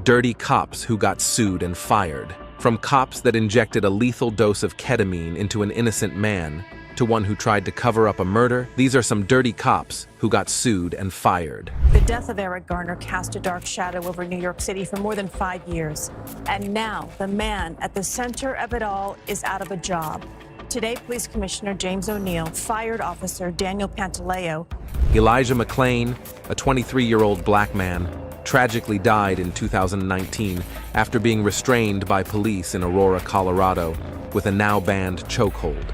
Dirty cops who got sued and fired. From cops that injected a lethal dose of ketamine into an innocent man to one who tried to cover up a murder, these are some dirty cops who got sued and fired. The death of Eric Garner cast a dark shadow over New York City for more than 5 years. And now the man at the center of it all is out of a job. Today, Police Commissioner James O'Neill fired Officer Daniel Pantaleo. Elijah McClain, a 23-year-old black man, tragically died in 2019 after being restrained by police in Aurora, Colorado, with a now-banned chokehold.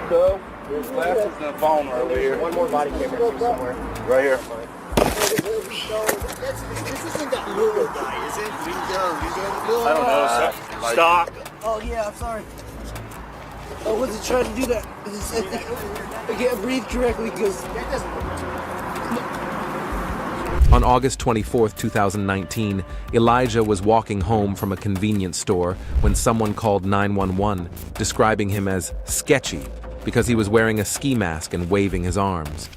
There's glasses and a phone right here. One more body camera somewhere. Right here. This isn't that little guy, is it? I don't know, sir. Stop. Oh, yeah, I'm sorry. I wasn't trying to do that. I can't breathe correctly because... On August 24, 2019, Elijah was walking home from a convenience store when someone called 911, describing him as sketchy because he was wearing a ski mask and waving his arms.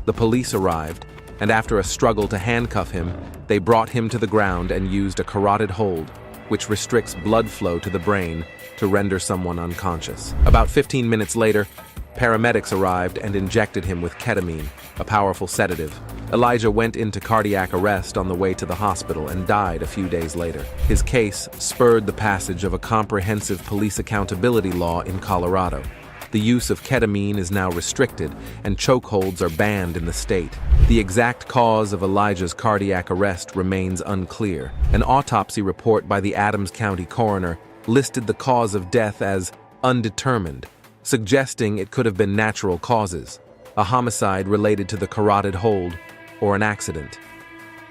The police arrived, and after a struggle to handcuff him, they brought him to the ground and used a carotid hold, which restricts blood flow to the brain to render someone unconscious. About 15 minutes later, paramedics arrived and injected him with ketamine, a powerful sedative. Elijah went into cardiac arrest on the way to the hospital and died a few days later. His case spurred the passage of a comprehensive police accountability law in Colorado. The use of ketamine is now restricted, and chokeholds are banned in the state. The exact cause of Elijah's cardiac arrest remains unclear. An autopsy report by the Adams County coroner listed the cause of death as undetermined, suggesting it could have been natural causes, a homicide related to the carotid hold, or an accident.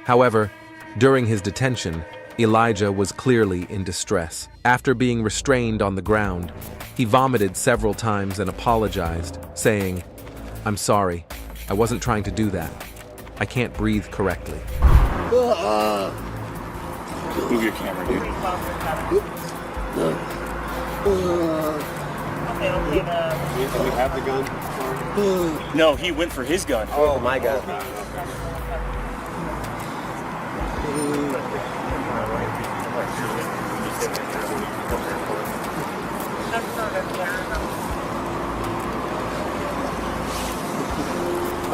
However, during his detention, Elijah was clearly in distress. After being restrained on the ground, he vomited several times and apologized, saying, "I'm sorry, I wasn't trying to do that. I can't breathe correctly." Move your camera, dude. Do we have the gun? No, he went for his gun. Oh, my God.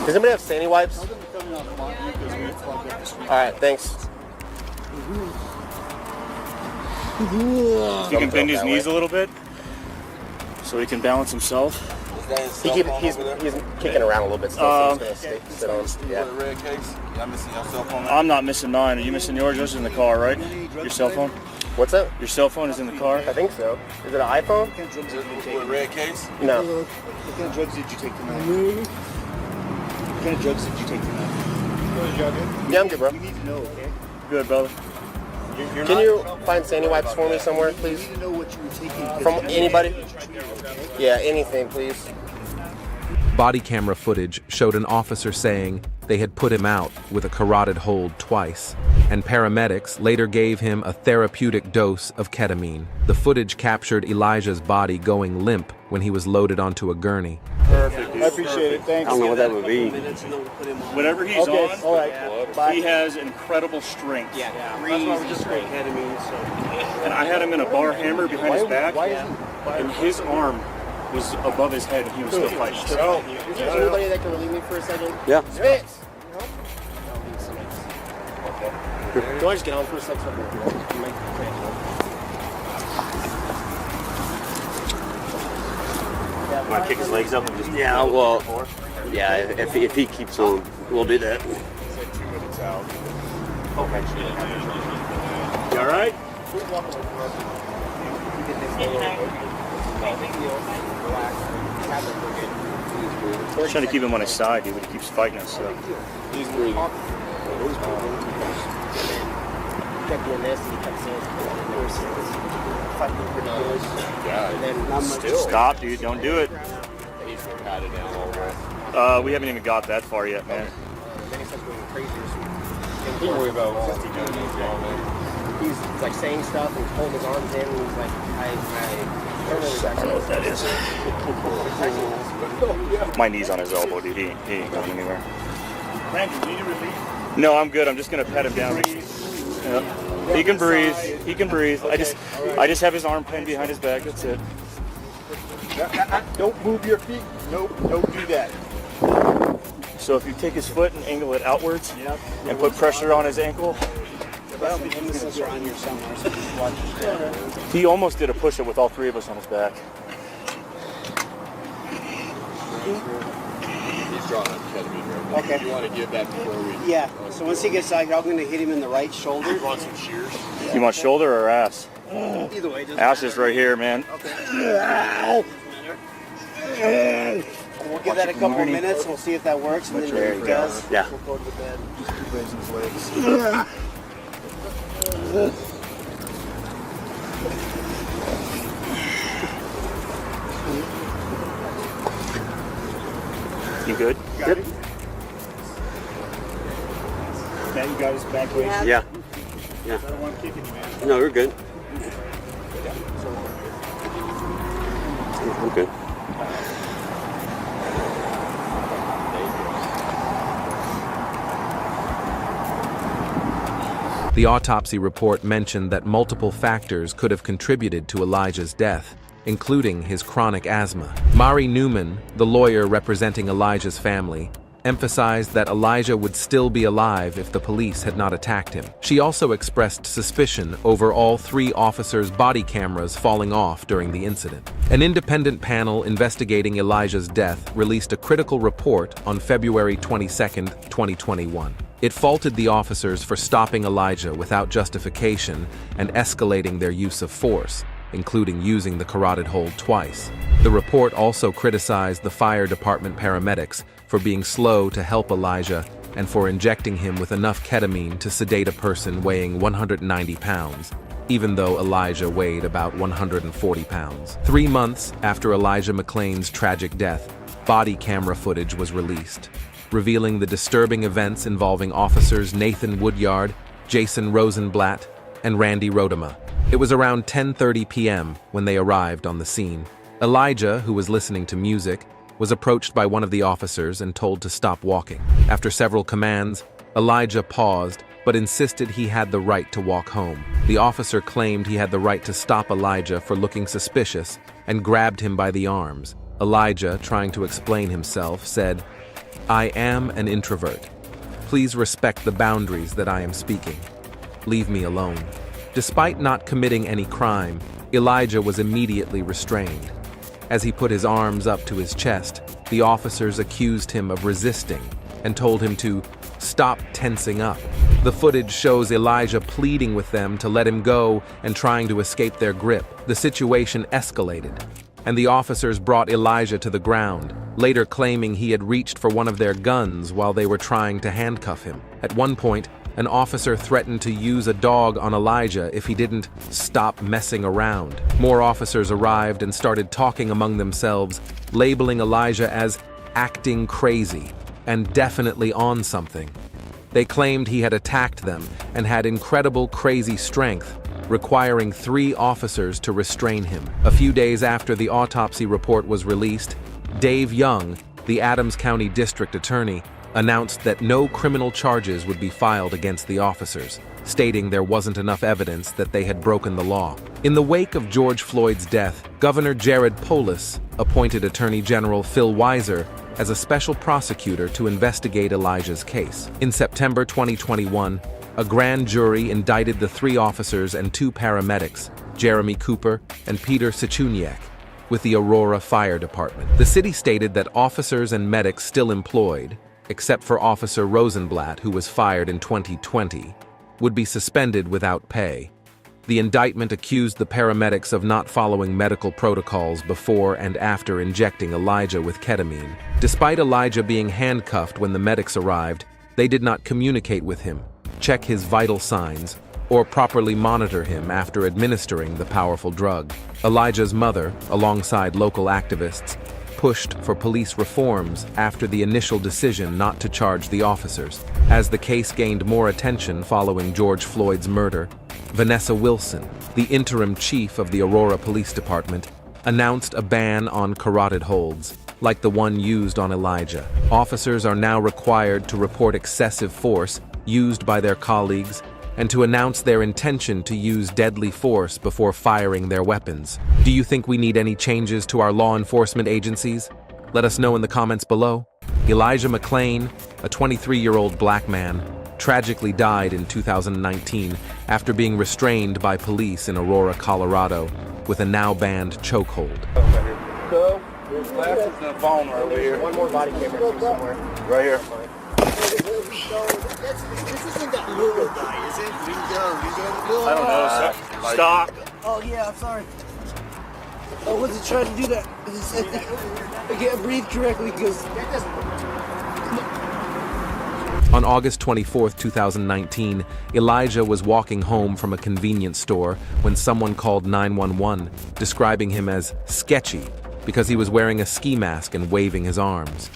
Does anybody have sandy wipes? All right, thanks. You can bend his knees a little bit so he can balance himself. He's kicking around a little bit still, so he's going to sit on. Yeah. Red case. Y'all missing your cell phone? I'm not missing mine. Are you missing yours? Yours is in the car, right? Your cell phone? What's that? Your cell phone is in the car? I think so. Is it an iPhone? With a red case? No. What kind of drugs did you take tonight? What kind of drugs did you take tonight? Yeah, I'm good, bro. You need to know, okay? Good, brother. Can you find sandy wipes for me somewhere, please? You need to know what you were taking. From anybody? Yeah, anything, please. Body camera footage showed an officer saying they had put him out with a carotid hold twice, and paramedics later gave him a therapeutic dose of ketamine. The footage captured Elijah's body going limp when he was loaded onto a gurney. Perfect. I appreciate it. Thanks. I don't know what that would be. Whatever he's Okay, on, all right. Bye. he has incredible strength. Yeah, And I had him in a bar hammer behind his back, and his arm was above his head, and he was still fighting. Is there anybody that can relieve me for a second? Yeah. Spence! Okay. Do you want to just get on for a second? Want to kick his legs up and just... Yeah, well, yeah, if he keeps on, we'll do that. You all right? I'm trying to keep him on his side, dude, but he keeps fighting us. So. He's breathing. Kept doing this, and he kept saying, fighting pretty good. Yeah, and then not much. Stop, dude, don't do it. We haven't even got that far yet, man. Then he starts going crazy. Don't worry about what He's like saying stuff and holding his arms in, and he's like, I don't know what that is. My knee's on his elbow, dude. He ain't going anywhere. Brandon, do you need relief? No, I'm good. I'm just gonna pat him down. Yep. He can breathe. He can breathe. I just have his arm pinned behind his back. That's it. Don't move your feet. Nope, don't do that. So if you take his foot and angle it outwards and put pressure on his ankle. He almost did a push-up with all three of us on his back. He's drawing on ketamine right now. Okay. You want to give that before we... Yeah, so once he gets out here, I'm going to hit him in the right shoulder. You want some shears? You want shoulder or ass? Either way. Ass is right here, man. We'll give that a couple of minutes, and we'll see if that works, and then if it does, Yeah. we'll go to the bed. Raising his legs. You good? Got it? Now you got his back leg. Yeah. I don't want to kick it, man. No, we're good. I'm good. The autopsy report mentioned that multiple factors could have contributed to Elijah's death, including his chronic asthma. Mari Newman, the lawyer representing Elijah's family, emphasized that Elijah would still be alive if the police had not attacked him. She also expressed suspicion over all three officers' body cameras falling off during the incident. An independent panel investigating Elijah's death released a critical report on February 22, 2021. It faulted the officers for stopping Elijah without justification and escalating their use of force, including using the carotid hold twice. The report also criticized the fire department paramedics for being slow to help Elijah and for injecting him with enough ketamine to sedate a person weighing 190 pounds, even though Elijah weighed about 140 pounds. 3 months after Elijah McClain's tragic death, body camera footage was released, revealing the disturbing events involving officers Nathan Woodyard, Jason Rosenblatt, and Randy Rodema. It was around 10:30 p.m. when they arrived on the scene. Elijah, who was listening to music, was approached by one of the officers and told to stop walking. After several commands, Elijah paused but insisted he had the right to walk home. The officer claimed he had the right to stop Elijah for looking suspicious and grabbed him by the arms. Elijah, trying to explain himself, said, "I am an introvert. Please respect the boundaries that I am speaking. Leave me alone." Despite not committing any crime, Elijah was immediately restrained. As he put his arms up to his chest, the officers accused him of resisting and told him to stop tensing up. The footage shows Elijah pleading with them to let him go and trying to escape their grip. The situation escalated, and the officers brought Elijah to the ground, later claiming he had reached for one of their guns while they were trying to handcuff him. At one point, an officer threatened to use a dog on Elijah if he didn't stop messing around. More officers arrived and started talking among themselves, labeling Elijah as acting crazy and definitely on something. They claimed he had attacked them and had incredible crazy strength, requiring 3 officers to restrain him. A few days after the autopsy report was released, Dave Young, the Adams County District Attorney, announced that no criminal charges would be filed against the officers, stating there wasn't enough evidence that they had broken the law. In the wake of George Floyd's death, Governor Jared Polis appointed Attorney General Phil Weiser as a special prosecutor to investigate Elijah's case. In September 2021, a grand jury indicted the 3 officers and 2 paramedics, Jeremy Cooper and Peter Sichuniak, with the Aurora Fire Department. The city stated that officers and medics still employed, except for Officer Rosenblatt, who was fired in 2020, would be suspended without pay. The indictment accused the paramedics of not following medical protocols before and after injecting Elijah with ketamine. Despite Elijah being handcuffed when the medics arrived, they did not communicate with him, check his vital signs, or properly monitor him after administering the powerful drug. Elijah's mother, alongside local activists, pushed for police reforms after the initial decision not to charge the officers. As the case gained more attention following George Floyd's murder, Vanessa Wilson, the interim chief of the Aurora Police Department, announced a ban on carotid holds, like the one used on Elijah. Officers are now required to report excessive force used by their colleagues and to announce their intention to use deadly force before firing their weapons. Do you think we need any changes to our law enforcement agencies? Let us know in the comments below. Elijah McClain, a 23-year-old black man, tragically died in 2019 after being restrained by police in Aurora, Colorado, with a now-banned chokehold. There's glasses and a phone over here. One more body camera somewhere. Right here. This isn't that little guy, is it? I don't know. Stop. Oh yeah, I'm sorry. I wasn't trying to do that. I can't breathe correctly because On August 24, 2019, Elijah was walking home from a convenience store when someone called 911, describing him as sketchy because he was wearing a ski mask and waving his arms.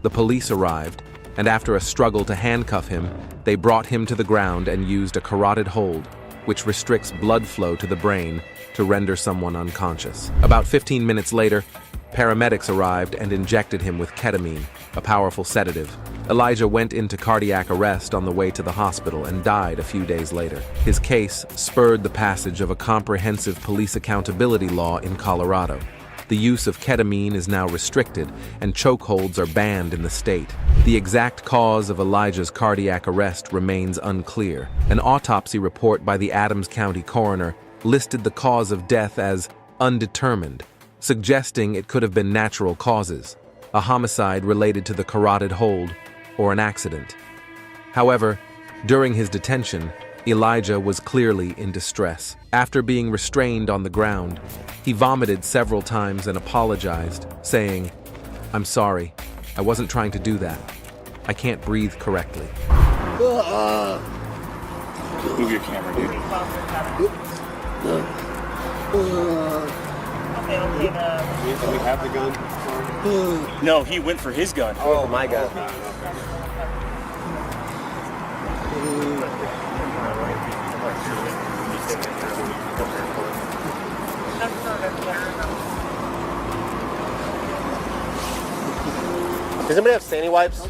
The police arrived, and after a struggle to handcuff him, they brought him to the ground and used a carotid hold, which restricts blood flow to the brain to render someone unconscious. About 15 minutes later, paramedics arrived and injected him with ketamine, a powerful sedative. Elijah went into cardiac arrest on the way to the hospital and died a few days later. His case spurred the passage of a comprehensive police accountability law in Colorado. The use of ketamine is now restricted, and chokeholds are banned in the state. The exact cause of Elijah's cardiac arrest remains unclear. An autopsy report by the Adams County coroner listed the cause of death as undetermined, suggesting it could have been natural causes, a homicide related to the carotid hold, or an accident. However, during his detention, Elijah was clearly in distress. After being restrained on the ground, he vomited several times and apologized, saying, "I'm sorry, I wasn't trying to do that. I can't breathe correctly." Move your camera, dude. Do we have the gun? No, he went for his gun. Oh my God. Does anybody have sandy wipes?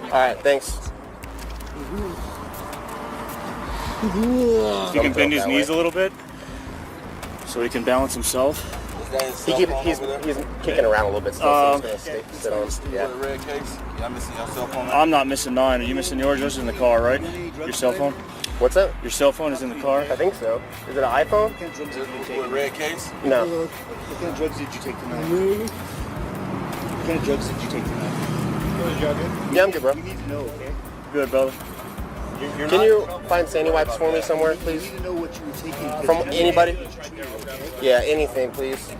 Alright, thanks. You can bend his knees a little bit so he can balance himself. He's kicking around a little bit still, so he's gonna sit on. Yeah. Red case. Y'all missing your cell phone? I'm not missing mine. Are you missing yours? Yours is in the car, right? Your cell phone? What's that? Your cell phone is in the car? I think so. Is it an iPhone? With a red case? No. What kind of drugs did you take tonight? What kind of drugs did you take tonight? Y'all good? Yeah, I'm good, bro. You need to know, okay? Good, brother. Can you find sandy wipes for me somewhere, You please? need to know what you were taking. From anybody? Yeah, anything, please.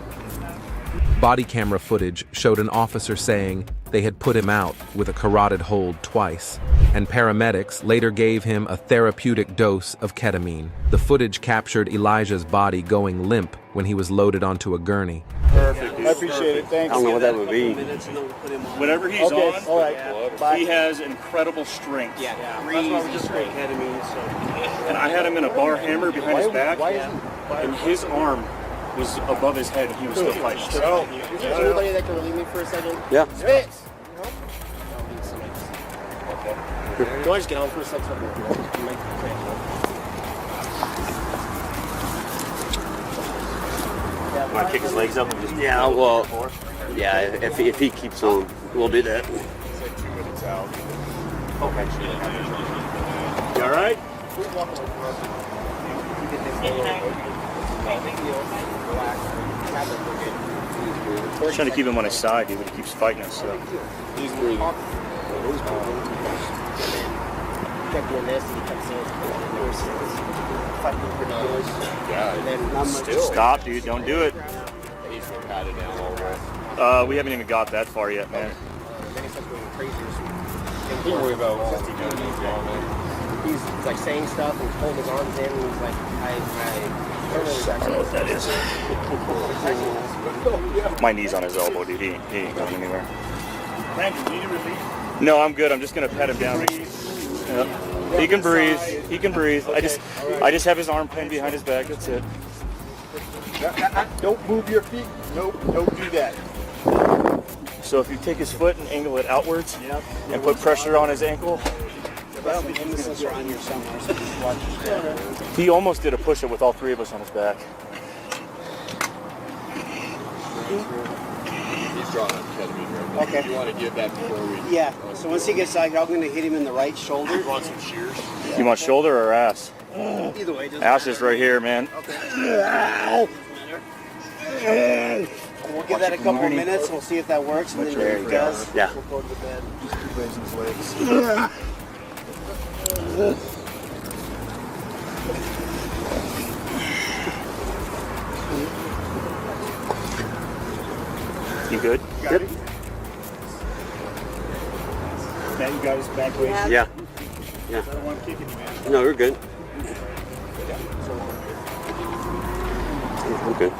Body camera footage showed an officer saying they had put him out with a carotid hold twice, and paramedics later gave him a therapeutic dose of ketamine. The footage captured Elijah's body going limp when he was loaded onto a gurney. Perfect. I appreciate it. Thanks. I don't know what that would be. Whatever he's on, All right. he has incredible strength. That's why we just straight ketamine, so. And I had him in a bar hammer behind his back, and his arm was above his head, and he was still fighting. Is there anybody that can relieve me for a second? Yeah. Spitz! Do I just get on for a second? Want to kick his legs up and just... Yeah, well, yeah, if he keeps on, we'll do that. You all right? We're trying to keep him on his side, dude, but he keeps fighting us, so... He's breathing. Kept doing this, and he kept saying, fighting pretty good. Yeah, And then still. Stop, dude, don't do it. He's got it down a little bit. We haven't even got that far yet, man. Then he starts going crazy. Don't worry about what He's like saying stuff and holding his arms in, and he's like, I don't know exactly what that is. My knee's on his elbow, dude. He ain't going anywhere. Brandon, do you need relief? No, I'm good. I'm just gonna pet him down. Yep. He can breathe. He can breathe. I just have his arm pinned behind his back. That's it. Don't move your feet. Nope, don't do that. So if you take his foot and angle it outwards and put pressure on his ankle, Well, the missiles are on here somewhere, so just watch your step. He almost did a push-up with all three of us on his back. He's drawing on ketamine right now. Okay. You want to give that before we... Yeah, so once he gets out here, I'm going to hit him in the right shoulder. You want some shears? You want shoulder or ass? Either way, doesn't Ass matter. is right here, man. We'll give that a couple of minutes. We'll see if that works, and then if it does, Yeah. we'll go to the bed. Just keep raising his legs. You good? Got it? Matt, you got his back weight? Yeah. I don't want to kick it, man. No, we're good. I'm good.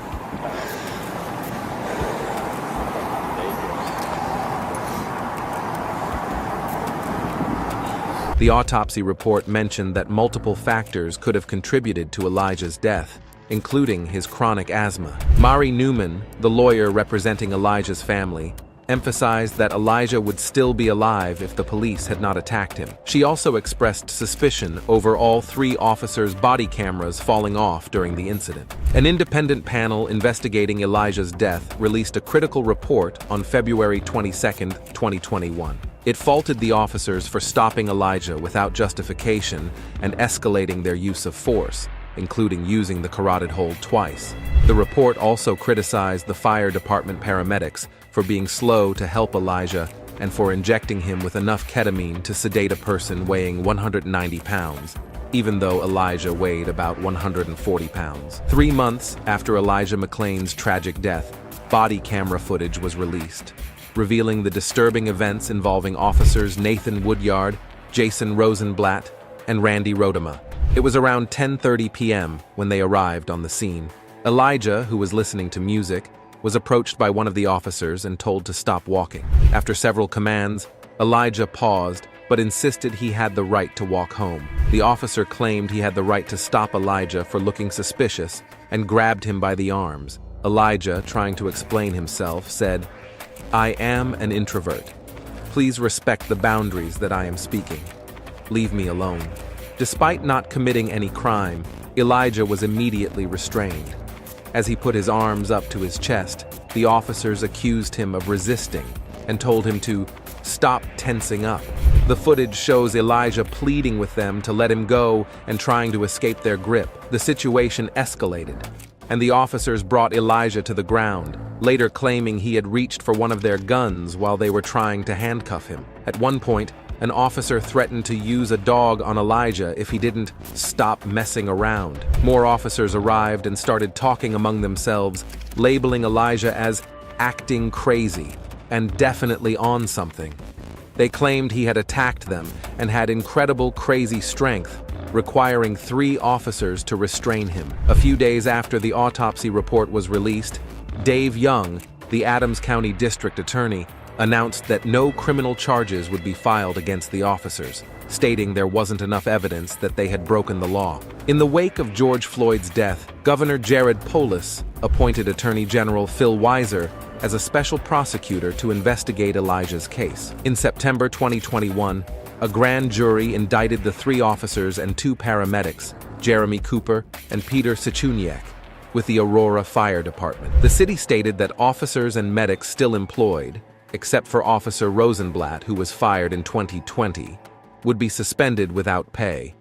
The autopsy report mentioned that multiple factors could have contributed to Elijah's death, including his chronic asthma. Mari Newman, the lawyer representing Elijah's family, emphasized that Elijah would still be alive if the police had not attacked him. She also expressed suspicion over all three officers' body cameras falling off during the incident. An independent panel investigating Elijah's death released a critical report on February 22, 2021. It faulted the officers for stopping Elijah without justification and escalating their use of force, including using the carotid hold twice. The report also criticized the fire department paramedics for being slow to help Elijah and for injecting him with enough ketamine to sedate a person weighing 190 pounds, even though Elijah weighed about 140 pounds. 3 months after Elijah McClain's tragic death, body camera footage was released, revealing the disturbing events involving officers Nathan Woodyard, Jason Rosenblatt, and Randy Rodema. It was around 10:30 p.m. when they arrived on the scene. Elijah, who was listening to music, was approached by one of the officers and told to stop walking. After several commands, Elijah paused but insisted he had the right to walk home. The officer claimed he had the right to stop Elijah for looking suspicious and grabbed him by the arms. Elijah, trying to explain himself, said, "I am an introvert. Please respect the boundaries that I am speaking. Leave me alone." Despite not committing any crime, Elijah was immediately restrained. As he put his arms up to his chest, the officers accused him of resisting and told him to stop tensing up. The footage shows Elijah pleading with them to let him go and trying to escape their grip. The situation escalated, and the officers brought Elijah to the ground, later claiming he had reached for one of their guns while they were trying to handcuff him. At one point, an officer threatened to use a dog on Elijah if he didn't stop messing around. More officers arrived and started talking among themselves, labeling Elijah as acting crazy and definitely on something. They claimed he had attacked them and had incredible crazy strength, requiring 3 officers to restrain him. A few days after the autopsy report was released, Dave Young, the Adams County District Attorney, announced that no criminal charges would be filed against the officers, stating there wasn't enough evidence that they had broken the law. In the wake of George Floyd's death, Governor Jared Polis appointed Attorney General Phil Weiser as a special prosecutor to investigate Elijah's case. In September 2021, a grand jury indicted the 3 officers and 2 paramedics, Jeremy Cooper and Peter Sichuniak, with the Aurora Fire Department. The city stated that officers and medics still employed, except for Officer Rosenblatt, who was fired in 2020, would be suspended without pay.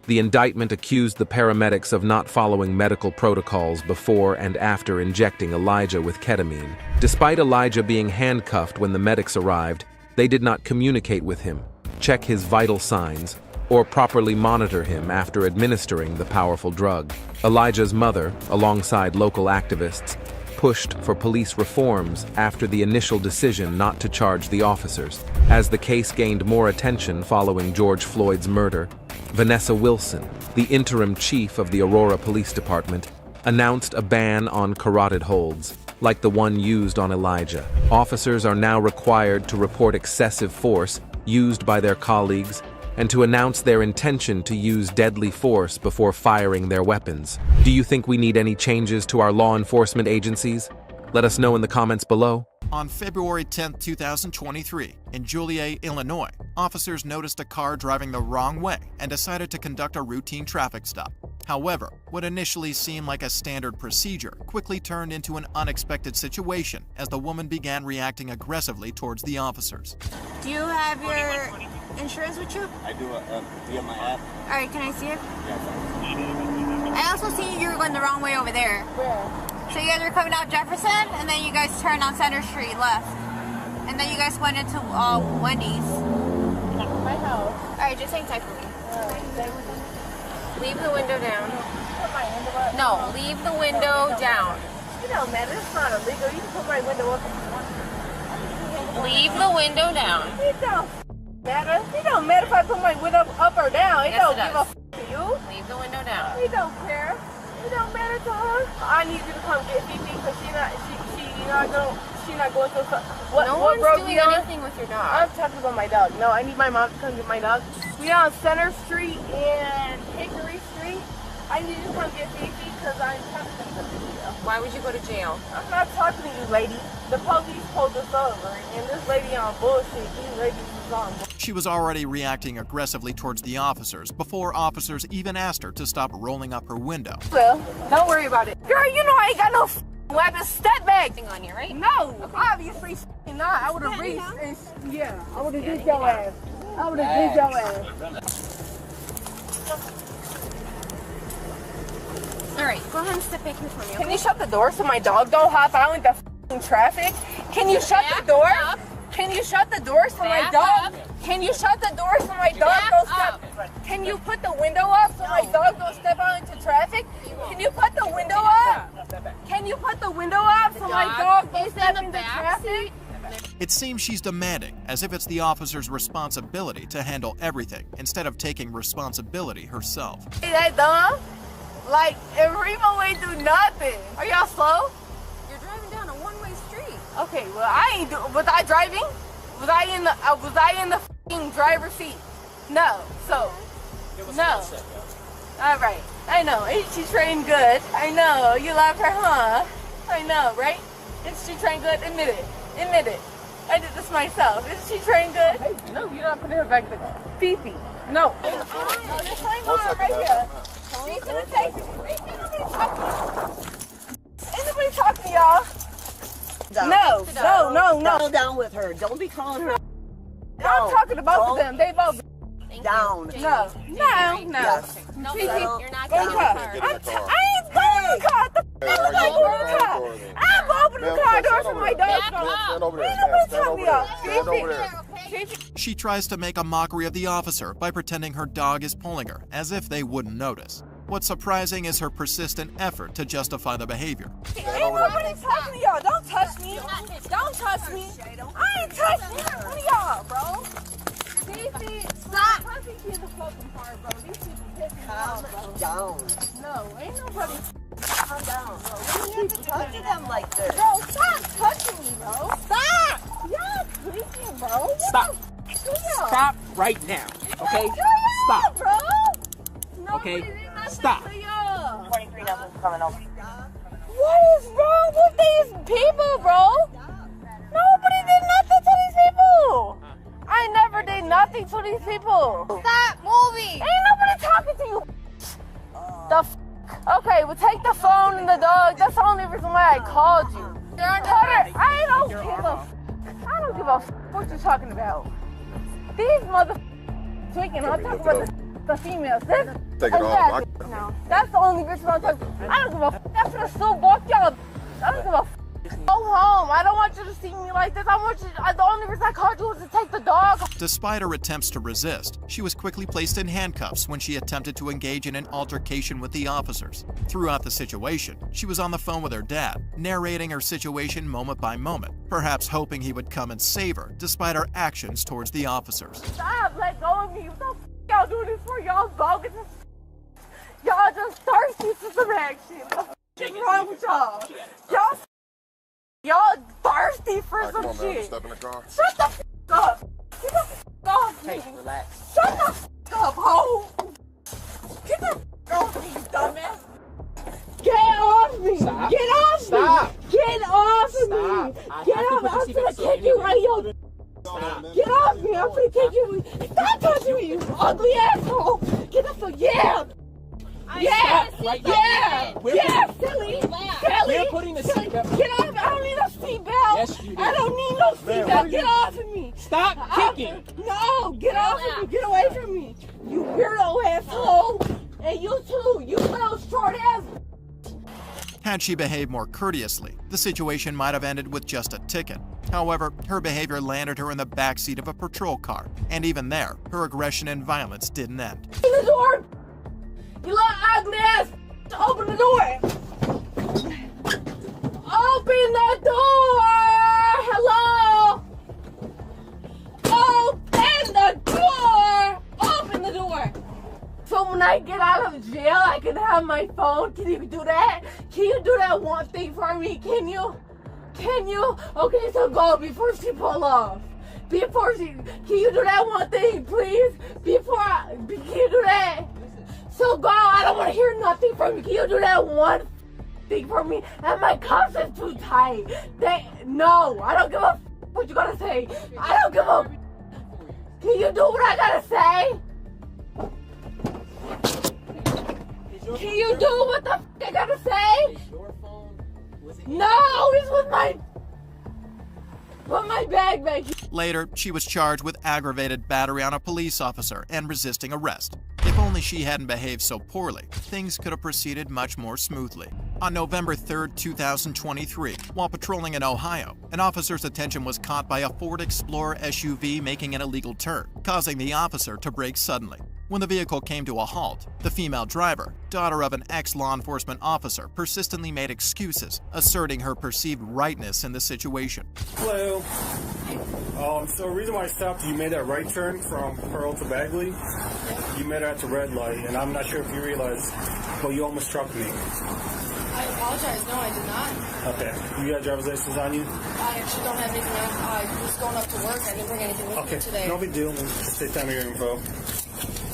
The indictment accused the paramedics of not following medical protocols before and after injecting Elijah with ketamine. Despite Elijah being handcuffed when the medics arrived, they did not communicate with him, check his vital signs, or properly monitor him after administering the powerful drug. Elijah's mother, alongside local activists, pushed for police reforms after the initial decision not to charge the officers. As the case gained more attention following George Floyd's murder, Vanessa Wilson, the interim chief of the Aurora Police Department, announced a ban on carotid holds, like the one used on Elijah. Officers are now required to report excessive force used by their colleagues and to announce their intention to use deadly force before firing their weapons. Do you think we need any changes to our law enforcement agencies? Let us know in the comments below. On February 10, 2023, in Joliet, Illinois, officers noticed a car driving the wrong way and decided to conduct a routine traffic stop. However, what initially seemed like a standard procedure quickly turned into an unexpected situation as the woman began reacting aggressively towards the officers. Do you have your insurance with you? I do via my app. All right, can I see it? Yes. I also see you were going the wrong way over there. Where? So you guys were coming out Jefferson, and then you guys turned on Center Street left. And then you guys went into Wendy's. My house. All right, just hang tight for me. Leave the window down. Put my window up. No, leave the window down. You know, man, it's not illegal. You can put my window up if you want. Leave the window down. It don't matter. It don't matter if I put my window up or down. It Yes, don't it give does. a to you. Leave the window down. We don't care. It don't matter to her. I need you to come get me because she not going to. What? No what one's broke doing me on? anything with your dog. I'm talking about my dog. No, I need my mom to come get my dog. We on Center Street and Hickory Street. I need you to come get Fifi because I'm talking to her. Why would you go to jail? I'm not talking to you, lady. The police pulled us over, and this lady on bullshit. These ladies is on bullshit. She was already reacting aggressively towards the officers before officers even asked her to stop rolling up her window. Well, don't worry about it. Girl, you know I ain't got no weapon. Step back. Thing on you, right? No, obviously not. I would have reached and yeah, I would have did your ass. I would have did your ass. All right, go ahead and step back here for me. Can you shut the door so my dog don't hop out in the f***ing traffic? Can you shut the door? Can you shut the door so my dog? Can you shut the door so my dog don't step? Can you put the window up so my dog don't step out into traffic? Can you put the window up? Can you put the window up so my dog don't step into traffic? It seems she's demanding, as if it's the officer's responsibility to handle everything instead of taking responsibility herself. Is that dumb? Like, if Remo ain't do nothing. Are y'all slow? You're driving down a one-way street. Okay, well I ain't do. Was I driving? Was I in the f***ing driver's seat? No. So, no. All right. I know. Ain't she trained good? I know. You love her, huh? I know, right? Is she trained good? Admit it. Admit it. I did this myself. Is she trained good? No, you're not putting her back there. Fifi. No. No, this ain't mine right here. She's gonna take it. Ain't nobody talking to y'all. No. Settle down with her. Don't be calling her. I'm talking to both of them. They both. Down. No. Yes. No, Fifi, you're not go in the car. I ain't going in the car. I'm opening the car doors for my dog. Ain't nobody talking to y'all. Fifi. She tries to make a mockery of the officer by pretending her dog is pulling her, as if they wouldn't notice. What's surprising is her persistent effort to justify the behavior. Ain't nobody talking to y'all. Don't touch me. Don't touch me. I ain't touching none of y'all, bro. Fifi, stop. Fifi in the fucking car, bro. These people pissing me off, bro. Down. No, ain't nobody. Calm down, bro. Don't keep touching them like this. Bro, stop touching me, bro. Stop. Y'all creeping, bro. Stop. Stop right now. Okay? Stop. Bro. Okay? Stop. 23 numbers coming over. What is wrong with these people, bro? Nobody did nothing to these people. I never did nothing to these people. Stop moving. Ain't nobody talking to you. The f. Okay, well take the phone and the dog. That's the only reason why I called you. I don't give a. I don't give a f. What you talking about? These mother tweaking. I'm talking about the females. This. Take it off. No, that's the only bitch I'm talking. I don't give a f. That's for the still both y'all. I don't give a f. Go home. I don't want you to see me like this. I want you. The only reason I called you was to take the dog. Despite her attempts to resist, she was quickly placed in handcuffs when she attempted to engage in an altercation with the officers. Throughout the situation, she was on the phone with her dad, narrating her situation moment by moment, perhaps hoping he would come and save her, despite her actions towards the officers. Stop. Let go of me. What the f y'all doing this for? Y'all bogus. Y'all just thirsty for some action. What the f is wrong with y'all? Y'all thirsty for some shit. Step in the car. Shut the f up. Get the f off me. Hey, relax. Shut the f up, ho. Get the f off me, you dumbass. Get off me. Stop. Get off Stop. me. Get off Stop. me. I Get have to off I'm gonna kick you right, yo. Get off me! I'm gonna kick you. Stop touching me, you ugly asshole! Get the fuck, yeah! Yeah! Yeah, silly! We're putting the seatbelt. Get off! I don't need a seatbelt! Yes, you do. I don't need no seatbelt! Get off of me! Stop kicking! No! Get off of me! Get away from me! You weirdo asshole! And you too! You little short ass! Had she behaved more courteously, the situation might have ended with just a ticket. However, her behavior landed her in the backseat of a patrol car, and even there, her aggression and violence didn't end. Open the door! You little ugly ass! Open the door! Open the door! Hello! Open the door! Open the door! So when I get out of jail, I can have my phone. Can you do that? Can you do that one thing for me? Can you? Can you? Okay, so go before she pull off. Can you do that one thing, please? Can you do that? So go, I don't want to hear nothing from you. Can you do that one thing for me? And my cuffs is too tight. No, I don't give a what you gotta say. I don't give a. Can you do what I gotta say? Can you do what the I gotta say? No, it's with my bag. Later, she was charged with aggravated battery on a police officer and resisting arrest. If only she hadn't behaved so poorly, things could have proceeded much more smoothly. On November 3, 2023, while patrolling in Ohio, an officer's attention was caught by a Ford Explorer SUV making an illegal turn, causing the officer to brake suddenly. When the vehicle came to a halt, the female driver, daughter of an ex-law enforcement officer, persistently made excuses, asserting her perceived rightness in the situation. Hello. So the reason why I stopped, you made that right turn from Pearl to Bagley. You made it at the red light, and I'm not sure if you realized, but you almost struck me. I apologize. No, I did not. Okay. You got driver's license on you? I actually don't have anything on. I was going up to work. I didn't bring anything with me today. No big deal. Just take down your info.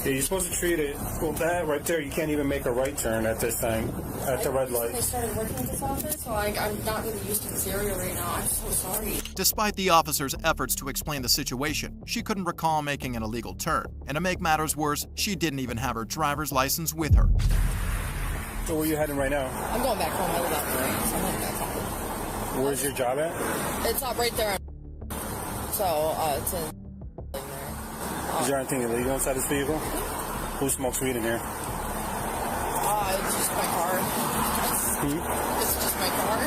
Yeah, you're supposed to treat it. Well, that right there, you can't even make a right turn at this time, at the red light. I started working at this office, so I'm not really used to this area right now. I'm so sorry. Despite the officer's efforts to explain the situation, she couldn't recall making an illegal turn. And to make matters worse, she didn't even have her driver's license with her. So where are you heading right now? I'm going back home. I live out there, so I'm heading back home. Where's your job at? It's up right there. So, it's in there. Is there anything illegal inside this vehicle? Who smokes weed in here? It's just my car. It's just my car.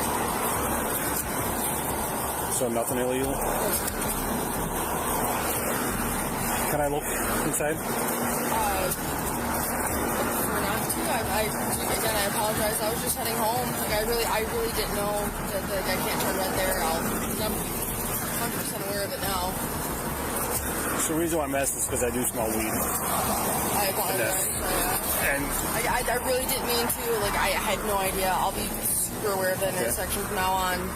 So nothing illegal? Can I look inside? Again, I apologize. I was just heading home. Like, I really didn't know that I can't turn red there. I'm 100% aware of it now. So the reason why I'm asking is because I do smell weed. I apologize. And I really didn't mean to. Like, I had no idea. I'll be super aware of that intersection from now on.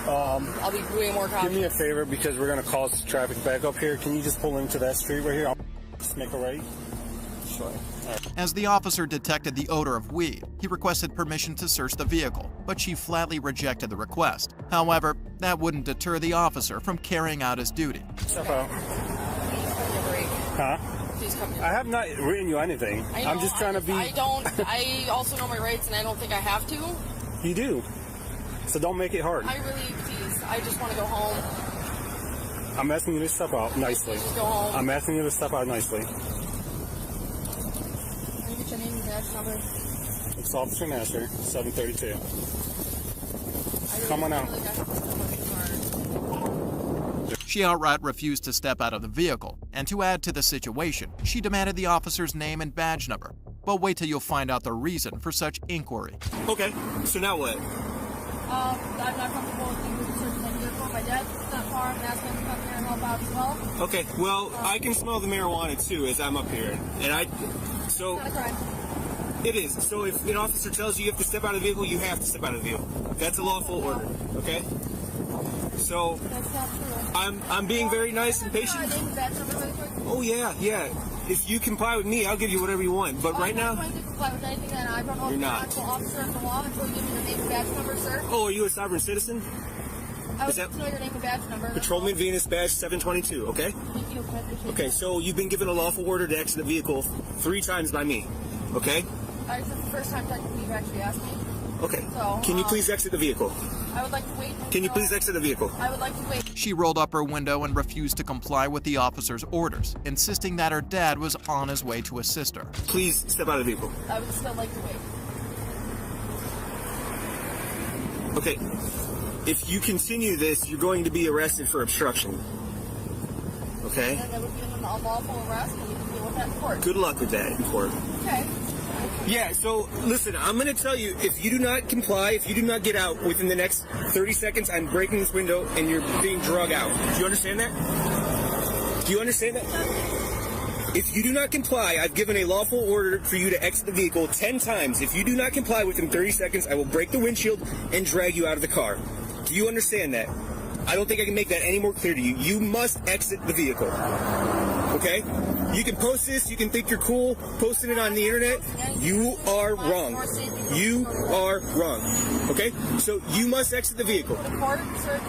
I'll be way more cautious. Do me a favor, because we're going to cause traffic back up here. Can you just pull into that street right here? I'll just make a right. Sure. As the officer detected the odor of weed, he requested permission to search the vehicle, but she flatly rejected the request. However, that wouldn't deter the officer from carrying out his duty. Step out. Huh? Please come here. I have not written you anything. I know, I'm just trying to be... I also know my rights, and I don't think I have to. You do. So don't make it hard. I really, please. I just want to go home. I'm asking you to step out nicely. Just go home. I'm asking you to step out nicely. Can you get your name and badge number? It's Officer Nasser, 732. Come on out. She outright refused to step out of the vehicle, and to add to the situation, she demanded the officer's name and badge number. But wait till you'll find out the reason for such inquiry. Okay, so now what? I'm not comfortable with you searching the vehicle. My dad's not far, and asking him to come here and help out as well. Okay, well, I can smell the marijuana too as I'm up here. And so... It's not a crime. It is. So if an officer tells you you have to step out of the vehicle, you have to step out of the vehicle. That's a lawful order, okay? So... That's not true. I'm being very nice and patient. Oh, yeah. If you comply with me, I'll give you whatever you want. But right now... I'm not going to comply with anything that I don't know if you're an actual officer of the law until you give me your name and badge number, sir. Oh, are you a sovereign citizen? I would Is that like to know your name and badge number. Patrolman Venus badge 722? Okay. Thank you. I appreciate Okay. that. So you've been given a lawful order to exit the vehicle 3 times by me. Okay. This is the first time technically you've actually asked me. Okay. So, Can you please exit the vehicle? I would like to wait. Can you please exit the vehicle? I would like to wait. She rolled up her window and refused to comply with the officer's orders, insisting that her dad was on his way to assist her. Please step out of the vehicle. I would still like to wait. Okay. If you continue this, you're going to be arrested for obstruction. Okay? And that would be an unlawful arrest, and you can deal with that in court. Good luck with that in court. Okay. Yeah, so listen, I'm going to tell you, if you do not comply, if you do not get out within the next 30 seconds, I'm breaking this window and you're being drug out. Do you understand that? Do you understand that? If you do not comply, I've given a lawful order for you to exit the vehicle 10 times. If you do not comply within 30 seconds, I will break the windshield and drag you out of the car. Do you understand that? I don't think I can make that any more clear to you. You must exit the vehicle. Okay? You can post this, you can think you're cool, posting it on the internet. You are wrong. You are wrong. Okay? So you must exit the vehicle.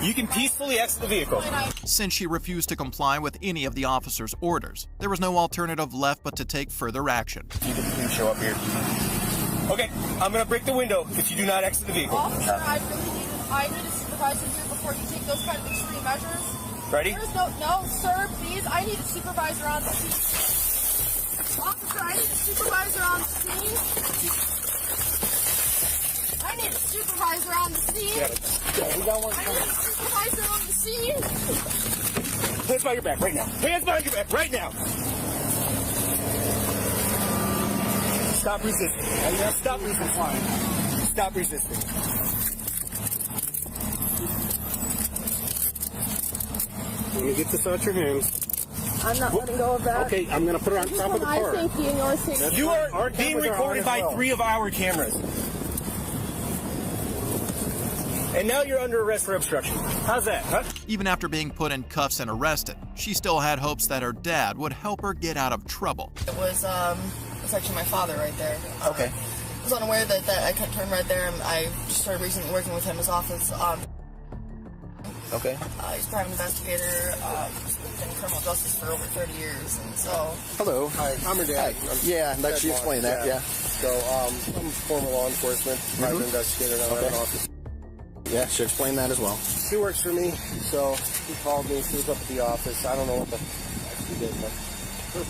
You can peacefully exit the vehicle. Since she refused to comply with any of the officer's orders, there was no alternative left but to take further action. You can please show up here. Okay, I'm gonna break the window if you do not exit the vehicle. Officer, I need a supervisor here before you take those kind of extreme measures. Ready? There's no, sir, please. I need a supervisor on the scene. Officer, I need a supervisor on the scene. I need a supervisor on the scene. Yeah, we got one. I need a supervisor on the scene. Hands behind your back right now. Hands behind your back right now. Stop resisting. Stop resisting. Stop resisting. Let me get this out your hands. I'm not letting go of that. Okay, I'm going to put it on top of the car. My safety and your safety. You are being recorded by 3 of our cameras. And now you're under arrest for obstruction. How's that, huh? Even after being put in cuffs and arrested, she still had hopes that her dad would help her get out of trouble. It was actually my father right there. Okay. I was unaware that I could turn right there, and I just started recently working with him in his office. Okay. He's a private investigator, in criminal justice for over 30 years, and so... Hello. Hi, I'm her dad. Yeah, let you explain that, yeah. So, I'm former law enforcement, private investigator, and I have an office. Yeah, should explain that as well. He works for me, so he called me, he was up at the office. I don't know what the he did, but her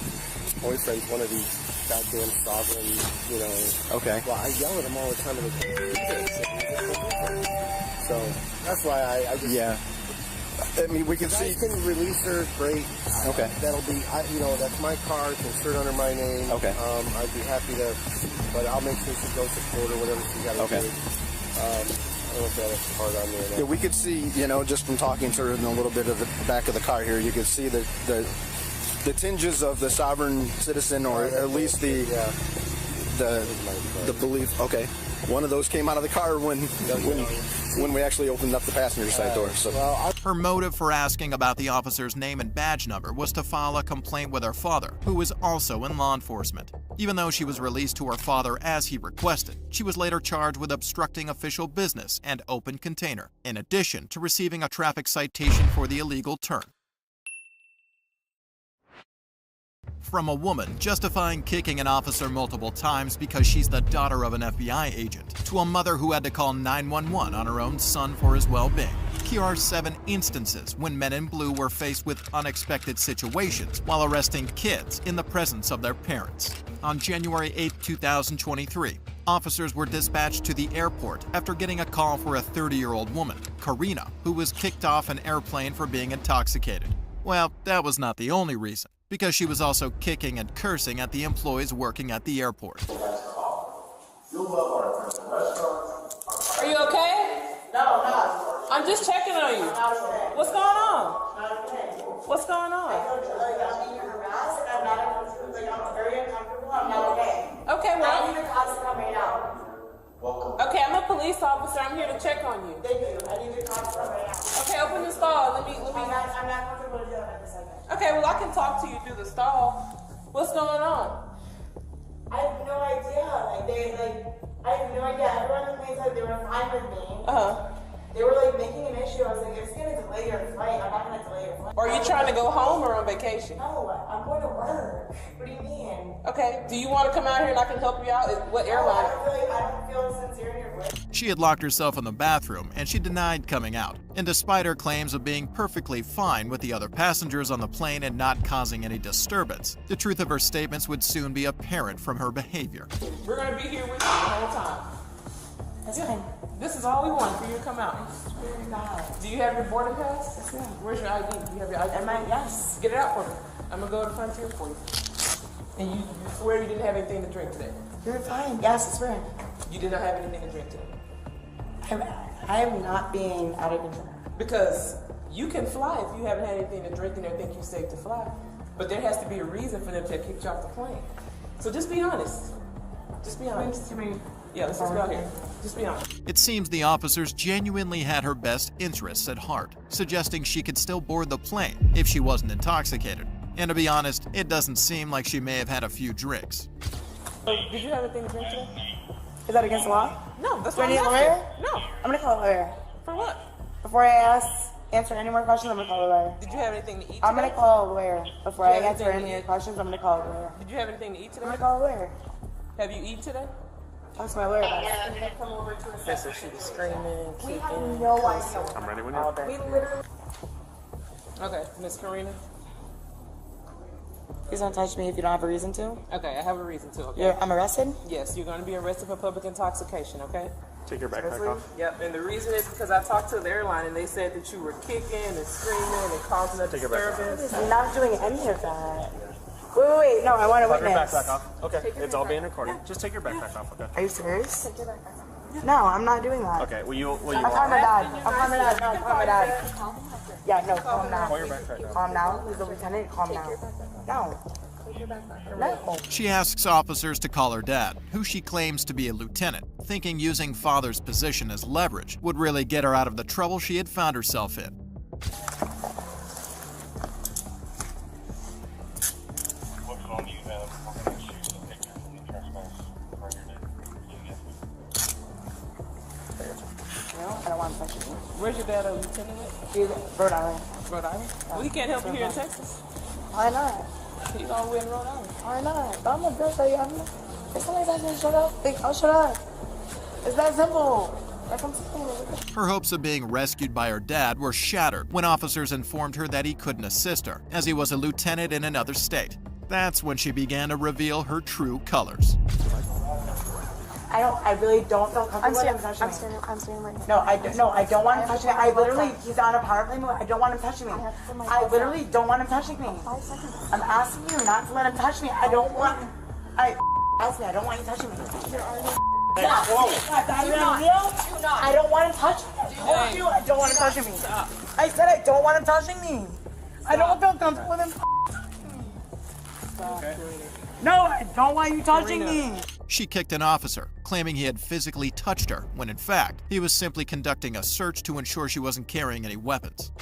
boyfriend's one of these goddamn sovereign, you know... Okay. Well, I yell at him all the time. So, that's why I just... Yeah. I mean, we can see... You can release her, great. Okay. That'll be, that's my car, it's insured under my name. Okay. I'd be happy to, but I'll make sure she goes to court or whatever she got to Okay. do. I don't know if that was hard on there. Yeah, we could see, just from talking to her in a little bit of the back of the car here, you could see the tinges of the sovereign citizen, or at least the belief. Okay, one of those came out of the car when we actually opened up the passenger side door. So her motive for asking about the officer's name and badge number was to file a complaint with her father, who was also in law enforcement. Even though she was released to her father as he requested, she was later charged with obstructing official business and open container, in addition to receiving a traffic citation for the illegal turn. From a woman justifying kicking an officer multiple times because she's the daughter of an FBI agent, to a mother who had to call 911 on her own son for his well-being. Here are 7 instances when men in blue were faced with unexpected situations while arresting kids in the presence of their parents. On January 8, 2023, officers were dispatched to the airport after getting a call for a 30-year-old woman, Karina, who was kicked off an airplane for being intoxicated. Well, that was not the only reason, because she was also kicking and cursing at the employees working at the airport. Are you okay? No, I'm just checking on you. What's going on? What's going on? Okay, well. Okay, I'm a police officer. I'm here to check on you. Thank you. I need your cops coming out. Okay, open the stall. I'm not comfortable doing it this second. Okay, well, I can talk to you through the stall. What's going on? I have no idea. I have no idea. Everyone in the place said they were fine with me. They were like making an issue. I was like, it's gonna delay your flight. I'm not gonna delay your flight. Are you trying to go home or on vacation? No, I'm going to work. What do you mean? Okay. Do you want to come out here and I can help you out? What airline? I don't feel sincere in your voice. She had locked herself in the bathroom and she denied coming out. And despite her claims of being perfectly fine with the other passengers on the plane and not causing any disturbance, the truth of her statements would soon be apparent from her behavior. We're going to be here with you the whole time. That's fine. This is all we want for you to come out. Do you have your boarding pass? Yes, ma'am. Where's your ID? Do you have your ID? Yes. Get it out for me. I'm going to go to the frontier for you. And you swear you didn't have anything to drink today? You're fine. Yes, it's fine. You did not have anything to drink today? I am not being out of control. Because you can fly if you haven't had anything to drink and they think you're safe to fly. But there has to be a reason for them to kick you off the plane. So just be honest. Just be honest. Yeah, let's just go out here. Just be honest. It seems the officers genuinely had her best interests at heart, suggesting she could still board the plane if she wasn't intoxicated. And to be honest, it doesn't seem like she may have had a few drinks. Did you have anything to drink today? Is that against the law? No, that's Do I what need I'm a lawyer? asking. No. I'm gonna call a lawyer. For what? Before I answer any more questions, I'm gonna call a lawyer. Did you have anything to eat today? I'm gonna call a lawyer. Before Did I you have answer anything any to more eat? questions, I'm gonna call a lawyer. Did you have anything to eat today? I'm gonna call a lawyer. Have you eaten today? Talk to my lawyer about it. Yes, so she was screaming, kicking. No idea. I'm ready when all you're day. We literally. Okay, Miss Karina. Please don't touch me if you don't have a reason to. Okay, I have a reason to, okay? I'm arrested? Yes, you're going to be arrested for public intoxication, okay? Take your backpack off. Yep, and the reason is because I talked to the airline and they said that you were kicking and screaming and causing a disturbance. I'm not doing any of that. Wait, no, I want to Take your witness. backpack off. Okay, it's all being recorded. Just take your backpack off, okay? Are you serious? Take your backpack off. No, I'm not doing that. Okay, will you I'm calling my dad. I'm calling my dad. No, I'm calling my dad. Yeah, no, calm down. Pull your backpack off. Calm down. He's the lieutenant. Calm down. No. No. She asks officers to call her dad, who she claims to be a lieutenant, thinking using father's position as leverage would really get her out of the trouble she had found herself in. I don't want to touch you. Where's your dad, a lieutenant? He's Rhode Island. Rhode Island? Well, he can't help you here in Texas. Why not? He's all the way in Rhode Island. Why not? I'm a bitch. If somebody asks me to shut up, I'll shut up. It's that simple. That's what I'm saying. Her hopes of being rescued by her dad were shattered when officers informed her that he couldn't assist her, as he was a lieutenant in another state. That's when she began to reveal her true colors. I really don't feel comfortable with him touching me. I'm standing right now. No, I don't want him touching me. I literally, he's on a power play move. I don't want him touching me. I literally don't want him touching me. I'm asking you not to let him touch me. I don't want him. I don't want you touching me. I don't want him touching me. I told you I don't want him touching me. I said I don't want him touching me. I don't feel comfortable with him. No, I don't want you touching me. She kicked an officer, claiming he had physically touched her, when in fact, he was simply conducting a search to ensure she wasn't carrying any weapons.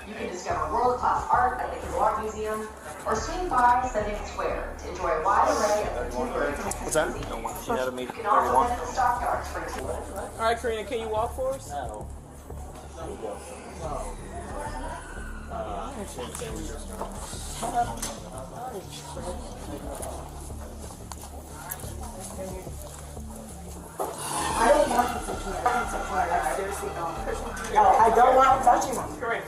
You can discover world-class art at the Kizlar Museum or swing by Sunday Square to enjoy a wide array of contemporary. What's that? She had a meeting. You can also visit the stockyards for tea. All right, Karina, can you walk for us? No. I don't want him touching me. Seriously, no. I don't want him touching me. Karina!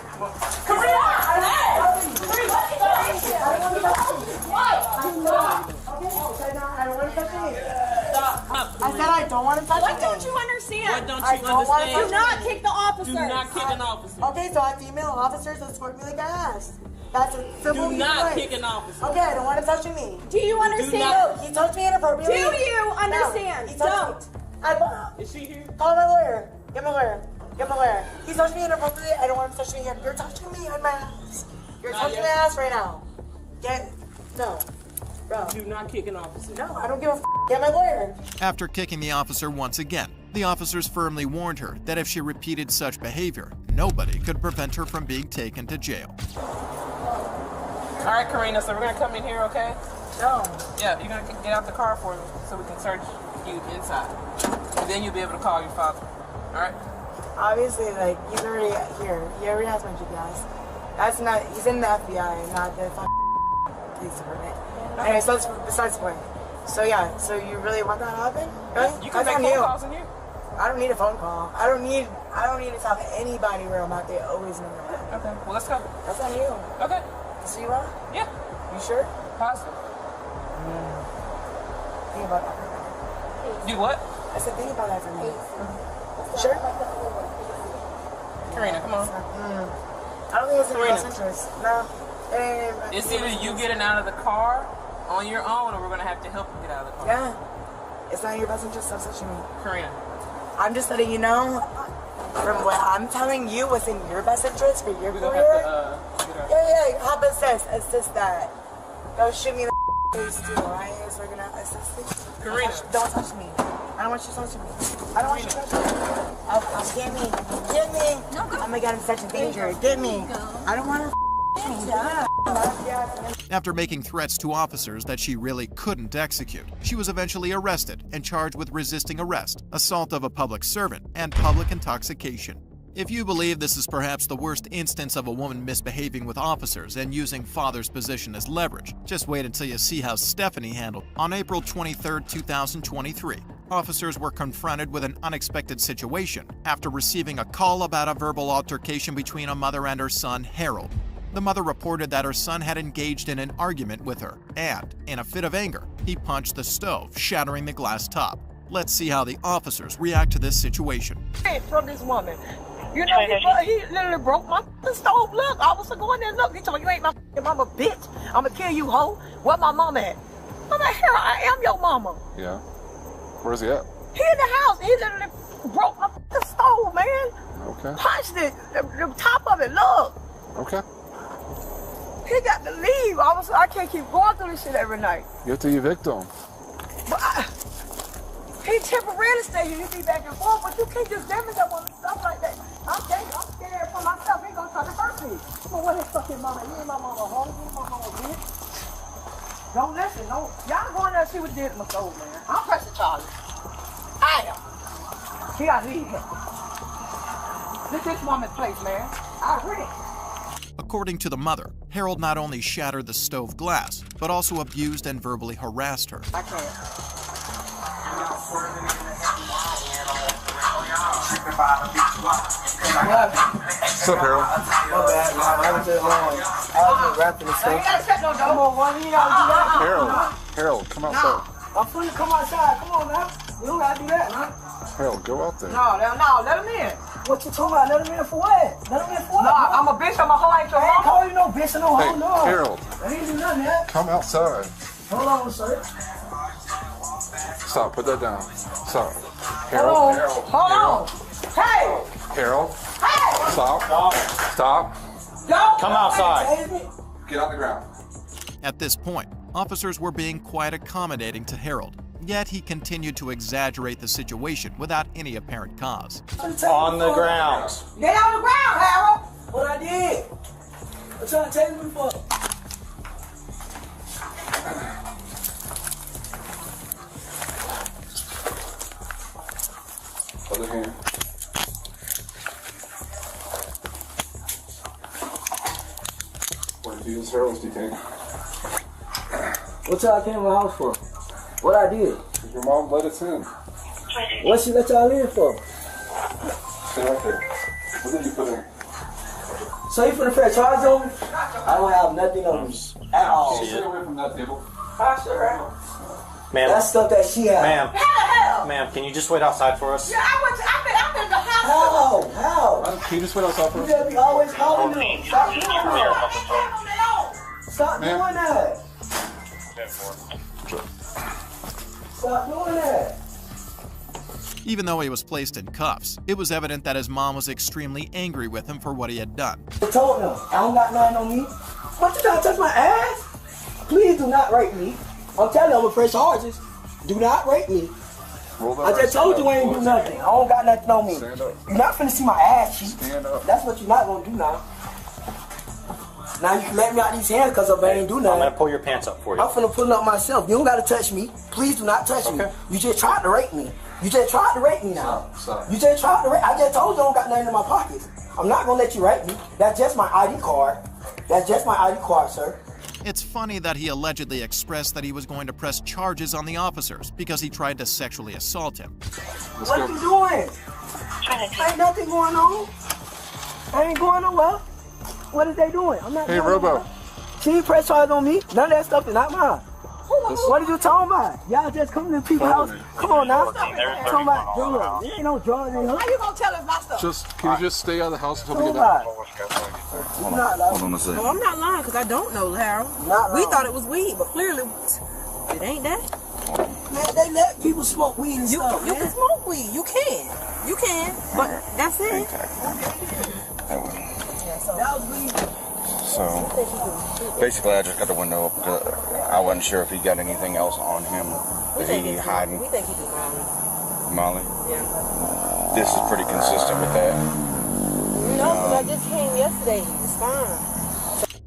I said I don't want him touching me. What don't you understand? What don't you understand? Do not kick the officer. Do not kick an officer. Okay, so I have female officers that escort me like ass. That's a simple. Do not kick an officer. Okay, I don't want him touching me. Do you understand? No, he touched me inappropriately. Do you understand? No, he touched me. Is she here? Call my lawyer. Get my lawyer. Get my lawyer. He touched me inappropriately. I don't want him touching me here. You're touching me on my ass. You're touching my ass right now. No. Bro. Do not kick an officer. No, I don't give a f. Get my lawyer. After kicking the officer once again, The officers firmly warned her that if she repeated such behavior, nobody could prevent her from being taken to jail. All right, Karina, so we're going to come in here, okay? No. Yeah, you're going to get out the car for me so we can search you inside. And then you'll be able to call your father. All right? Obviously, like, he's already here. He already has my GPS. That's not, he's in the FBI, not the police department. Anyway, so that's besides the point. So yeah, so you really want that to happen? Really? You can make phone calls in here. I don't need a phone call. I don't need to tell anybody where I'm at. They always know where I'm at. Okay, well, let's go. That's on you. Okay. So you want? Yeah. You sure? Positive. Think about that for a minute. Do what? I said think about that for a minute. Sure? Karina, come on. I don't think it's in your best interest. No. It's either you getting out of the car on your own, or we're gonna have to help you get out of the car. Yeah. It's not in your best interest. Stop touching me. Karina. I'm just letting you know, from what I'm telling you, what's in your best interest for your career. Yeah, help assist that. Don't shoot me in the face too, alright? So we're gonna assist you. Karina. Don't touch me. I don't want you touching me. I don't want you touching me. Get me. Get me. No, go. Oh my god, I'm such a danger. Get me. I don't want to After making threats to officers that she really couldn't execute, she was eventually arrested and charged with resisting arrest, assault of a public servant, and public intoxication. If you believe this is perhaps the worst instance of a woman misbehaving with officers and using father's position as leverage, just wait until you see how Stephanie handled it. On April 23, 2023, officers were confronted with an unexpected situation after receiving a call about a verbal altercation between a mother and her son, Harold. The mother reported that her son had engaged in an argument with her, and, in a fit of anger, he punched the stove, shattering the glass top. Let's see how the officers react to this situation. From this woman. You know, he literally broke my stove. Look, I was going there, look. He told me, you ain't my mama, bitch. I'm gonna kill you, hoe. Where my mama at? I'm like, here, I am your mama. Yeah. Where's he at? He in the house. He literally broke my stove, man. Okay. Punched it, the top of it, look. Okay. He got to leave. I can't keep going through this shit every night. You have to evict him. But he temporarily stay here. He be back and forth, but you can't just damage that woman stuff like that. I'm scared for myself. He gonna try to hurt me. But what his fucking mama? You ain't my mama home. You ain't my mama bitch. Don't listen. No. Y'all go in there and see what did to my soul, man. I'm pressing charges. I am. He gotta leave him. This is woman's place, man. I agree. According to the mother, Harold not only shattered the stove glass, but also abused and verbally harassed her. I can't. What's up, Harold? My bad, man. I was just wrapping this I ain't gotta shut no door. Come on, one. You gotta do that. Harold, come outside. I'm finna come outside. Come on, now. You don't gotta do that, man. Harold, go out there. No, let him in. What you talking about? Let him in for what? Let him in for what? No, I'm a bitch. I'm a hoe. I ain't your mom. I ain't calling you no bitch and no hoe, Hey, no. Harold. I ain't do nothing, man. Come outside. Hold on, sir. Stop, put that down. Stop. Hold Harold. on. Hold on. Hey. Harold. Hey. Stop. Stop. Don't. Come outside. Get on the ground. At this point, officers were being quite accommodating to Harold, yet he continued to exaggerate the situation without any apparent cause. On the ground. Get on the ground, Harold. What I did. What y'all taking me for? Other hand. What did you use Harold's detaining? What y'all came to my house for? What I did? Your mom let us in. What she let y'all in for? Stay right there. What did you put in? So you finna press charge on me? I don't have nothing on me at all. Stay away from that table. I sure am. Ma'am. That's stuff that she has. Ma'am. Hell. Ma'am, can you just wait outside for us? Yeah, I'm in the house. How? Can you just wait outside for You us? gotta be always calling me. Stop doing that. Stop doing that. Stop doing that. Even though he was placed in cuffs, it was evident that his mom was extremely angry with him for what he had done. I told them, I don't got nothing on me. What, you trying to touch my ass? Please do not rape me. I'm telling you, I'm gonna press charges. Do not rape me. I just told you I ain't do nothing. I don't got nothing on me. You're not finna see my ass cheeks. That's what you're not gonna do now. Now you can let me out these hands because I ain't do nothing. I'm gonna pull your pants up for you. I'm finna pull it up myself. You don't gotta touch me. Please do not touch me. You just tried to rape me. You just tried to rape me now. You just tried to rape. I just told you I don't got nothing in my pockets. I'm not gonna let you rape me. That's just my ID card. That's just my ID card, sir. It's funny that he allegedly expressed that he was going to press charges on the officers because he tried to sexually assault him. What are you doing? Ain't nothing going on. I ain't going nowhere. What are they doing? I'm not Hey, Robo. She ain't press charge on me. None of that stuff is not mine. What are you talking about? Y'all just come to people's house. Come on now. Talking about drugs. There ain't no drugs in here. How you gonna tell us my stuff? Can you just stay out of the house until we get back? Hold on a second. No, I'm not lying because I don't know, Harold. We thought it was weed, but clearly it ain't that. Man, they let people smoke weed and stuff, You can smoke weed. You can. But that's it. That was weed. So basically, I just got the window up because I wasn't sure if he got anything else on him. Is he hiding? We think he did Molly. Molly? Yeah. This is pretty consistent with that. No, because I just came yesterday. It's fine.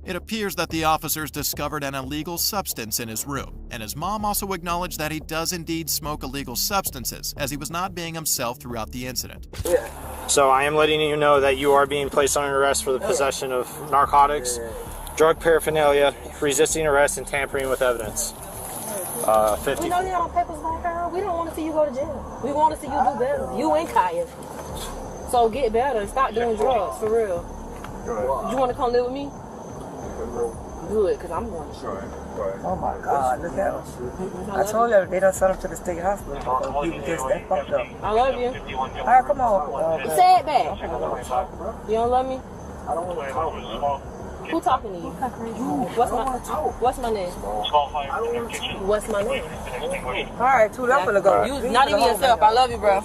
It appears that the officers discovered an illegal substance in his room, and his mom also acknowledged that he does indeed smoke illegal substances, as he was not being himself throughout the incident. So I am letting you know that you are being placed under arrest for the possession of narcotics, drug paraphernalia, resisting arrest, and tampering with evidence. 50. We know you don't papers like her. We don't want to see you go to jail. We want to see you do better. You and Kaya. So get better and stop doing drugs, for real. You want to come live with me? Good, because I'm going to show. Oh my God, look at him. I told you they done sent him to the state hospital because he was just that fucked up. I love you. All right, come on. Say it back. You don't love me? I don't want to talk. Who talking to you? What's my name? What's my name? All right, too, I'm gonna go. You not even yourself. I love you, bro.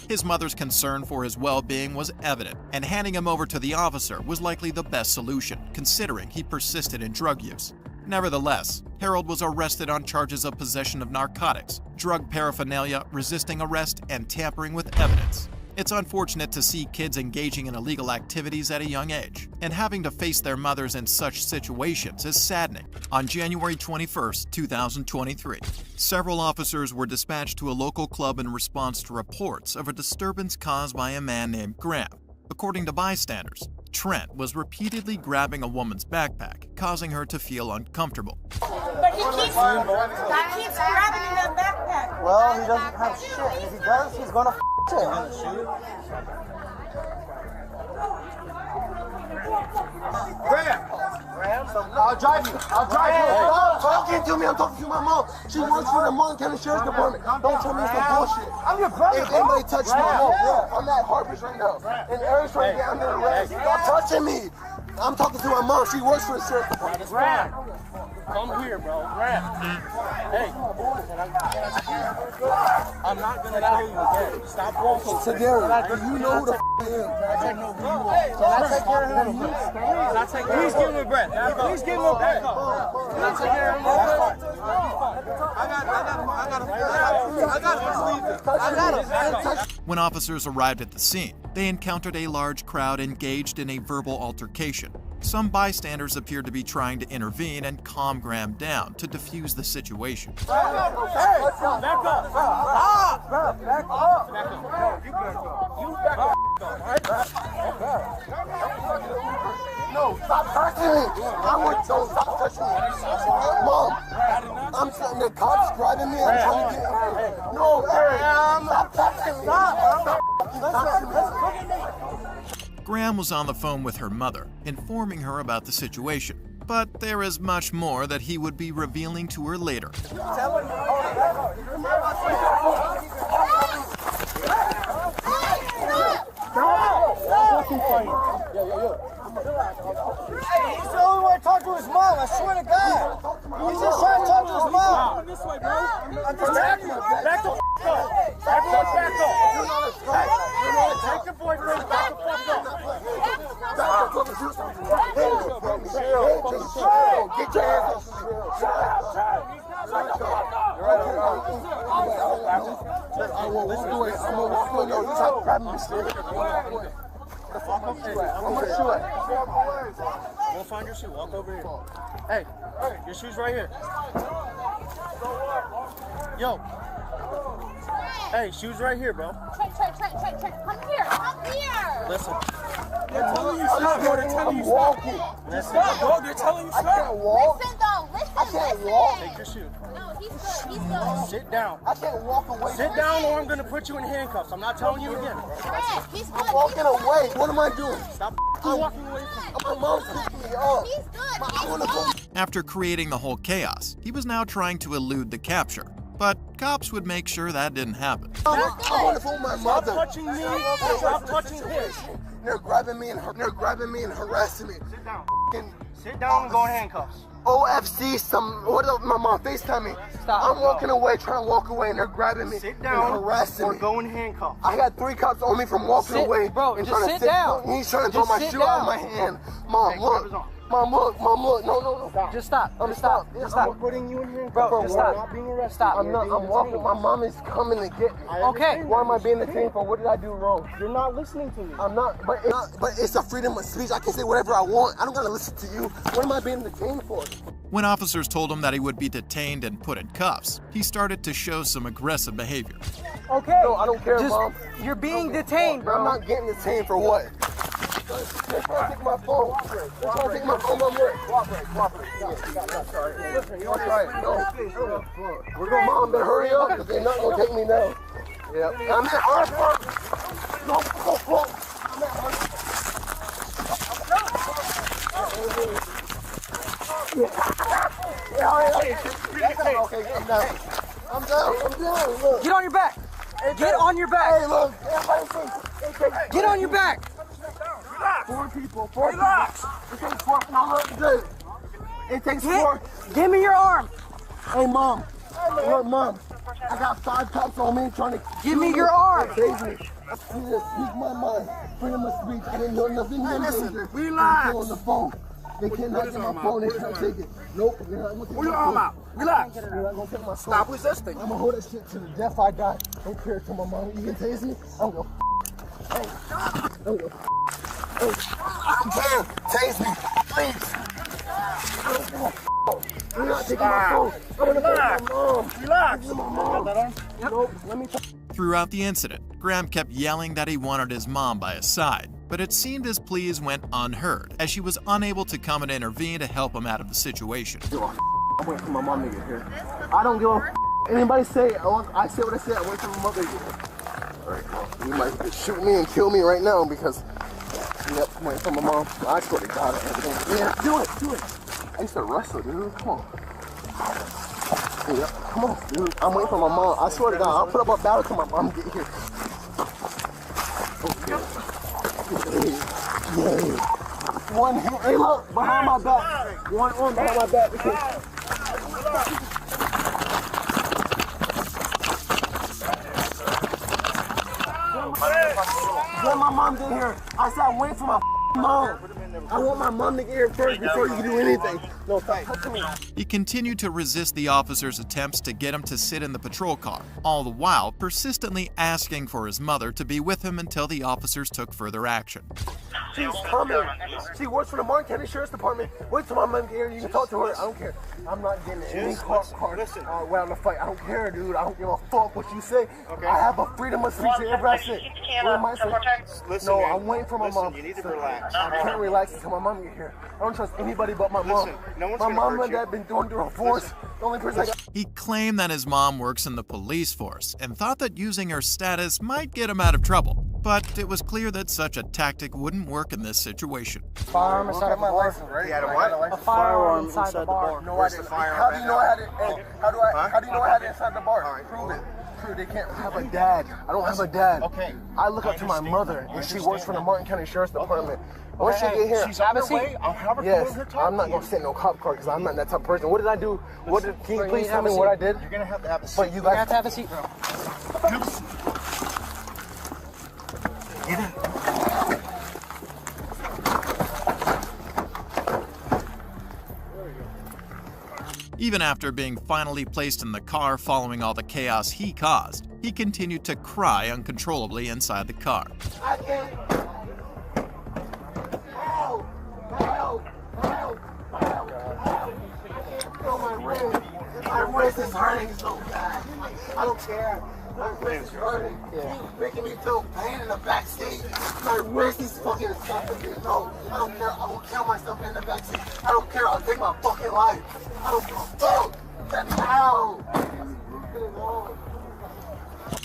His mother's concern for his well-being was evident, and handing him over to the officer was likely the best solution, considering he persisted in drug use. Nevertheless, Harold was arrested on charges of possession of narcotics, drug paraphernalia, resisting arrest, and tampering with evidence. It's unfortunate to see kids engaging in illegal activities at a young age, and having to face their mothers in such situations is saddening. On January 21, 2023, several officers were dispatched to a local club in response to reports of a disturbance caused by a man named Graham. According to bystanders, Trent was repeatedly grabbing a woman's backpack, causing her to feel uncomfortable. But he keeps grabbing in that backpack. Well, he doesn't have shit. If he does, he's gonna Graham, I'll drive you. Don't talking to me. I'm talking to my mom. She works for the Mullen County Sheriff's Department. Don't tell me some bullshit. I'm your brother. If anybody touch my mom, I'm at Harper's right now. And Eric's trying to get under arrest. Stop touching me. I'm talking to my mom. She works for the Sheriff's Department. Graham, come here, bro. Graham. Hey. I'm not gonna kill you again. Stop walking. Sagari, do you know who the f I am? I know who you are. Can I take care of him? Can I take care of him? Please give him a breath. Please give him a breath. Can I take care of him? I got him. When officers arrived at the scene, they encountered a large crowd engaged in a verbal altercation. Some bystanders appeared to be trying to intervene and calm Graham down to defuse the situation. Back up. No, stop touching me. Stop touching me. Mom, I'm sitting there, cops driving me. I'm trying to get. No, stop touching me. Stop. Graham was on the phone with her mother, informing her about the situation. But there is much more that he would be revealing to her later. He's the only one to talk to his mom, I swear to God. He's just trying to talk to his mom. This way, bro. I'm just talking to him. Back the f*** up. Everyone back up. Take your boyfriend back the f*** up. Get your hands off. I won't walk away. I'm gonna walk away. No, you try to grab me, mister. Walk away. I'm gonna shoot it. We'll find your shoe. Walk over here. Hey, your shoe's right here. Yo. Hey, shoes right here, bro. Trent, come here, come here. Listen. They're telling you stop, bro. They're telling you stop. Listen. Stop, bro. They're telling you stop. I can't walk. Listen, though. Listen, I can't walk. Take your shoe. No, he's good. He's good. Sit down. I can't walk away. Sit down or I'm going to put you in handcuffs. I'm not telling you again. Trent, he's good. I'm walking away. What am I doing? Stop walking away from me. My mom's picking me up. He's good. I want to go. After creating the whole chaos, he was now trying to elude the capture. But cops would make sure that didn't happen. I want to phone my mother. Stop touching me. Stop touching him. They're grabbing me and harassing me. Sit down. Sit down and go in handcuffs. OFC, my mom FaceTime me. I'm walking away, trying to walk away, and they're grabbing me. Sit down and harassing or me. go in handcuffs. I got 3 cops on me from walking away. Bro, and just trying to sit down. He's trying to throw my shoe out of my hand. Mom, look. Mom, look. No. Just stop. Just stop. I'm putting you in handcuffs. Bro, just stop. You're not being arrested. Stop. You're I'm walking. My mom is coming to get me. Okay. Why am I being detained for? What did I do wrong? You're not listening to me. I'm not. But it's a freedom of speech. I can say whatever I want. I don't gotta listen to you. What am I being detained for? When officers told him that he would be detained and put in cuffs, he started to show some aggressive behavior. Okay. No, I don't care, Mom. You're being detained, bro. I'm not getting detained for what? They're trying to take my phone. They're trying to take my phone. Cooperate. Listen, you're right. No. We're going, Mom, but hurry up, because they're not going to take me now. Yeah. I'm at Hartford. No. I'm at Hartford. Yeah. Okay, I'm down. I'm down. Look. Get on your back. Get on your back. Hey, look. Get on your back. Four people. Relax. It takes 4. Now look, dude. It takes 4. Give me your arm. Hey, Mom. Look, Mom. I got 5 cops on me trying to give me your arm. Save me. Speak my mind. Freedom of speech. I didn't know nothing. Hey, listen. Relax. On the phone. They cannot get my phone. They can't take it. Nope. Pull your arm out. Relax. They're not gonna take my phone. Stop resisting. I'm gonna hold that shit to the death I die. Don't care to my mom. You can tase me. I'm gonna. Hey, damn, tase me, please. You're not taking my phone. I'm gonna call my mom. Relax. My mom. Nope. Let me. Throughout the incident, Graham kept yelling that he wanted his mom by his side, but it seemed his pleas went unheard as she was unable to come and intervene to help him out of the situation. I'm waiting for my mom to get here. I don't give a anybody say I say what I say. I wait for my mother to get here. All right, well, you might shoot me and kill me right now because yep, I'm waiting for my mom. I swear to God, yeah, do it. I used to wrestle, dude. Come on. Yep, come on, dude. I'm waiting for my mom. I swear to God, I'll put up a battle till my mom get here. Yeah. One hand, hey look, behind my back. One arm behind my back. When my mom get here, I said I'm waiting for my mom. I want my mom to get here first before you can do anything. No, stop touching me. He continued to resist the officers' attempts to get him to sit in the patrol car, all the while persistently asking for his mother to be with him until the officers took further action. She's coming. She works for the Martin County Sheriff's Department. Wait till my mom get here. You can talk to her. I don't care. I'm not getting any car around the fight. I don't care, dude. I don't give a fuck what you say. Okay. I have a freedom of speech wherever I sit. Where am I sitting? No, I'm waiting for my mom. You need to relax. I can't relax until my mom get here. I don't trust anybody but my mom. My mom and dad been going through a force. The only person I got. He claimed that his mom works in the police force and thought that using her status might get him out of trouble. But it was clear that such a tactic wouldn't work in this situation. Firearm inside the bar. He had a what? A firearm inside the bar. No, I didn't. How do you know I had it? Hey, how do you know I had it inside the bar? Prove it. They can't have a dad. I don't have a dad. Okay. I look up to my mother, and she works for the Martin County Sheriff's Department. Once she get here, she's on her way. I'll have her yes, come over here. I'm not gonna sit in no cop car because I'm not that type of person. What did I do? Can you please tell me what I did? You're gonna have to have a seat. But you guys have to have a seat, bro. Get in. Even after being finally placed in the car following all the chaos he caused, he continued to cry uncontrollably inside the car. I can't. Help! Help! Help! Help! Help! Oh, my wrist. My wrist is hurting so bad. I don't care. My wrist is hurting. He's making me feel pain in the back seat. My wrist is fucking suffocating. No, I don't care. I will kill myself in the back seat. I don't care. I'll take my fucking life. I don't give a fuck. Ow!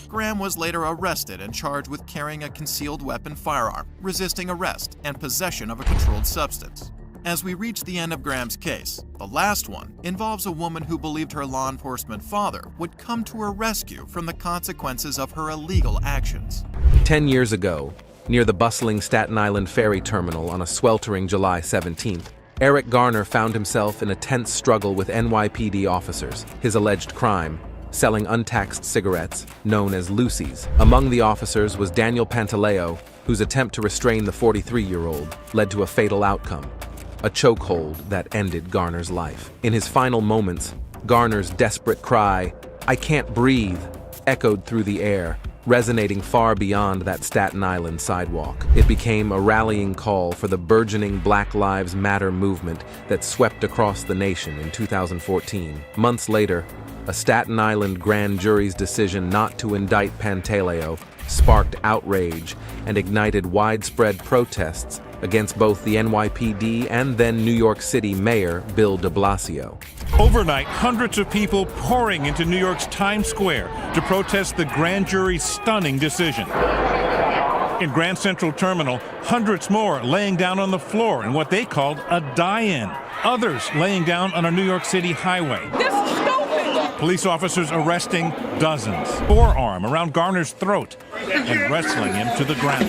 Graham was later arrested and charged with carrying a concealed weapon firearm, resisting arrest, and possession of a controlled substance. As we reach the end of Graham's case, the last one involves a woman who believed her law enforcement father would come to her rescue from the consequences of her illegal actions. 10 years ago, near the bustling Staten Island ferry terminal on a sweltering July 17th, Eric Garner found himself in a tense struggle with NYPD officers. His alleged crime: selling untaxed cigarettes, known as Lucy's. Among the officers was Daniel Pantaleo, whose attempt to restrain the 43-year-old led to a fatal outcome: a chokehold that ended Garner's life. In his final moments, Garner's desperate cry, "I can't breathe," echoed through the air, resonating far beyond that Staten Island sidewalk. It became a rallying call for the burgeoning Black Lives Matter movement that swept across the nation in 2014. Months later, a Staten Island grand jury's decision not to indict Pantaleo sparked outrage and ignited widespread protests against both the NYPD and then New York City Mayor Bill de Blasio. Overnight, hundreds of people pouring into New York's Times Square to protest the grand jury's stunning decision. In Grand Central Terminal, hundreds more laying down on the floor in what they called a die-in. Others laying down on a New York City highway. This is stupid! Police officers arresting dozens, forearm around Garner's throat, and wrestling him to the ground.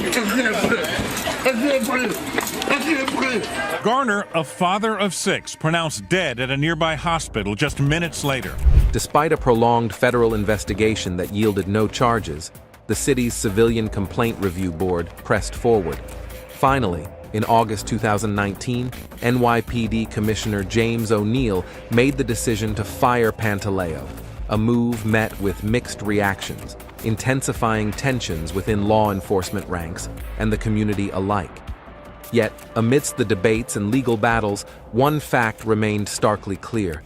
Garner, a father of 6, pronounced dead at a nearby hospital just minutes later. Despite a prolonged federal investigation that yielded no charges, the city's Civilian Complaint Review Board pressed forward. Finally, in August 2019, NYPD Commissioner James O'Neill made the decision to fire Pantaleo, a move met with mixed reactions, intensifying tensions within law enforcement ranks and the community alike. Yet, amidst the debates and legal battles, one fact remained starkly clear.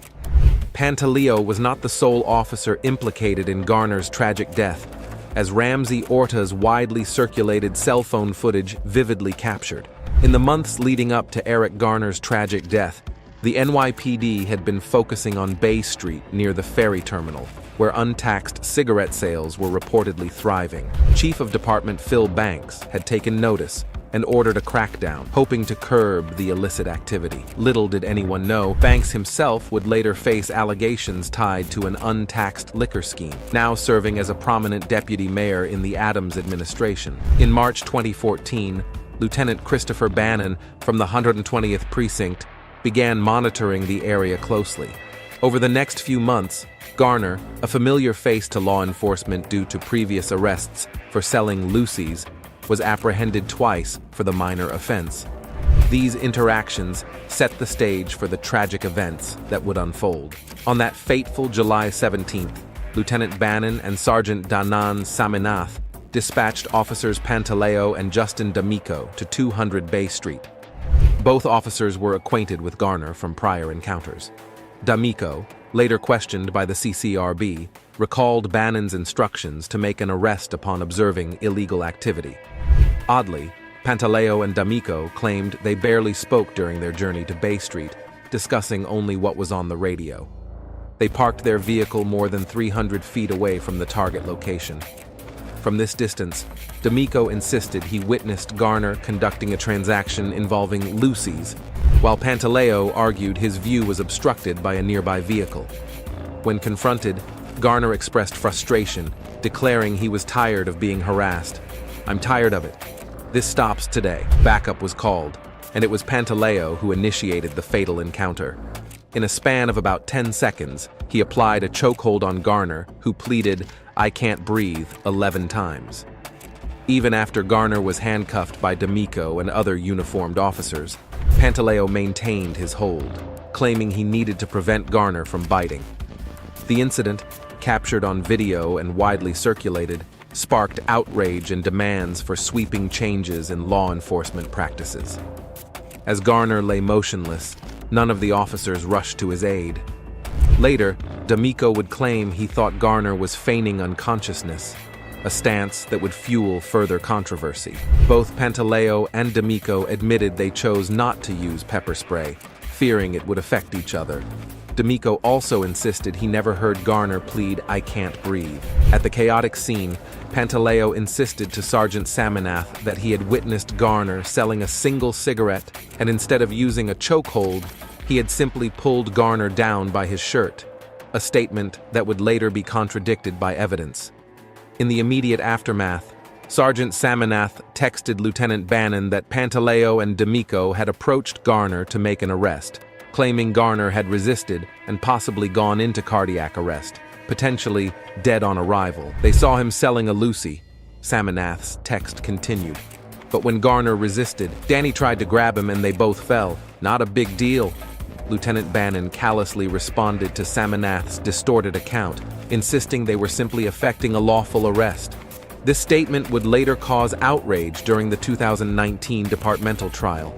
Pantaleo was not the sole officer implicated in Garner's tragic death, as Ramsey Orta's widely circulated cell phone footage vividly captured. In the months leading up to Eric Garner's tragic death, the NYPD had been focusing on Bay Street near the ferry terminal, where untaxed cigarette sales were reportedly thriving. Chief of Department Phil Banks had taken notice and ordered a crackdown, hoping to curb the illicit activity. Little did anyone know, Banks himself would later face allegations tied to an untaxed liquor scheme, now serving as a prominent deputy mayor in the Adams administration. In March 2014, Lieutenant Christopher Bannon from the 120th Precinct began monitoring the area closely. Over the next few months, Garner, a familiar face to law enforcement due to previous arrests for selling Lucy's, was apprehended twice for the minor offense. These interactions set the stage for the tragic events that would unfold. On that fateful July 17th, Lieutenant Bannon and Sergeant Danan Saminath dispatched officers Pantaleo and Justin D'Amico to 200 Bay Street. Both officers were acquainted with Garner from prior encounters. D'Amico, later questioned by the CCRB, recalled Bannon's instructions to make an arrest upon observing illegal activity. Oddly, Pantaleo and D'Amico claimed they barely spoke during their journey to Bay Street, discussing only what was on the radio. They parked their vehicle more than 300 feet away from the target location. From this distance, D'Amico insisted he witnessed Garner conducting a transaction involving Lucy's, while Pantaleo argued his view was obstructed by a nearby vehicle. When confronted, Garner expressed frustration, declaring he was tired of being harassed. "I'm tired of it. This stops today." Backup was called, and it was Pantaleo who initiated the fatal encounter. In a span of about 10 seconds, he applied a chokehold on Garner, who pleaded, "I can't breathe," 11 times. Even after Garner was handcuffed by D'Amico and other uniformed officers, Pantaleo maintained his hold. claiming he needed to prevent Garner from biting. The incident, captured on video and widely circulated, sparked outrage and demands for sweeping changes in law enforcement practices. As Garner lay motionless, none of the officers rushed to his aid. Later, D'Amico would claim he thought Garner was feigning unconsciousness, a stance that would fuel further controversy. Both Pantaleo and D'Amico admitted they chose not to use pepper spray, fearing it would affect each other. D'Amico also insisted he never heard Garner plead, "I can't breathe." At the chaotic scene, Pantaleo insisted to Sergeant Saminath that he had witnessed Garner selling a single cigarette, and instead of using a chokehold, he had simply pulled Garner down by his shirt, a statement that would later be contradicted by evidence. In the immediate aftermath, Sergeant Saminath texted Lieutenant Bannon that Pantaleo and D'Amico had approached Garner to make an arrest, claiming Garner had resisted and possibly gone into cardiac arrest, potentially dead on arrival. They saw him selling a Lucy, Saminath's text continued. But when Garner resisted, Danny tried to grab him and they both fell. Not a big deal. Lieutenant Bannon callously responded to Saminath's distorted account, insisting they were simply effecting a lawful arrest. This statement would later cause outrage during the 2019 departmental trial.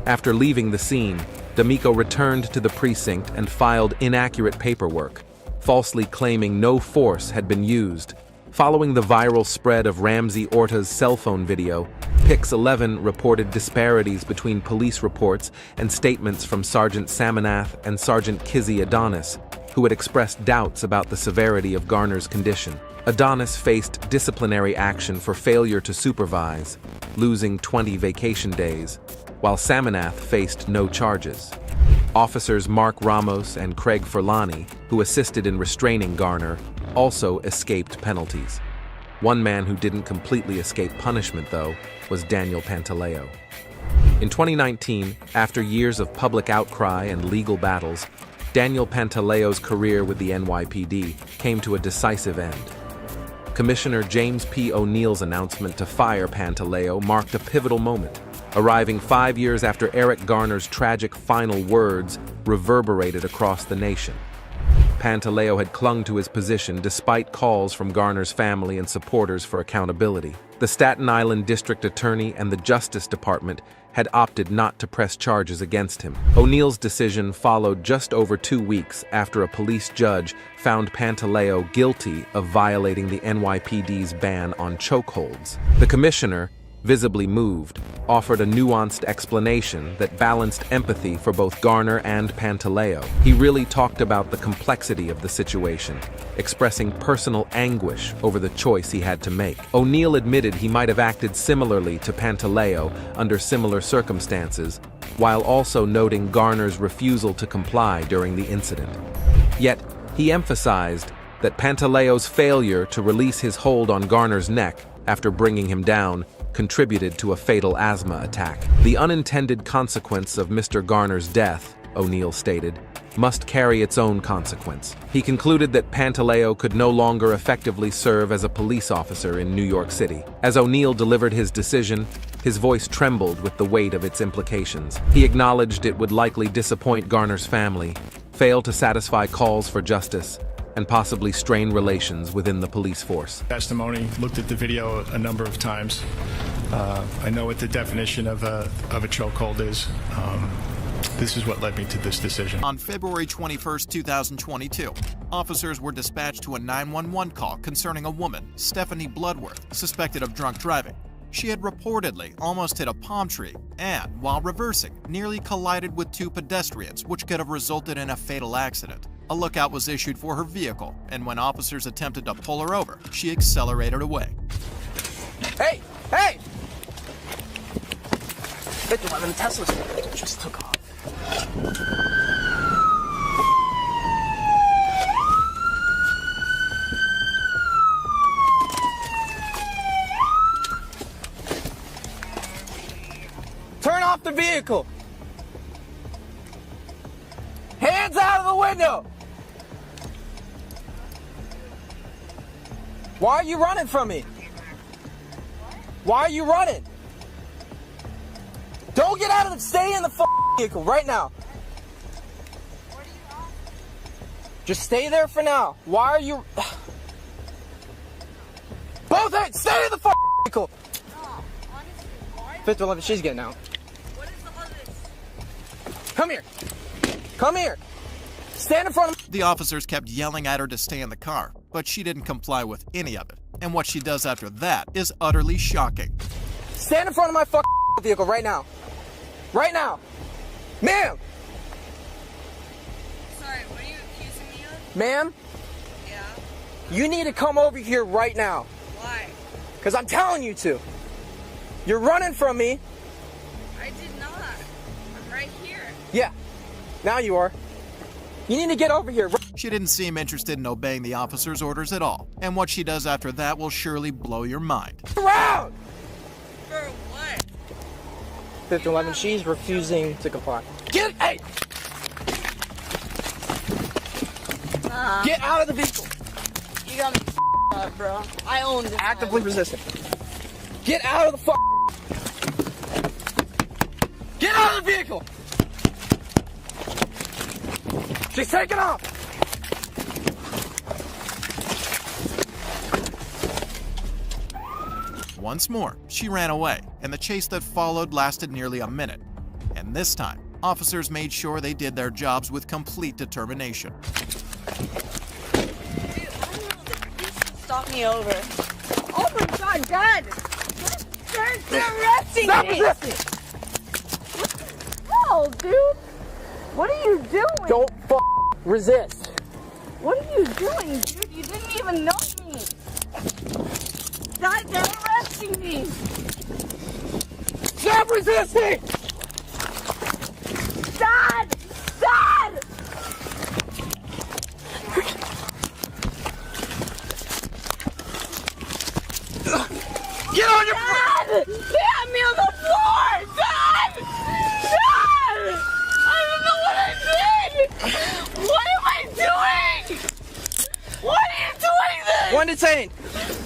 After leaving the scene, D'Amico returned to the precinct and filed inaccurate paperwork, falsely claiming no force had been used. Following the viral spread of Ramsey Orta's cell phone video, Pix11 reported disparities between police reports and statements from Sergeant Saminath and Sergeant Kizzy Adonis, who had expressed doubts about the severity of Garner's condition. Adonis faced disciplinary action for failure to supervise, losing 20 vacation days, while Saminath faced no charges. Officers Mark Ramos and Craig Furlani, who assisted in restraining Garner, also escaped penalties. One man who didn't completely escape punishment, though, was Daniel Pantaleo. In 2019, after years of public outcry and legal battles, Daniel Pantaleo's career with the NYPD came to a decisive end. Commissioner James P. O'Neill's announcement to fire Pantaleo marked a pivotal moment, arriving 5 years after Eric Garner's tragic final words reverberated across the nation. Pantaleo had clung to his position despite calls from Garner's family and supporters for accountability. The Staten Island District Attorney and the Justice Department had opted not to press charges against him. O'Neill's decision followed just over 2 weeks after a police judge found Pantaleo guilty of violating the NYPD's ban on chokeholds. The commissioner, visibly moved, offered a nuanced explanation that balanced empathy for both Garner and Pantaleo. He really talked about the complexity of the situation, expressing personal anguish over the choice he had to make. O'Neill admitted he might have acted similarly to Pantaleo under similar circumstances, while also noting Garner's refusal to comply during the incident. Yet, he emphasized that Pantaleo's failure to release his hold on Garner's neck after bringing him down contributed to a fatal asthma attack. The unintended consequence of Mr. Garner's death, O'Neill stated, must carry its own consequence. He concluded that Pantaleo could no longer effectively serve as a police officer in New York City. As O'Neill delivered his decision, his voice trembled with the weight of its implications. He acknowledged it would likely disappoint Garner's family, fail to satisfy calls for justice, and possibly strain relations within the police force. Testimony, looked at the video a number of times. I know what the definition of a chokehold is. This is what led me to this decision. On February 21st, 2022, officers were dispatched to a 911 call concerning a woman, Stephanie Bloodworth, suspected of drunk driving. She had reportedly almost hit a palm tree and, while reversing, nearly collided with 2 pedestrians, which could have resulted in a fatal accident. A lookout was issued for her vehicle, and when officers attempted to pull her over, she accelerated away. Hey! Hey! The Tesla just took off. Turn off the vehicle! Hands out of the window! Why are you running from me? Why are you running? Don't get out of the, stay in the vehicle right now. Just stay there for now. Why are you... Both hands! Stay in the vehicle! 511, she's getting out. Come here. Come here. Stand in front of... The officers kept yelling at her to stay in the car, but she didn't comply with any of it. And what she does after that is utterly shocking. Stand in front of my vehicle right now. Right now. Ma'am! Sorry, what are you accusing me of? Ma'am? Yeah. You need to come over here right now. Why? Because I'm telling you to. You're running from me. I did not. I'm right here. Yeah. Now you are. You need to get over here. She didn't seem interested in obeying the officer's orders at all. And what she does after that will surely blow your mind. Around! For what? 511, she's refusing to comply. Hey! Get out of the vehicle. You got me up, bro. I own this. Actively resisting. Get out of the Get out of the vehicle! She's taking off! Once more, she ran away, and the chase that followed lasted nearly a minute. And this time, officers made sure they did their jobs with complete determination. Stop me over. Oh my God, Dad! They're arresting Stop me! resisting! No, dude! What are you doing? Don't resist. What are you doing, dude? You didn't even know me. Dad, they're arresting me. Stop resisting! Dad! Dad! Get on your... Dad! They have me on the floor! Dad! Dad! I don't know what I did! What am I doing? Why are you doing this? One detained.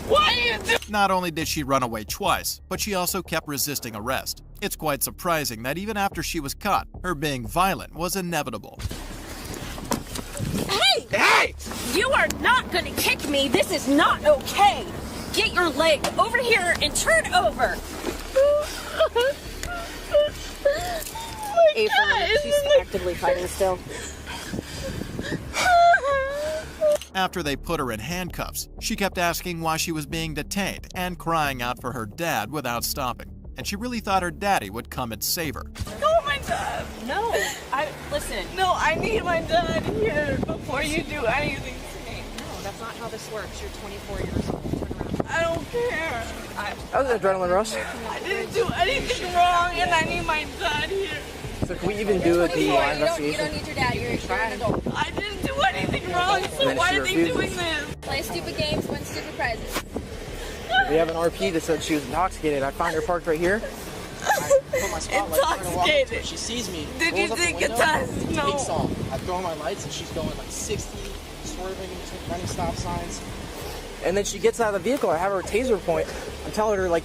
Why are you doing... Not only did she run away twice, but she also kept resisting arrest. It's quite surprising that even after she was caught, her being violent was inevitable. Hey! Hey! You are not gonna kick me. This is not okay. Get your leg over here and turn over. April, she's actively fighting still. After they put her in handcuffs, she kept asking why she was being detained and crying out for her dad without stopping. And she really thought her daddy would come and save her. Oh my dad! No, listen. No, I need my dad here before you do anything to me. No, that's not how this works. You're 24 years old. Turn around. I don't care. That was an adrenaline rush. I didn't do anything wrong, and I need my dad here. So can we even do a DUI investigation? You don't need your dad. You're an adult. I didn't do anything wrong, so why are they doing this? Play stupid games, win stupid prizes. We have an RP that said she was intoxicated. I find her parked right here. I put my spotlight trying to walk up to her. She sees me. Did you think it does? No. Takes off. I throw my lights and she's going like 60, swerving between running stop signs. And then she gets out of the vehicle. I have her taser point. I'm telling her like,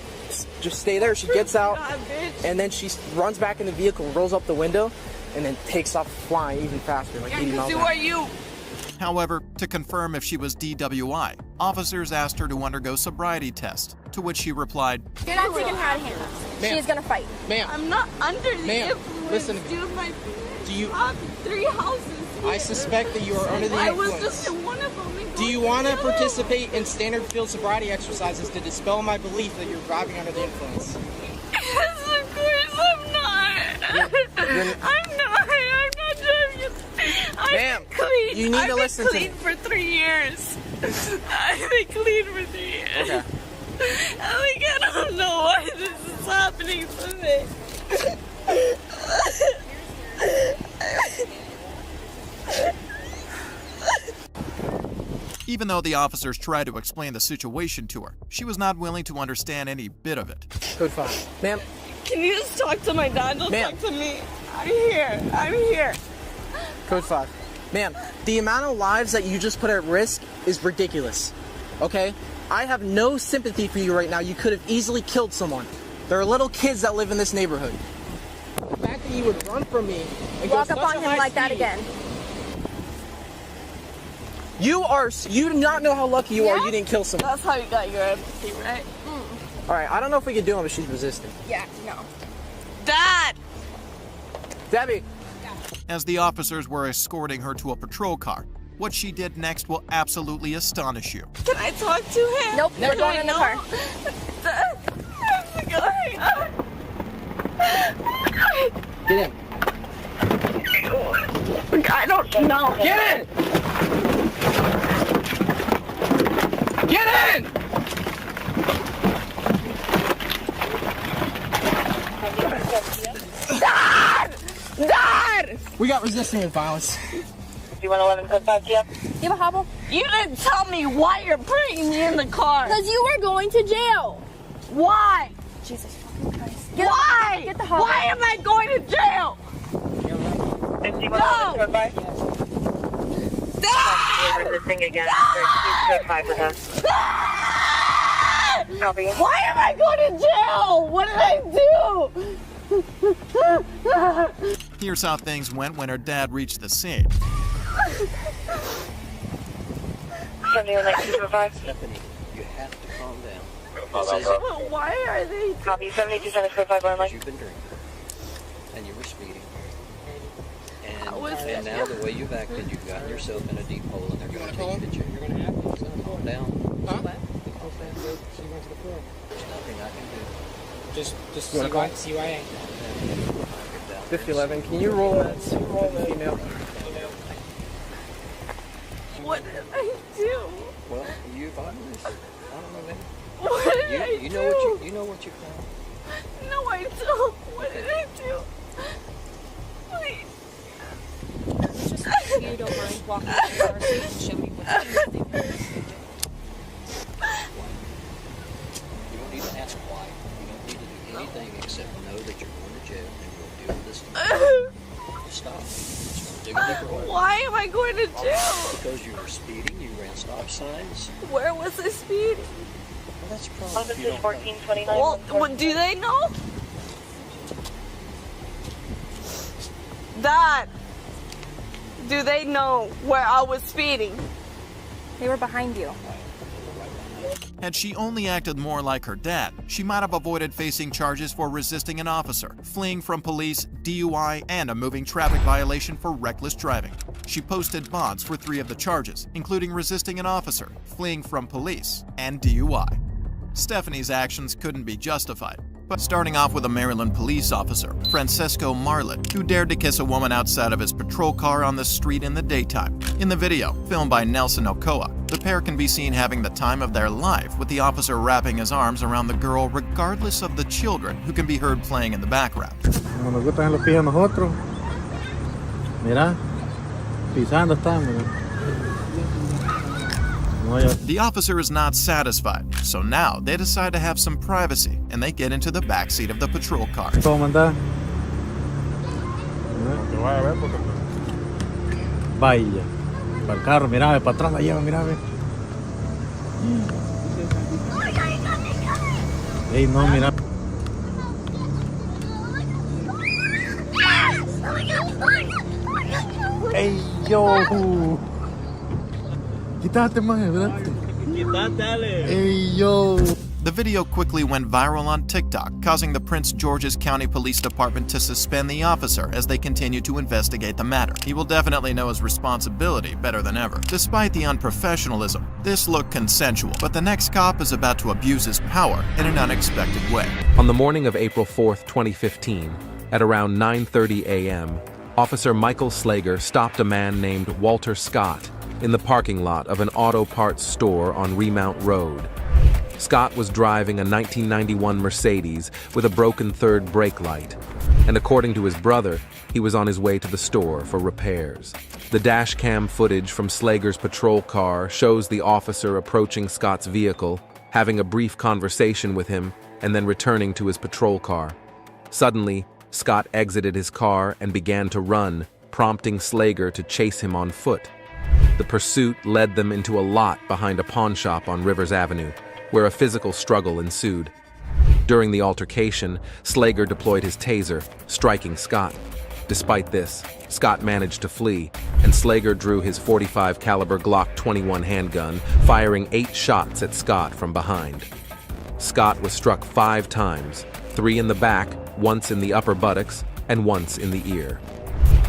just stay there. She gets out, and then she runs back in the vehicle, rolls up the window, and then takes off flying even faster, like 80 miles an hour. Who are you? However, to confirm if she was DWI, officers asked her to undergo sobriety tests, to which she replied, You're not taking her out of hand. She's gonna fight. Ma'am. I'm not under the influence. Listen, dude, my do you... I have 3 houses here. I suspect that you are under the influence. I was just in one of them. Do you want to participate in standard field sobriety exercises to dispel my belief that you're driving under the influence? Yes, of course I'm not. I'm not driving. Ma'am, you need to listen to me. I've been clean for 3 years. I've been clean for 3 years. Okay. I don't know why this is happening to me. Even though the officers tried to explain the situation to her, she was not willing to understand any bit of it. Code 5. Ma'am. Can you just talk to my dad? Don't talk to me. I'm here. I'm here. Code 5. Ma'am, the amount of lives that you just put at risk is ridiculous. Okay? I have no sympathy for you right now. You could have easily killed someone. There are little kids that live in this neighborhood. The fact that you would run from me and walk go up on him like that again. You do not know how lucky you are you didn't kill someone. That's how you got your empathy, right? All right, I don't know if we can do him if she's resisting. Yeah, no. Dad! Debbie! As the officers were escorting her to a patrol car, what she did next will absolutely astonish you. Can I talk to him? Nope, Never going in the car. Get in. I don't know. Get in! Get in! Dad! Dad! We got resisting with violence. You want 11.5 PM? You have a hobble? You didn't tell me why you're bringing me in the car. Because you were going to jail. Why? Jesus fucking Christ. Why? Get the hobble. Why am I going to jail? No! Resisting again. With us. Why am I going to jail? What did I do? Here's how things went when her dad reached the scene. Stephanie, you have to calm down. Well, why are they? Copy 72.75 on line. You've been drinking, and you were speeding. was And now the way you've acted, you've gotten yourself in a deep hole, and they're going to take you to jail. You're going to have to calm down. Huh? There's nothing I can do. Just CYA. 5011, can you roll that female? What did I do? Well, you've obviously, I don't know, man. What did I do? You know what you've done. No, I don't. What did I do? Please. Just if you don't mind walking to the car so you can show me what you think. You don't need to ask why. You don't need to do anything except know that you're going to jail and you'll deal with this. Just stop. Just dig a deeper hole. Why am I going to jail? Because you were speeding, you ran stop signs. Where was I speeding? Well, that's probably This is 1429. Well, do they know? Dad, do they know where I was speeding? They were behind you. Had she only acted more like her dad, she might have avoided facing charges for resisting an officer, fleeing from police, DUI, and a moving traffic violation for reckless driving. She posted bonds for 3 of the charges, including resisting an officer, fleeing from police, and DUI. Stephanie's actions couldn't be justified, but starting off with a Maryland police officer, Francesco Marlet, who dared to kiss a woman outside of his patrol car on the street in the daytime. In the video, filmed by Nelson Ochoa, the pair can be seen having the time of their life, with the officer wrapping his arms around the girl regardless of the children who can be heard playing in the background. Nos gustan los pies a nosotros. Mira, pisando estamos. The officer is not satisfied, so now they decide to have some privacy and they get into the backseat of the patrol car. ¿Cómo andás? Vaya, para el carro, mira, para atrás la lleva, mira, ve. Ey, no, mira. Ey, yo. Quítate, man, ¿verdad? Quítate. Ey, yo. The video quickly went viral on TikTok, causing the Prince George's County Police Department to suspend the officer as they continue to investigate the matter. He will definitely know his responsibility better than ever. Despite the unprofessionalism, this looked consensual, but the next cop is about to abuse his power in an unexpected way. On the morning of April 4th, 2015, at around 9:30 a.m., Officer Michael Slager stopped a man named Walter Scott in the parking lot of an auto parts store on Remount Road. Scott was driving a 1991 Mercedes with a broken third brake light, and according to his brother, he was on his way to the store for repairs. The dash cam footage from Slager's patrol car shows the officer approaching Scott's vehicle, having a brief conversation with him, and then returning to his patrol car. Suddenly, Scott exited his car and began to run, prompting Slager to chase him on foot. The pursuit led them into a lot behind a pawn shop on Rivers Avenue, where a physical struggle ensued. During the altercation, Slager deployed his taser, striking Scott. Despite this, Scott managed to flee, and Slager drew his .45 caliber Glock 21 handgun, firing 8 shots at Scott from behind. Scott was struck 5 times, 3 in the back, once in the upper buttocks, and once in the ear.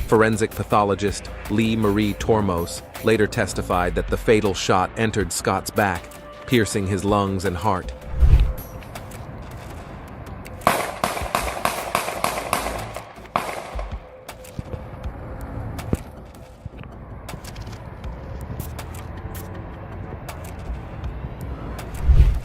Forensic pathologist Lee Marie Tormos later testified that the fatal shot entered Scott's back, piercing his lungs and heart.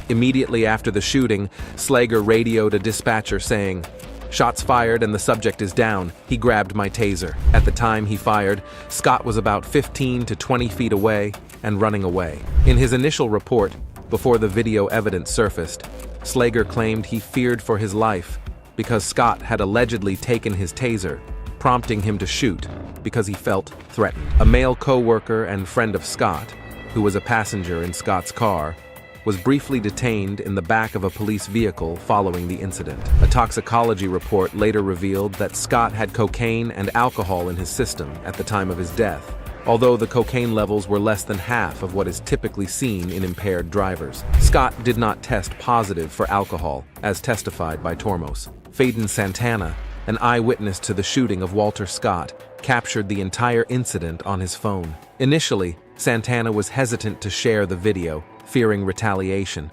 Immediately after the shooting, Slager radioed a dispatcher saying, "Shots fired and the subject is down. He grabbed my taser." At the time he fired, Scott was about 15 to 20 feet away and running away. In his initial report, before the video evidence surfaced, Slager claimed he feared for his life because Scott had allegedly taken his taser, prompting him to shoot because he felt threatened. A male co-worker and friend of Scott, who was a passenger in Scott's car, was briefly detained in the back of a police vehicle following the incident. A toxicology report later revealed that Scott had cocaine and alcohol in his system at the time of his death, although the cocaine levels were less than half of what is typically seen in impaired drivers. Scott did not test positive for alcohol, as testified by Tormos. Faden Santana, an eyewitness to the shooting of Walter Scott, captured the entire incident on his phone. Initially, Santana was hesitant to share the video, fearing retaliation.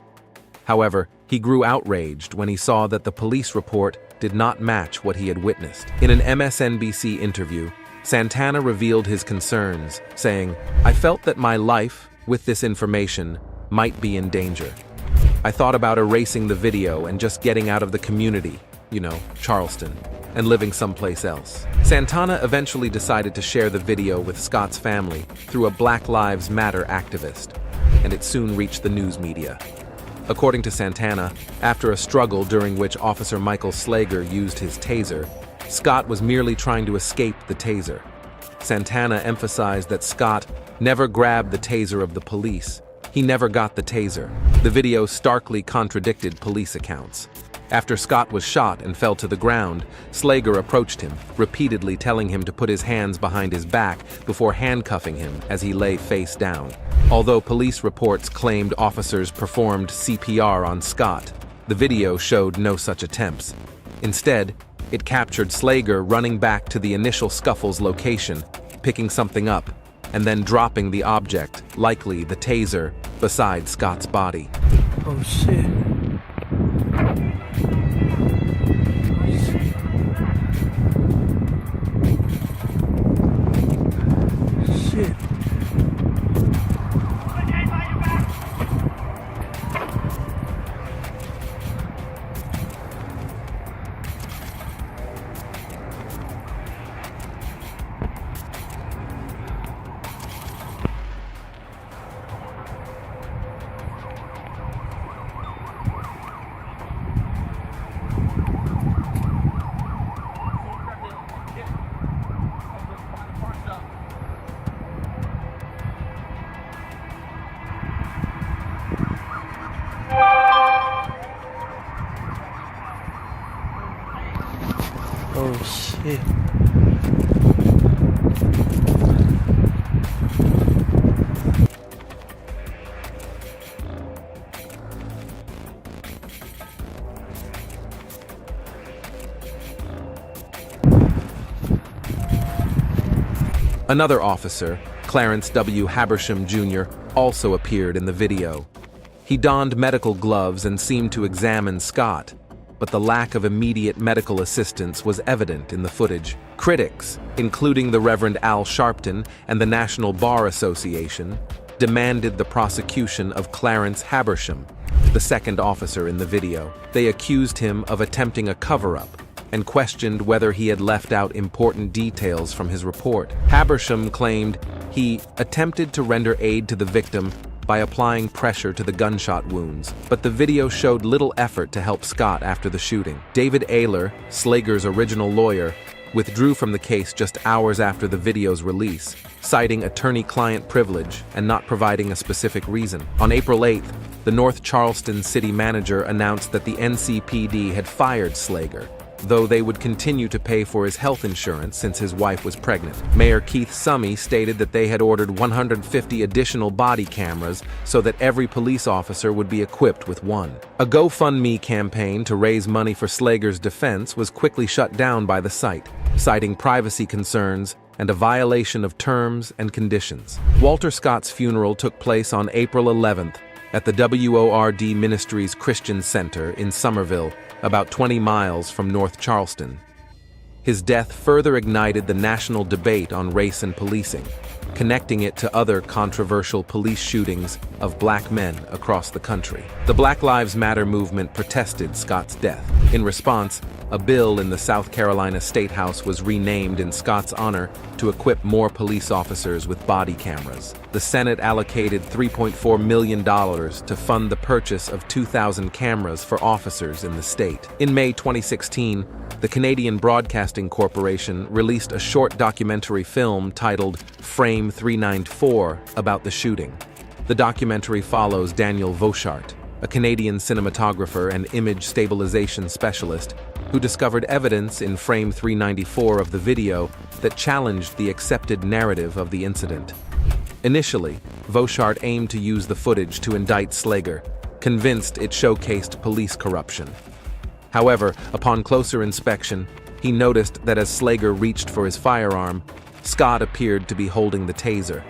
However, he grew outraged when he saw that the police report did not match what he had witnessed. In an MSNBC interview, Santana revealed his concerns, saying, "I felt that my life, with this information, might be in danger. I thought about erasing the video and just getting out of the community, Charleston, and living someplace else." Santana eventually decided to share the video with Scott's family through a Black Lives Matter activist, and it soon reached the news media. According to Santana, after a struggle during which Officer Michael Slager used his taser, Scott was merely trying to escape the taser. Santana emphasized that Scott never grabbed the taser of the police. He never got the taser. The video starkly contradicted police accounts. After Scott was shot and fell to the ground, Slager approached him, repeatedly telling him to put his hands behind his back before handcuffing him as he lay face down. Although police reports claimed officers performed CPR on Scott, the video showed no such attempts. Instead, it captured Slager running back to the initial scuffle's location, picking something up, and then dropping the object, likely the taser, beside Scott's body. Oh shit. Shit. Oh shit. Another officer, Clarence W. Habersham Jr., also appeared in the video. He donned medical gloves and seemed to examine Scott, but the lack of immediate medical assistance was evident in the footage. Critics, including the Reverend Al Sharpton and the National Bar Association, demanded the prosecution of Clarence Habersham, the second officer in the video. They accused him of attempting a cover-up and questioned whether he had left out important details from his report. Habersham claimed he attempted to render aid to the victim by applying pressure to the gunshot wounds, but the video showed little effort to help Scott after the shooting. David Ayler, Slager's original lawyer, withdrew from the case just hours after the video's release, citing attorney-client privilege and not providing a specific reason. On April 8th, the North Charleston city manager announced that the NCPD had fired Slager, though they would continue to pay for his health insurance since his wife was pregnant. Mayor Keith Summey stated that they had ordered 150 additional body cameras so that every police officer would be equipped with one. A GoFundMe campaign to raise money for Slager's defense was quickly shut down by the site, citing privacy concerns and a violation of terms and conditions. Walter Scott's funeral took place on April 11th at the WORD Ministries Christian Center in Somerville, about 20 miles from North Charleston. His death further ignited the national debate on race and policing, connecting it to other controversial police shootings of black men across the country. The Black Lives Matter movement protested Scott's death. In response, a bill in the South Carolina State House was renamed in Scott's honor to equip more police officers with body cameras. The Senate allocated $3.4 million to fund the purchase of 2,000 cameras for officers in the state. In May 2016, the Canadian Broadcasting Corporation released a short documentary film titled Frame 394 about the shooting. The documentary follows Daniel Vauchart, a Canadian cinematographer and image stabilization specialist who discovered evidence in frame 394 of the video that challenged the accepted narrative of the incident. Initially, Vauchart aimed to use the footage to indict Slager, convinced it showcased police corruption. However, upon closer inspection, he noticed that as Slager reached for his firearm, Scott appeared to be holding the taser.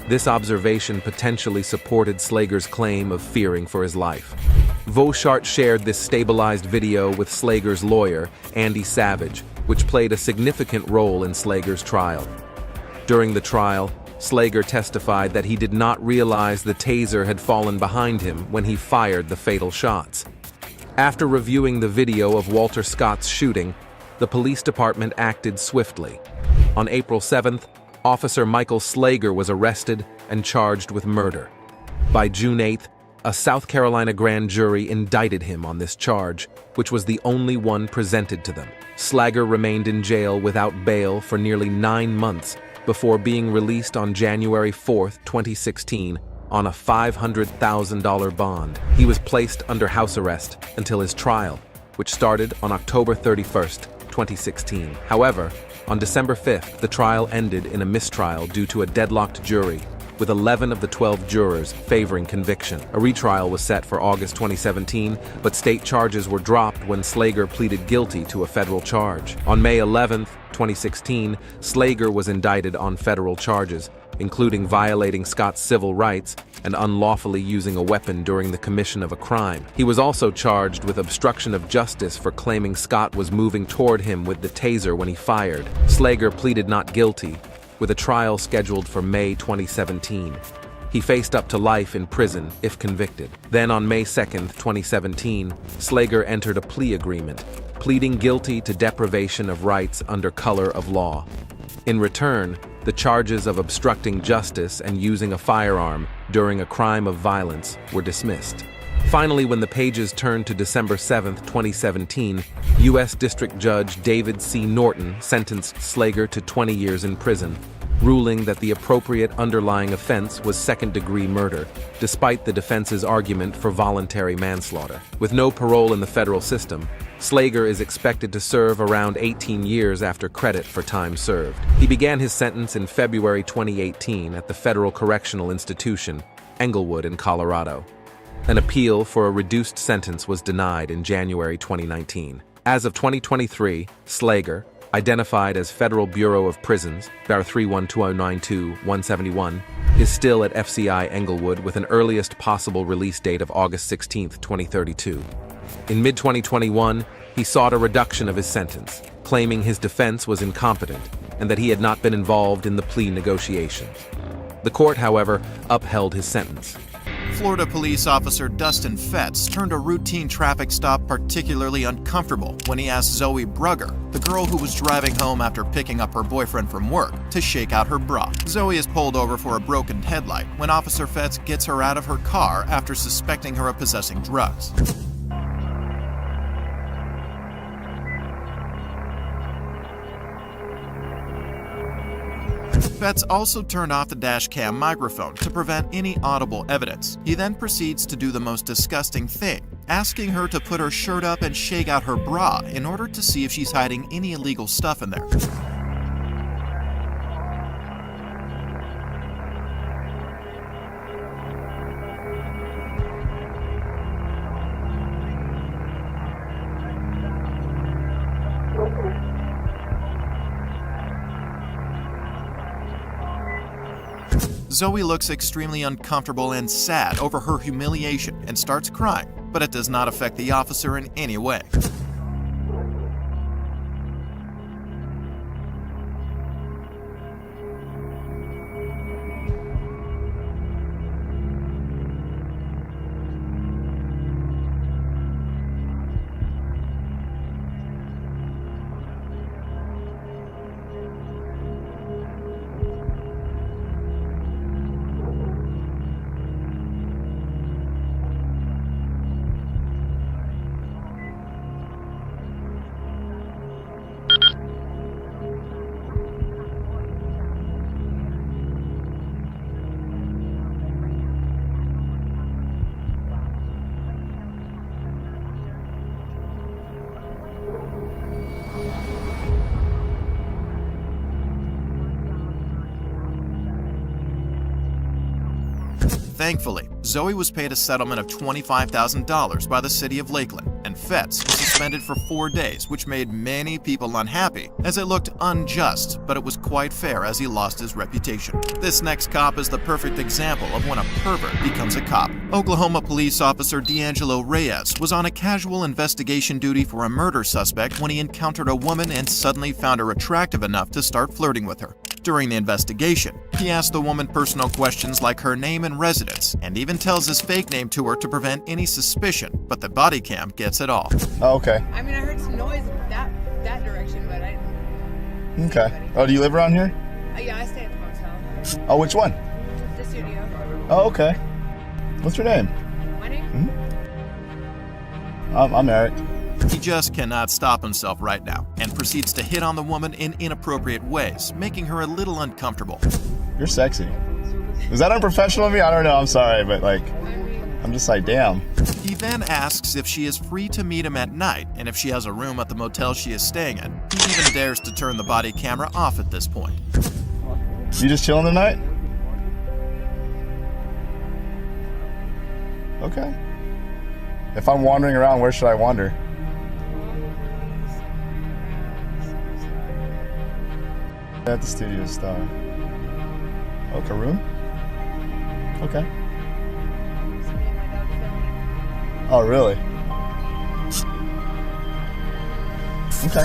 This observation potentially supported Slager's claim of fearing for his life. Vauchart shared this stabilized video with Slager's lawyer, Andy Savage, which played a significant role in Slager's trial. During the trial, Slager testified that he did not realize the taser had fallen behind him when he fired the fatal shots. After reviewing the video of Walter Scott's shooting, the police department acted swiftly. On April 7th, Officer Michael Slager was arrested and charged with murder. By June 8th, a South Carolina grand jury indicted him on this charge, which was the only one presented to them. Slager remained in jail without bail for nearly 9 months before being released on January 4, 2016, on a $500,000 bond. He was placed under house arrest until his trial, which started on October 31, 2016. However, on December 5th, the trial ended in a mistrial due to a deadlocked jury, with 11 of the 12 jurors favoring conviction. A retrial was set for August 2017, but state charges were dropped when Slager pleaded guilty to a federal charge. On May 11, 2016, Slager was indicted on federal charges, including violating Scott's civil rights and unlawfully using a weapon during the commission of a crime. He was also charged with obstruction of justice for claiming Scott was moving toward him with the taser when he fired. Slager pleaded not guilty, with a trial scheduled for May 2017. He faced up to life in prison if convicted. Then on May 2, 2017, Slager entered a plea agreement, pleading guilty to deprivation of rights under color of law. In return, the charges of obstructing justice and using a firearm during a crime of violence were dismissed. Finally, when the pages turned to December 7, 2017, U.S. District Judge David C. Norton sentenced Slager to 20 years in prison, ruling that the appropriate underlying offense was second-degree murder, despite the defense's argument for voluntary manslaughter. With no parole in the federal system, Slager is expected to serve around 18 years after credit for time served. He began his sentence in February 2018 at the Federal Correctional Institution, Englewood in Colorado. An appeal for a reduced sentence was denied in January 2019. As of 2023, Slager, identified as Federal Bureau of Prisons, BAR 312092-171, is still at FCI Englewood with an earliest possible release date of August 16, 2032. In mid-2021, he sought a reduction of his sentence, claiming his defense was incompetent and that he had not been involved in the plea negotiations. The court, however, upheld his sentence. Florida police officer Dustin Fetz turned a routine traffic stop particularly uncomfortable when he asked Zoe Brugger, the girl who was driving home after picking up her boyfriend from work, to shake out her bra. Zoe is pulled over for a broken headlight when Officer Fetz gets her out of her car after suspecting her of possessing drugs. Fetz also turned off the dash cam microphone to prevent any audible evidence. He then proceeds to do the most disgusting thing, asking her to put her shirt up and shake out her bra in order to see if she's hiding any illegal stuff in there. Zoe looks extremely uncomfortable and sad over her humiliation and starts crying, but it does not affect the officer in any way. Thankfully, Zoe was paid a settlement of $25,000 by the city of Lakeland, and Fetz was suspended for 4 days, which made many people unhappy, as it looked unjust, but it was quite fair as he lost his reputation. This next cop is the perfect example of when a pervert becomes a cop. Oklahoma police officer D'Angelo Reyes was on a casual investigation duty for a murder suspect when he encountered a woman and suddenly found her attractive enough to start flirting with her. During the investigation, he asked the woman personal questions like her name and residence, and even tells his fake name to her to prevent any suspicion, but the body cam gets it all. Oh, okay. I mean, I heard some noise that direction, but I didn't. Okay. Oh, do you live around here? Yeah, I stay at the motel. Oh, which one? The studio. Oh, okay. What's your name? My name? I'm Eric. He just cannot stop himself right now and proceeds to hit on the woman in inappropriate ways, making her a little uncomfortable. You're sexy. Was that unprofessional of me? I don't know. I'm sorry, but I'm just like, damn. He then asks if she is free to meet him at night and if she has a room at the motel she is staying in. He even dares to turn the body camera off at this point. You just chilling tonight? Okay. If I'm wandering around, where should I wander? At the studio star. Oh, Karoon? Okay. Oh, really? Okay.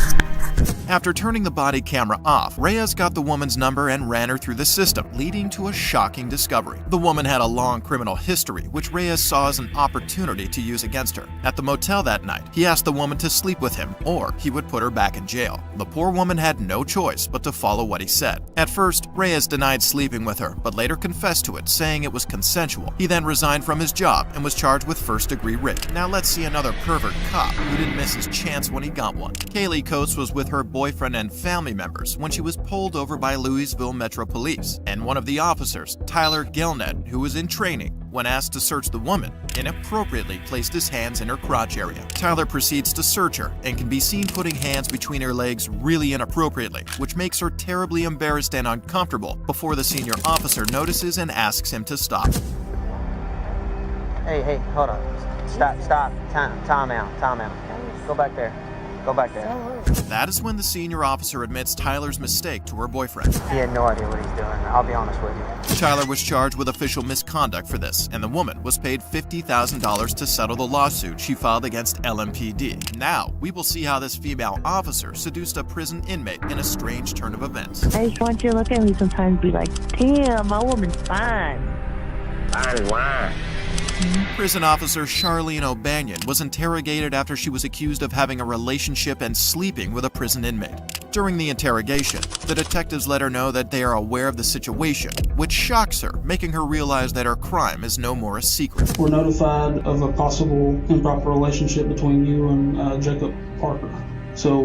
After turning the body camera off, Reyes got the woman's number and ran her through the system, leading to a shocking discovery. The woman had a long criminal history, which Reyes saw as an opportunity to use against her. At the motel that night, he asked the woman to sleep with him, or he would put her back in jail. The poor woman had no choice but to follow what he said. At first, Reyes denied sleeping with her, but later confessed to it, saying it was consensual. He then resigned from his job and was charged with first-degree rape. Now let's see another pervert cop who didn't miss his chance when he got one. Kaylee Coates was with her boyfriend and family members when she was pulled over by Louisville Metro Police, and one of the officers, Tyler Gelnett, who was in training, when asked to search the woman, inappropriately placed his hands in her crotch area. Tyler proceeds to search her and can be seen putting hands between her legs really inappropriately, which makes her terribly embarrassed and uncomfortable before the senior officer notices and asks him to stop. Hey, hold on. Stop. Time out. Go back there. That is when the senior officer admits Tyler's mistake to her boyfriend. He had no idea what he's doing, I'll be honest with you. Tyler was charged with official misconduct for this, and the woman was paid $50,000 to settle the lawsuit she filed against LMPD. Now, we will see how this female officer seduced a prison inmate in a strange turn of events. I just want you to look at me sometimes and be like, damn, my woman's fine. Fine, why? Prison officer Charlene O'Banion was interrogated after she was accused of having a relationship and sleeping with a prison inmate. During the interrogation, the detectives let her know that they are aware of the situation, which shocks her, making her realize that her crime is no more a secret. We're notified of a possible improper relationship between you and Jacob Parker. So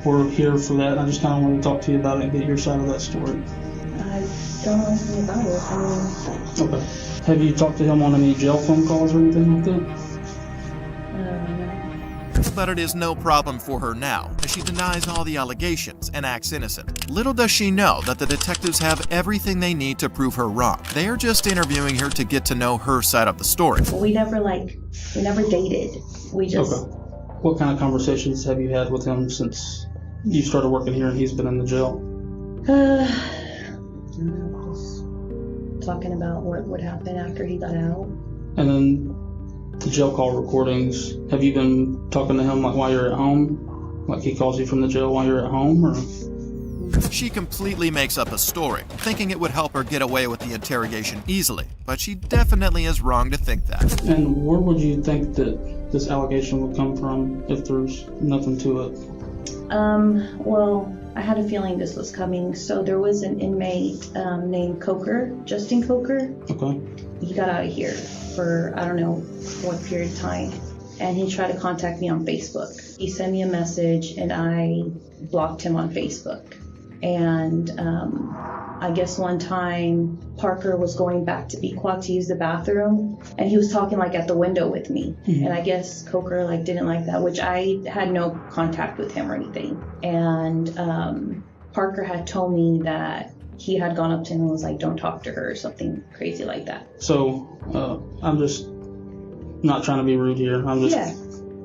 we're here for that. I just kind of want to talk to you about it and get your side of that story. don't know anything about it. I mean, Okay. Have you talked to him on any jail phone calls or anything like that? But it is no problem for her now, as she denies all the allegations and acts innocent. Little does she know that the detectives have everything they need to prove her wrong. They are just interviewing her to get to know her side of the story. we never dated. We just. Okay. What kind of conversations have you had with him since you started working here and he's been in the jail? Just talking about what would happen after he got out. And then the jail call recordings, have you been talking to him like while you're at home? Like he calls you from the jail while you're at home, or? She completely makes up a story, thinking it would help her get away with the interrogation easily, but she definitely is wrong to think that. And where would you think that this allegation would come from if there's nothing to it? Well, I had a feeling this was coming. So there was an inmate named Coker, Justin Coker. Okay. He got out of here for I don't know what period of time, and he tried to contact me on Facebook. He sent me a message and I blocked him on Facebook. And I guess one time Parker was going back to Pequot to use the bathroom, and he was talking like at the window with me. Mm-hmm. And I guess Coker like didn't like that, which I had no contact with him or anything. And Parker had told me that he had gone up to him and was like, don't talk to her or something crazy like that. So I'm just not trying to be rude here. I'm just. Yeah.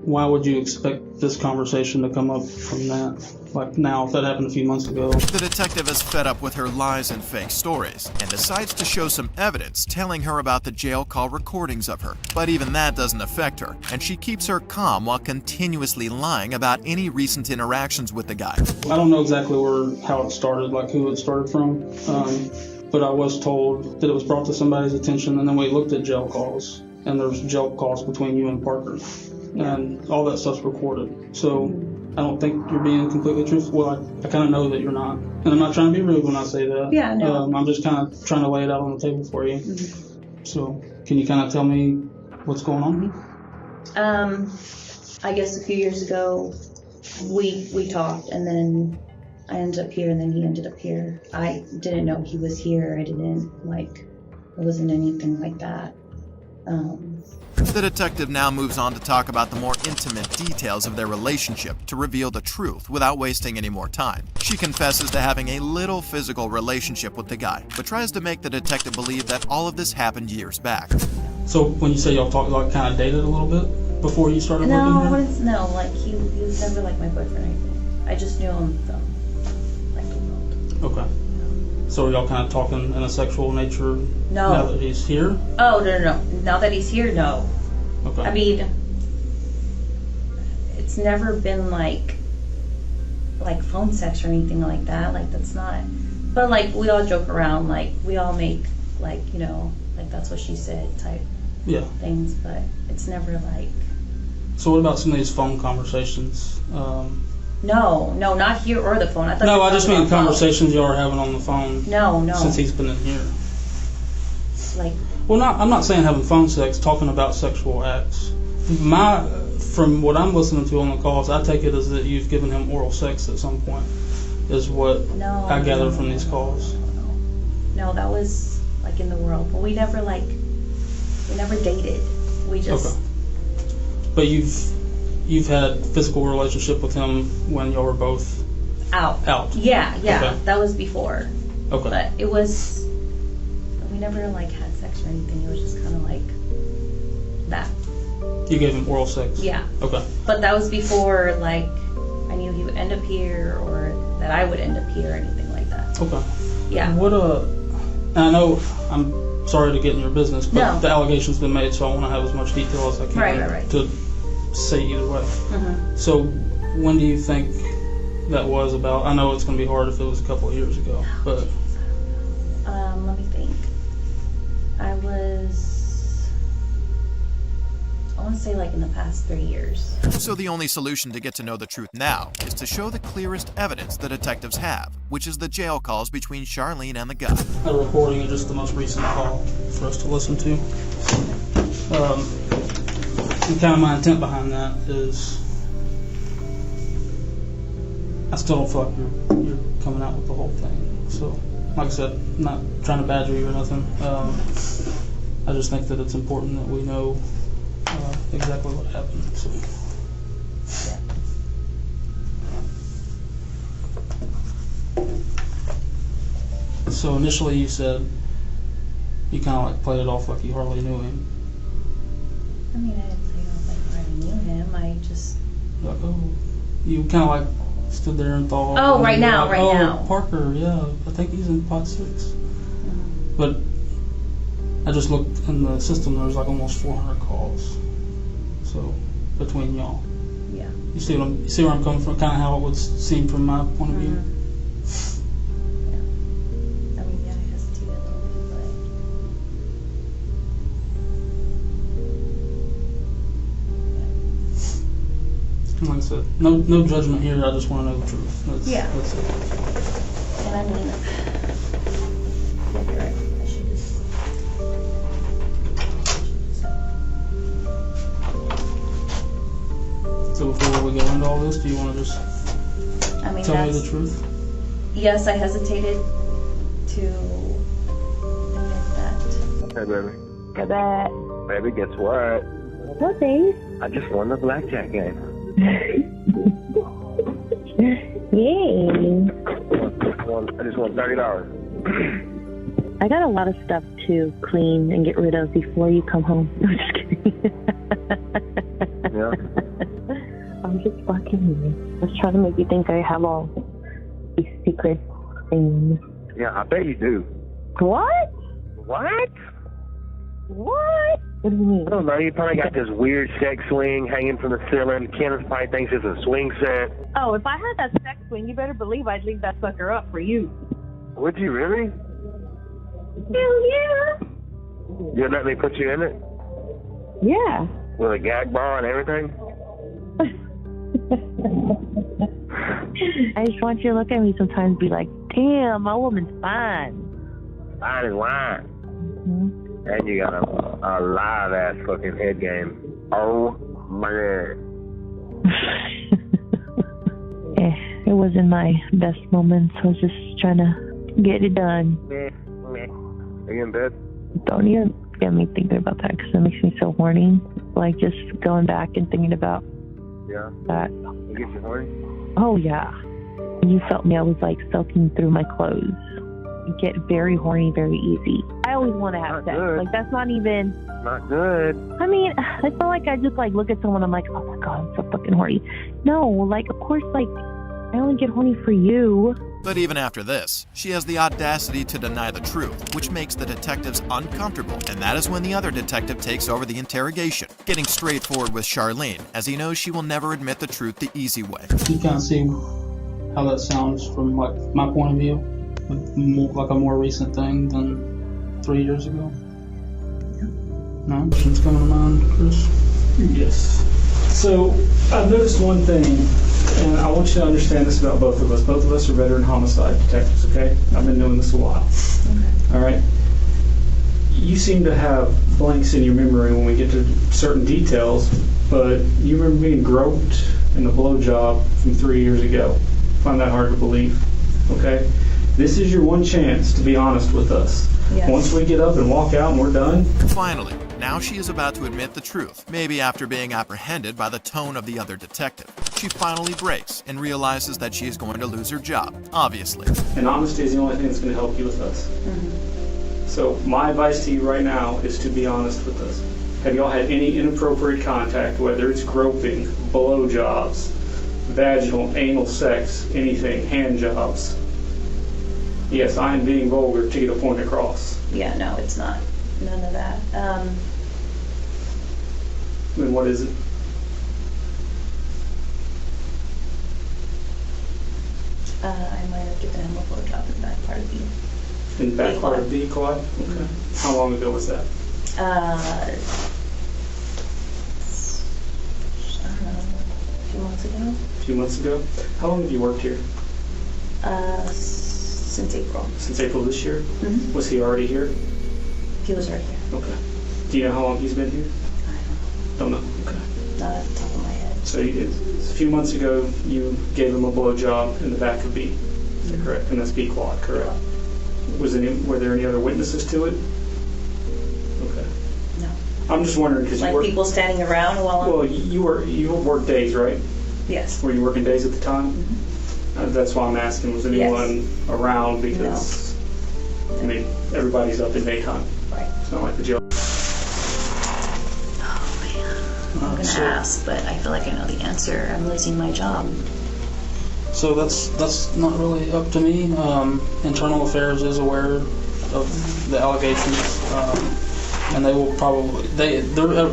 Why would you expect this conversation to come up from that? Like now, if that happened a few months ago. The detective is fed up with her lies and fake stories and decides to show some evidence telling her about the jail call recordings of her. But even that doesn't affect her, and she keeps her calm while continuously lying about any recent interactions with the guy. I don't know exactly how it started, like who it started from, but I was told that it was brought to somebody's attention, and then we looked at jail calls, and there's jail calls between you and Parker. And all that stuff's recorded. So I don't think you're being completely truthful. Well, I kind of know that you're not. And I'm not trying to be rude when I say that. Yeah, no. I'm just kind of trying to lay it out on the table for you. Mm-hmm. So can you kind of tell me what's going on? I guess a few years ago, we talked, and then I ended up here, and then he ended up here. I didn't know he was here. It wasn't anything like that. The detective now moves on to talk about the more intimate details of their relationship to reveal the truth without wasting any more time. She confesses to having a little physical relationship with the guy, but tries to make the detective believe that all of this happened years back. So when you say y'all talked, like kind of dated a little bit before you started working here? No, like he was never like my boyfriend or anything. I just knew him from like the world. Okay. So are y'all kind of talking in a sexual nature No. now that he's here? Oh, no. Now that he's here, no. Okay. I mean, it's never been like phone sex or anything like that. Like that's not. But like we all joke around. Like we all make like like that's what she said type. Yeah. Things, but it's never like. So what about some of these phone conversations? No, not here or the phone. No, I just mean conversations y'all are having on the phone. No. Since he's been in here. Like. Well, I'm not saying having phone sex, talking about sexual acts. From what I'm listening to on the calls, I take it as that you've given him oral sex at some point, is what I gather from these calls. No, that was like in the world, but we never dated. We just. Okay. But you've had physical relationship with him when y'all were both out. Yeah. Okay. That was before. Okay. But it was. We never like had sex or anything. It was just kind of like that. You gave him oral sex? Yeah. Okay. But that was before like I knew he would end up here or that I would end up here or anything like that. Okay. Yeah. And I know I'm sorry to get in your business, but the allegation's been made, so I want to have as much detail as I can right. to say either way. Mm-hmm. So when do you think that was about? I know it's going to be hard if it was a couple of years ago, but. Let me think. I want to say like in the past 3 years. So the only solution to get to know the truth now is to show the clearest evidence the detectives have, which is the jail calls between Charlene and the guy. A recording of just the most recent call for us to listen to. And kind of my intent behind that is I still don't feel like you're coming out with the whole thing. So like I said, I'm not trying to badger you or nothing. I just think that it's important that we know exactly what happened. So initially you said you kind of like played it off like you hardly knew him. I mean, I didn't say I don't like I knew him. I just... Like, oh, you kind of like stood there and thought... Oh, right now, like, right now. Parker, yeah, I think he's in pot 6. But I just looked in the system, there was like almost 400 calls. So, between y'all. Yeah. You see where I'm coming from? Kind of how it would seem from my point of view? I mean, yeah, I hesitated a little bit, but... Like I said, no judgment here, I just want to know the truth. That's it. And I mean, you're right. I should just... So before we go into all this, do you want to just tell me the truth? Yes, I hesitated to admit that. Hey, baby. Go back. Baby, guess what? What, babe? I just won the blackjack game. Yay. I just won $30. I got a lot of stuff to clean and get rid of before you come home. I'm just kidding. Yeah. I'm just fucking you. I was trying to make you think I have all these secret things. Yeah, I bet you do. What? What? What? What do you mean? I don't know. You probably got this weird sex swing hanging from the ceiling. Kenneth probably thinks it's a swing set. Oh, if I had that sex swing, you better believe I'd leave that sucker up for you. Would you really? Hell yeah. You'd let me put you in it? Yeah. With a gag bar and everything? I just want you to look at me sometimes and be like, damn, my woman's fine. Fine as wine. Mm-hmm. And you got a live ass fucking head game. Oh my god. It wasn't my best moments. I was just trying to get it done. Are you in bed? Don't even get me thinking about that because it makes me so horny. Like just going back and thinking about that. It gets you horny? Oh yeah. When you felt me, I was like soaking through my clothes. You get very horny very easy. I always want to have sex. Good. Like that's not even... Not good. I mean, I feel like I just like look at someone, I'm like, oh my god, I'm so fucking horny. No, like of course, like I only get horny for you. But even after this, she has the audacity to deny the truth, which makes the detectives uncomfortable, and that is when the other detective takes over the interrogation, getting straightforward with Charlene, as he knows she will never admit the truth the easy way. You kind of see how that sounds from like my point of view, like a more recent thing than 3 years ago. No, questions coming to mind, Chris? Yes. So I've noticed one thing, and I want you to understand this about both of us. Both of us are veteran homicide detectives, okay? I've been doing this a while. Okay. All right? You seem to have blanks in your memory when we get to certain details, but you remember being groped in the blowjob from 3 years ago. I find that hard to believe, okay? This is your one chance to be honest with us. Yes. Once we get up and walk out and we're done. Finally, now she is about to admit the truth, maybe after being apprehended by the tone of the other detective. She finally breaks and realizes that she is going to lose her job, obviously. And honesty is the only thing that's going to help you with us. So my advice to you right now is to be honest with us. Have y'all had any inappropriate contact, whether it's groping, blowjobs, vaginal, anal sex, anything, hand jobs? Yes, I am being vulgar to get a point across. Yeah, no, it's not. None of that. Then what is it? I might have given him a blowjob in the back part of the... In the back part of the quad? Okay. How long ago was that? I don't know, a few months ago. A few months ago? How long have you worked here? Since April. Since April this year? Mm-hmm. Was he already here? He was right here. Okay. Do you know how long he's been here? I don't know. Don't know. Okay. Not at the top of my head. So a few months ago, you gave him a blowjob in the back of B. Is that correct? And that's B quad, correct? Were there any other witnesses to it? Okay. No. I'm just wondering because Like people standing around while I'm... Well, you work days, right? Yes. Were you working days at the time? Mm-hmm. That's why I'm asking. Was anyone around? Because I mean, everybody's up in daytime. Right. It's not like the jail. I'm gonna ask, but I feel like I know the answer. I'm losing my job. So that's not really up to me. Internal Affairs is aware of the allegations, and they will probably their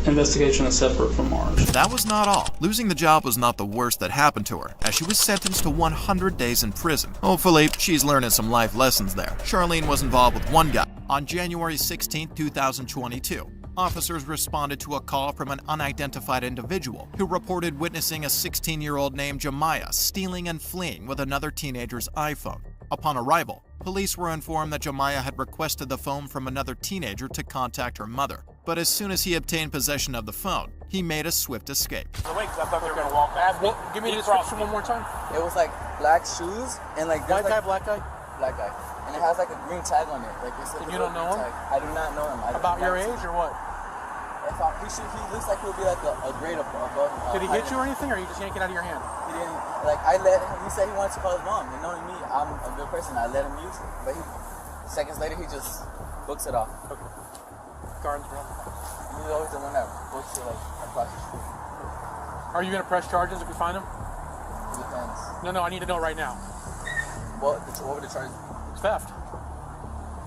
investigation is separate from ours. That was not all. Losing the job was not the worst that happened to her, as she was sentenced to 100 days in prison. Hopefully, she's learning some life lessons there. Charlene was involved with one guy. On January 16, 2022, officers responded to a call from an unidentified individual who reported witnessing a 16-year-old named Jemiah stealing and fleeing with another teenager's iPhone. Upon arrival, police were informed that Jemiah had requested the phone from another teenager to contact her mother. But as soon as he obtained possession of the phone, he made a swift escape. Wait, because I thought they were going to walk past me. Give me the description one more time. It was like black shoes and like... White guy, black guy? Black guy. And it has like a green tag on it. Like it's you don't know him? Tag. I do not know him. About your age or what? He looks like he'll be like a grade above. Did he hit you or anything, or you just yank it out of your hand? He didn't. Like I let him. He said he wanted to call his mom. And knowing me, I'm a good person. I let him use it. But seconds later, he just books it off. Okay. Guards, bro. He's always the one that books it like across the street. Are you gonna press charges if we find him? Depends. No, I need to know right now. What were the charges? It's theft.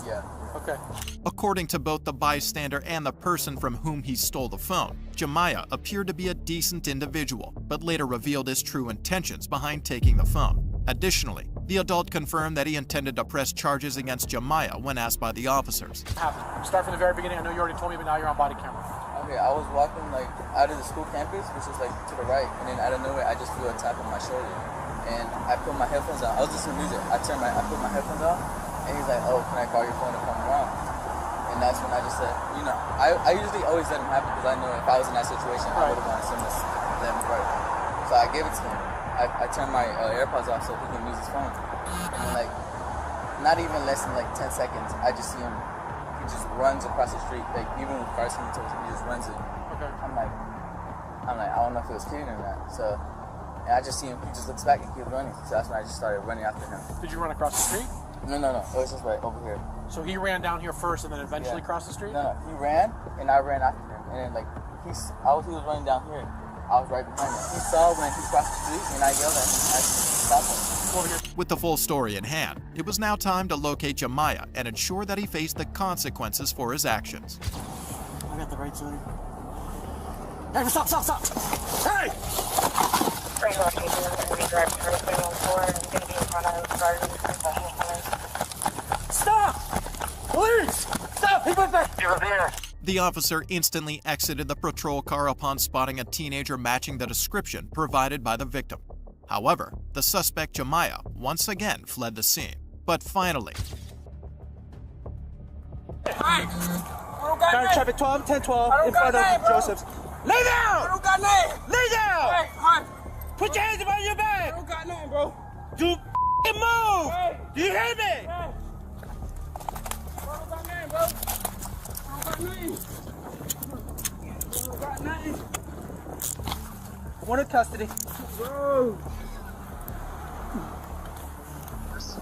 Yeah. Okay. According to both the bystander and the person from whom he stole the phone, Jemiah appeared to be a decent individual, but later revealed his true intentions behind taking the phone. Additionally, the adult confirmed that he intended to press charges against Jemiah when asked by the officers. Start from the very beginning. I know you already told me, but now you're on body camera. Okay, I was walking like out of the school campus, which was like to the right, and then out of nowhere, I just feel a tap on my shoulder, and I put my headphones on. I was listening to music. I put my headphones on, and he's like, "Oh, can I call your phone to come around?" And that's when I just said, you know, I usually always let him happen because I know if I was in that situation, I would have wanted someone to let him right. So I gave it to him. I turned my AirPods off so he can use his phone. And then like, not even less than like 10 seconds, I just see him. He just runs across the street. Like even with cars coming towards him, he just runs it. Okay. I'm like, I don't know if it was kidding or not. So, and I just see him. He just looks back and keeps running. So that's when I just started running after him. Did you run across the street? No. It was just right over here. So he ran down here first and then eventually crossed the street? No, he ran and I ran after him. And then like, he was running down here. I was right behind him. He saw when he crossed the street and I yelled at him. I stopped him. Over here. With the full story in hand, it was now time to locate Jemiah and ensure that he faced the consequences for his actions. I got the right side. Hey, stop! Hey! Great location. I'm going to be driving through 314. I'm going to be in front of Garden. Stop! Police! Stop! He went back! You're there. The officer instantly exited the patrol car upon spotting a teenager matching the description provided by the victim. However, the suspect Jemiah once again fled the scene. But finally... Hey! Traffic 12, 10-12, in front of Joseph's. Lay down! I don't got name! Lay down! Hey, hi. Put your hands behind your back! I don't got name, bro. Do move! Hey. Do you hear me? Hey. I don't got name, bro. I don't got name. One in custody. Bro.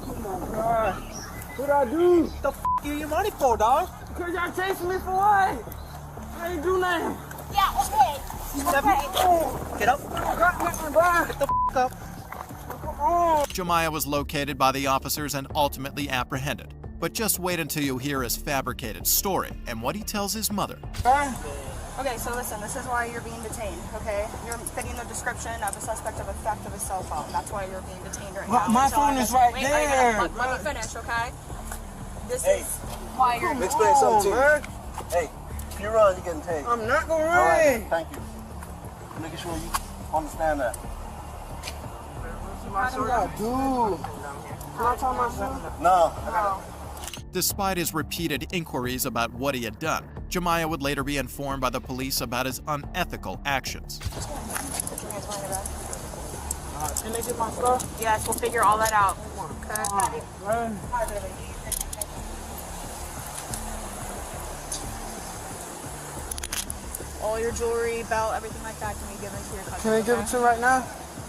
Oh my God. What'd I do? What the f you your money for, dog? Because y'all chasing me for what? I ain't do nothing. Yeah, okay. Get up. I got nothing, bro. Get the f up. Jemiah was located by the officers and ultimately apprehended. But just wait until you hear his fabricated story and what he tells his mother. Okay, so listen, this is why you're being detained, okay? You're fitting the description of a suspect of a theft of a cell phone. That's why you're being detained right now. My phone is right there. Let me finish, okay? This Hey. is why you're... Let me explain something to you. Hey, if you run, you're getting taken. I'm not gonna run. All right, thank you. Making sure you understand that. What do I do? Can I tell my son? No. Despite his repeated inquiries about what he had done, Jemiah would later be informed by the police about his unethical actions. Can they get my stuff? Yes, we'll figure all that out. Okay. All your jewelry, belt, everything like that can be given to your cousin. Can we give it to him right now?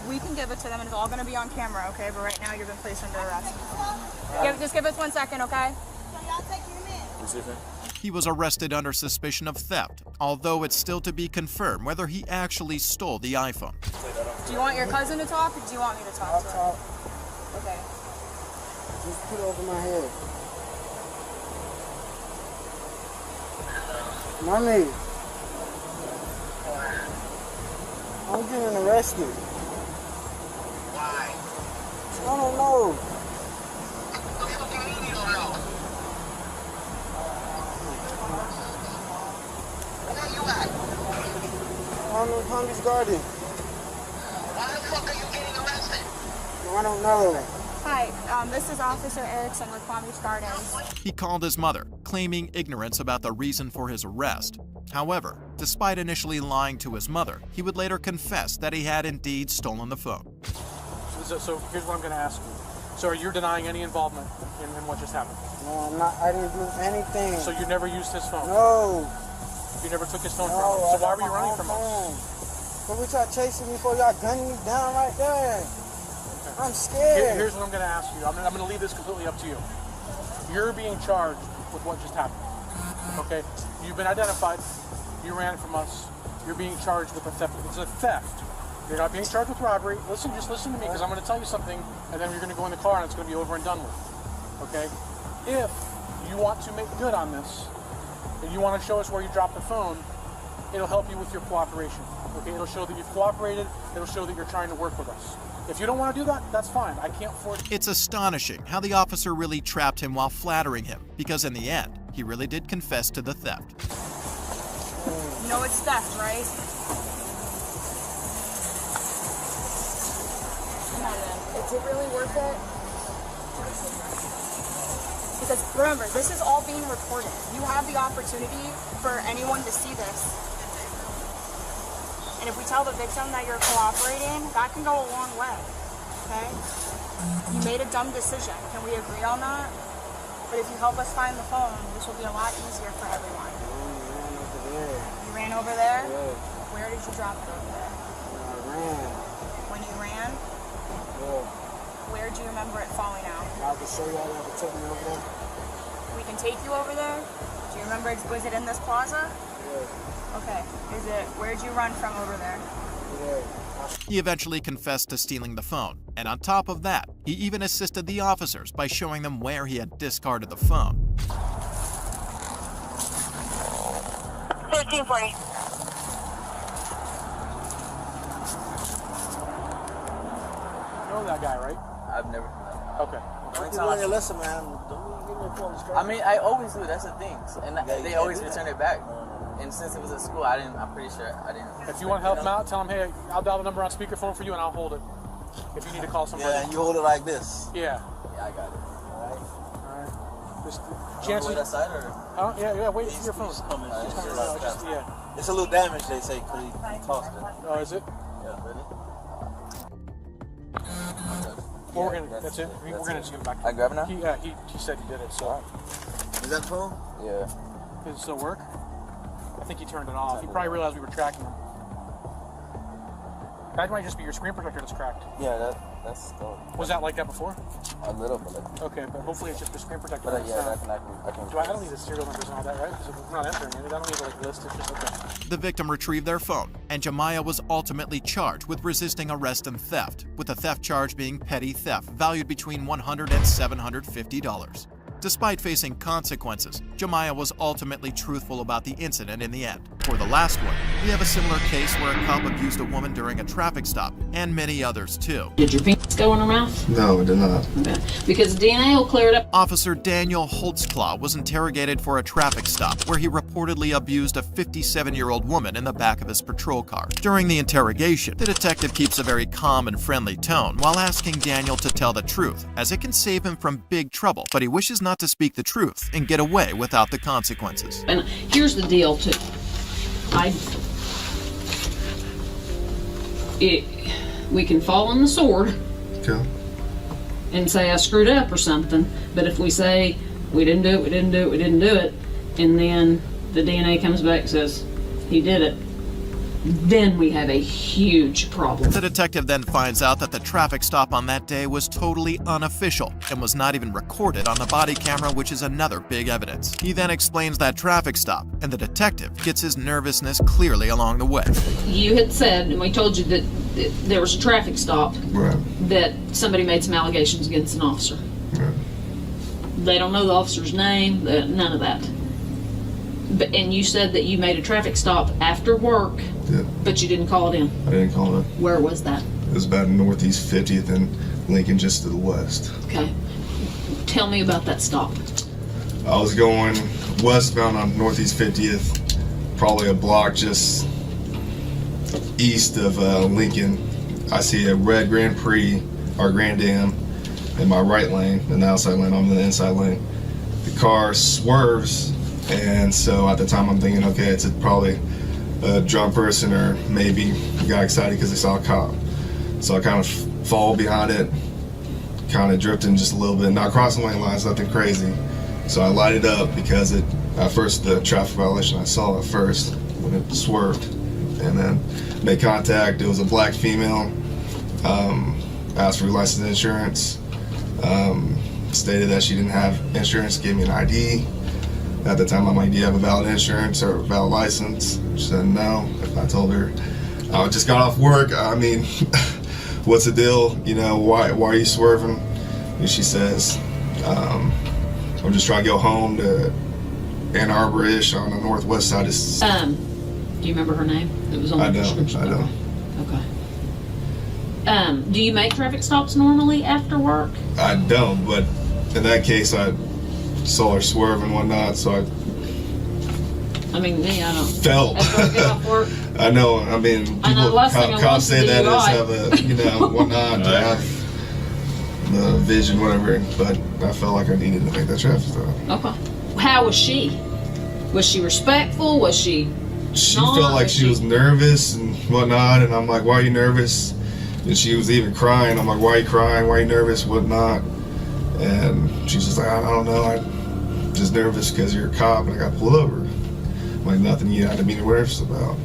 We can give it to them, and it's all going to be on camera, okay? But right now, you've been placed under arrest. Just give us 1 second, okay? He was arrested under suspicion of theft, although it's still to be confirmed whether he actually stole the iPhone. Do you want your cousin to talk, or do you want me to talk to him? Okay. Just put it over my head. Mommy. I'm getting arrested. Why? I don't know. Where you at? I'm in Hunter's Garden. Why the fuck are you getting arrested? No, I don't know. Hi, this is Officer Erickson with Palm Beach Gardens. He called his mother, claiming ignorance about the reason for his arrest. However, despite initially lying to his mother, he would later confess that he had indeed stolen the phone. So here's what I'm going to ask you. So are you denying any involvement in what just happened? No, I'm not. I didn't do anything. So you never used his phone? No. You never took his phone from him? So why were you running from us? But we tried chasing me before y'all gunned me down right there. I'm scared. Here's what I'm going to ask you. I'm going to leave this completely up to you. You're being charged with what just happened. Okay? You've been identified. You ran from us. You're being charged with a theft. It's a theft. You're not being charged with robbery. Just listen to me, because I'm going to tell you something, and then you're going to go in the car and it's going to be over and done with. Okay? If you want to make good on this, and you want to show us where you dropped the phone, it'll help you with your cooperation. Okay? It'll show that you've cooperated. It'll show that you're trying to work with us. If you don't want to do that, that's fine. I can't force it. It's astonishing how the officer really trapped him while flattering him, because in the end, he really did confess to the theft. You know it's theft, right? Come on then. Is it really worth it? Because remember, this is all being recorded. You have the opportunity for anyone to see this. And if we tell the victim that you're cooperating, that can go a long way, okay? You made a dumb decision. Can we agree on that? But if you help us find the phone, this will be a lot easier for everyone. You ran over there? Yeah. Where did you drop it over there? I ran. When you ran? Yeah. Where do you remember it falling out? I can show y'all how to take me over there. We can take you over there? Do you remember, was it in this plaza? Yeah. Okay. Where'd you run from over there? He eventually confessed to stealing the phone, and on top of that, he even assisted the officers by showing them where he had discarded the phone. 1340. You know that guy, right? I've never. Okay. Listen, man. I mean, I always do. That's the thing, and they always return it back. And since it was at school, I'm pretty sure I didn't. If you want to help him out, tell him, hey, I'll dial the number on speakerphone for you and I'll hold it. If you need to call somebody. Yeah, and you hold it like this. Yeah. Yeah, I got it. Alright. Just chances. That side or? Huh? Yeah, wait for your phone. Yeah. It's a little damage, they say, because he tossed it. Oh, is it? Yeah, really? Well, that's it. We're going to just give it back. I grab it now? He said he did it, so. Is that phone? Yeah. Does it still work? I think he turned it off. He probably realized we were tracking him. That might just be your screen protector that's cracked. Yeah, that's still. Was that like that before? A little bit. Okay, but hopefully it's just the screen protector. But yeah, I can. I don't need the serial numbers and all that, right? Because we're not entering it. I don't need to like list. It's just okay. The victim retrieved their phone, and Jemiah was ultimately charged with resisting arrest and theft, with the theft charge being petty theft, valued between $100 and $750. Despite facing consequences, Jemiah was ultimately truthful about the incident in the end. For the last one, we have a similar case where a cop abused a woman during a traffic stop, and many others too. Did your penis go in her mouth? No, it did not. Okay. Because DNA will clear it up. Officer Daniel Holtzclaw was interrogated for a traffic stop where he reportedly abused a 57-year-old woman in the back of his patrol car. During the interrogation, the detective keeps a very calm and friendly tone while asking Daniel to tell the truth, as it can save him from big trouble, but he wishes not to speak the truth and get away without the consequences. And here's the deal too. We can fall on the sword and say I screwed up or something, but if we say we didn't do it, and then the DNA comes back and says he did it, then we have a huge problem. The detective then finds out that the traffic stop on that day was totally unofficial and was not even recorded on the body camera, which is another big evidence. He then explains that traffic stop, and the detective gets his nervousness clearly along the way. You had said, and we told you that there was a traffic stop, Right. that somebody made some allegations against an officer. Right. They don't know the officer's name, none of that. And you said that you made a traffic stop after work, Yeah. but you didn't call it in. I didn't call it. Where was that? It was about Northeast 50th and Lincoln, just to the west. Okay. Tell me about that stop. I was going westbound on Northeast 50th, probably a block just east of Lincoln. I see a red Grand Prix or Grand Am in my right lane, in the outside lane. I'm in the inside lane. The car swerves, and so at the time I'm thinking, okay, it's probably a drunk person, or maybe got excited because they saw a cop. So I kind of fall behind it, kind of drifting just a little bit, not crossing lane lines, nothing crazy. So I lighted up because at first the traffic violation I saw at first when it swerved, and then made contact. It was a black female. Asked for license and insurance. Stated that she didn't have insurance. Gave me an ID. At the time, I'm like, do you have a valid insurance or a valid license? She said no. I told her I just got off work. I mean, what's the deal? You know, why are you swerving? And she says, I'm just trying to go home to Ann Arbor-ish on the northwest side. Do you remember her name? It was on the description. I don't. Okay. Do you make traffic stops normally after work? I don't, but in that case, I saw her swerve and whatnot, so I mean, me, I don't. Felt. After I get off work. I know. I mean, people, cops say that as have a, you know, whatnot, to have the vision, whatever. But I felt like I needed to make that traffic stop. Okay. How was she? Was she respectful? Was she? She felt like she was nervous and whatnot, and I'm like, why are you nervous? And she was even crying. I'm like, why are you crying? Why are you nervous? Whatnot? And she's just like, I don't know. I'm just nervous because you're a cop and I got pulled over. I'm like, nothing you had to be nervous about.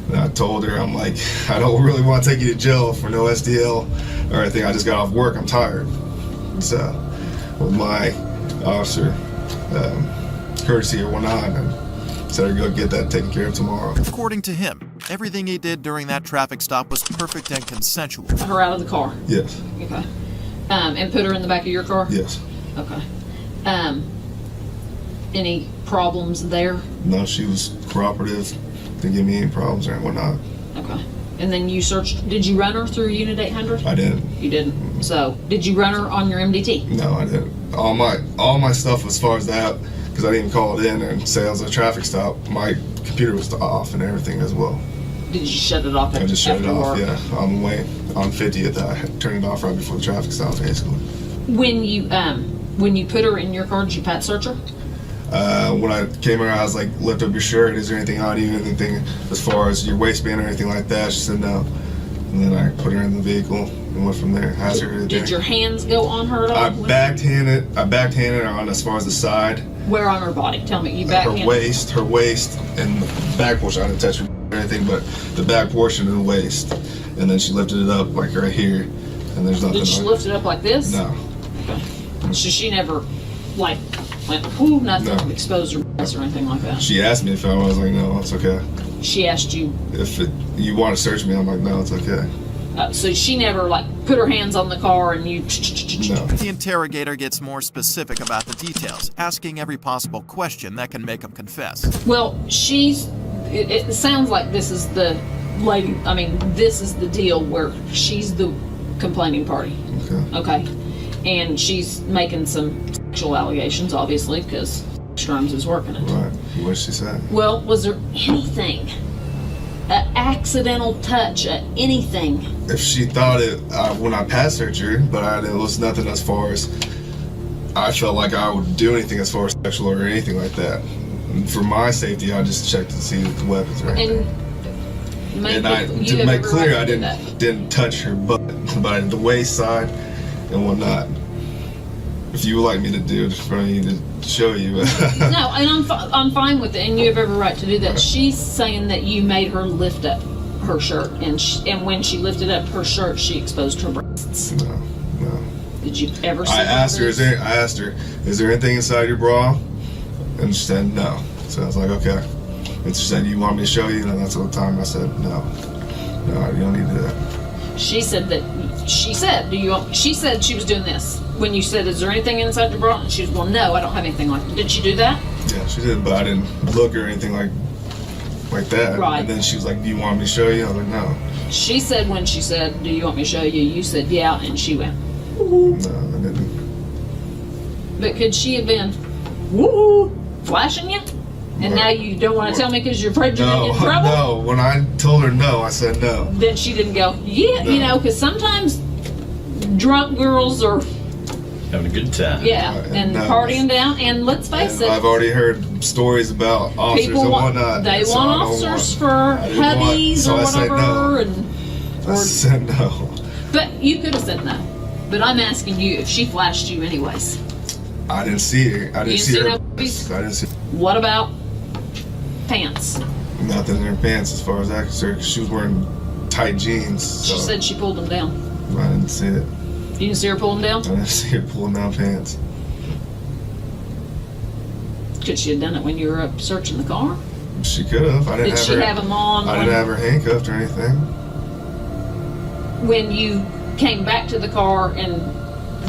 And I told her, I'm like, I don't really want to take you to jail for no SDL or anything. I just got off work. I'm tired. So, with my officer courtesy or whatnot, and said, go get that taken care of tomorrow. According to him, everything he did during that traffic stop was perfect and consensual. Put her out of the car? Yes. Okay. And put her in the back of your car? Yes. Okay. Any problems there? No, she was cooperative. Didn't give me any problems or whatnot. Okay. And then you searched, did you run her through Unit 800? I didn't. You didn't? So, did you run her on your MDT? No, I didn't. All my stuff as far as that, because I didn't call it in and say it was a traffic stop, my computer was off and everything as well. Did you shut it off? I just shut it off, work? yeah. On the way, on 50th, I turned it off right before the traffic stop, basically. When you put her in your car, did you pat search her? When I came around, I was like, lift up your shirt. Is there anything on you? Anything as far as your waistband or anything like that? She said no. And then I put her in the vehicle and went from there. Did your hands go on her at all? I backhanded her on as far as the side. Where on her body? Tell me. You backhanded? Her waist, and the back portion. I didn't touch her or anything, but the back portion of the waist. And then she lifted it up like right here, and there's nothing. Did she lift it up like this? No. Okay. So she never, like, went, whoo, nothing, No. exposed her breast or anything like that? She asked me if I was like, no, it's okay. She asked you? If you want to search me, I'm like, no, it's okay. So she never, like, put her hands on the car and you... No. The interrogator gets more specific about the details, asking every possible question that can make him confess. Well, it sounds like this is the lady, I mean, this is the deal where she's the complaining party. Okay. And she's making some sexual allegations, obviously, because Strums is working it. Right. What did she say? Well, was there anything, an accidental touch, anything? If she thought it when I passed her, but it was nothing as far as I felt like I would do anything as far as sexual or anything like that. And for my safety, I just checked to see the weapons right there. And to make clear, I didn't touch her butt, but the waist side and whatnot. if you would like me to do it for me to show you. No, and I'm fine with it, and you have every right to do that. She's saying that you made her lift up her shirt, and when she lifted up her shirt, she exposed her breasts. No. Did you ever see I asked her, is there anything inside your bra? And she said no. So I was like, okay. And she said, you want me to show you? And that's what time I said, no, you don't need to do that. She said she said she was doing this. When you said, is there anything inside your bra? And she was, well, no, I don't have anything like that. Did she do that? Yeah, she did, but I didn't look or anything like that. Right. And then she was like, do you want me to show you? I was like, no. She said when she said, do you want me to show you? You said, yeah, and she went, no, I didn't. But could she have been, woo, flashing you? And now you don't want to tell me because you're afraid you're going to get in trouble? No, when I told her no, I said no. Then she didn't go, yeah, No. you know, because sometimes drunk girls are, having a good time. yeah, and no. partying down. And let's face it, I've already heard stories about officers people and want, whatnot. they so want I don't officers for I didn't want- hubbies so or I said whatever. no. I said no. But you could have said no. But I'm asking you if she flashed you anyways. I didn't see her. I You didn't see didn't her. see I didn't see What about pants? nothing in her pants as far as I could see. 'Cause she was wearing tight jeans. So She said she pulled them down. I didn't see it. You didn't see her pull them down? I didn't see her pulling down pants. Could she have done it when you were up searching the car? She could have. I didn't Did have she her. have them on I when- didn't have her handcuffed or anything. When you came back to the car and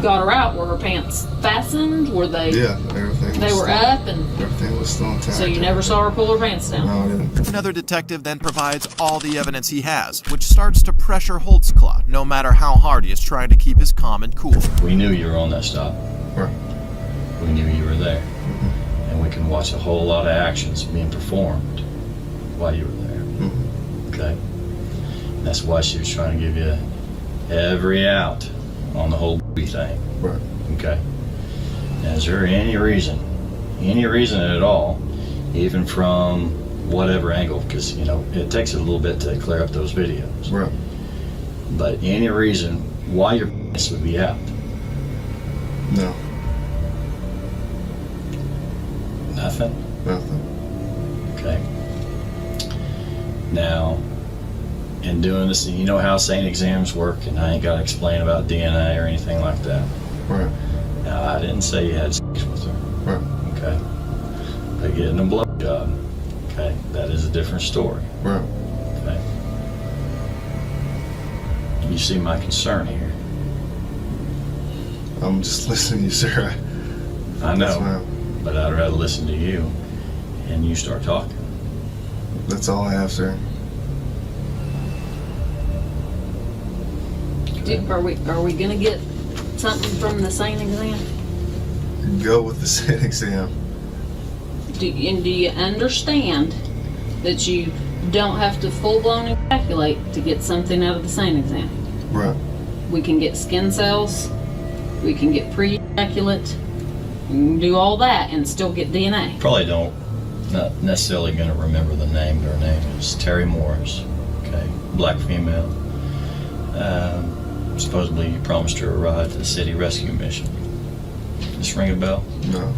got her out, were her pants fastened? Were they? Yeah, everything. They was were still- up, and everything was still intact. so you never saw her pull her pants down. No, I didn't. Another detective then provides all the evidence he has, which starts to pressure Holtzclaw, no matter how hard he is trying to keep his calm and cool. We knew you were on that stop. Right. We knew you were there. And we can watch a whole lot of actions being performed while you were there. Okay? That's why she was trying to give you every out on the whole thing. Right. Okay? Now, is there any reason at all, even from whatever angle, because, you know, it takes a little bit to clear up those videos. Right. But any reason why your penis would be out? No. Nothing? Nothing. Okay. Now, in doing this, you know how SANE exams work, and I ain't got to explain about DNA or anything like that. Right. Now, I didn't say you had sex with her. Right. Okay. But getting a blowjob, okay, that is a different story. Right. Okay. You see my concern here. I'm just listening to you, sir. I know, Yes, ma'am. but I'd rather listen to you and you start talking. That's all I have, sir. Are we gonna get something from the SANE exam? Go with the SANE exam. Do you understand that you don't have to full-blown ejaculate to get something out of the SANE exam? Right. We can get skin cells, we can get pre-ejaculate, we can do all that and still get DNA. Probably not necessarily going to remember the name, but her name is Terry Morris. Okay, black female. Supposedly you promised her a ride to the city rescue mission. Just ring a bell? No.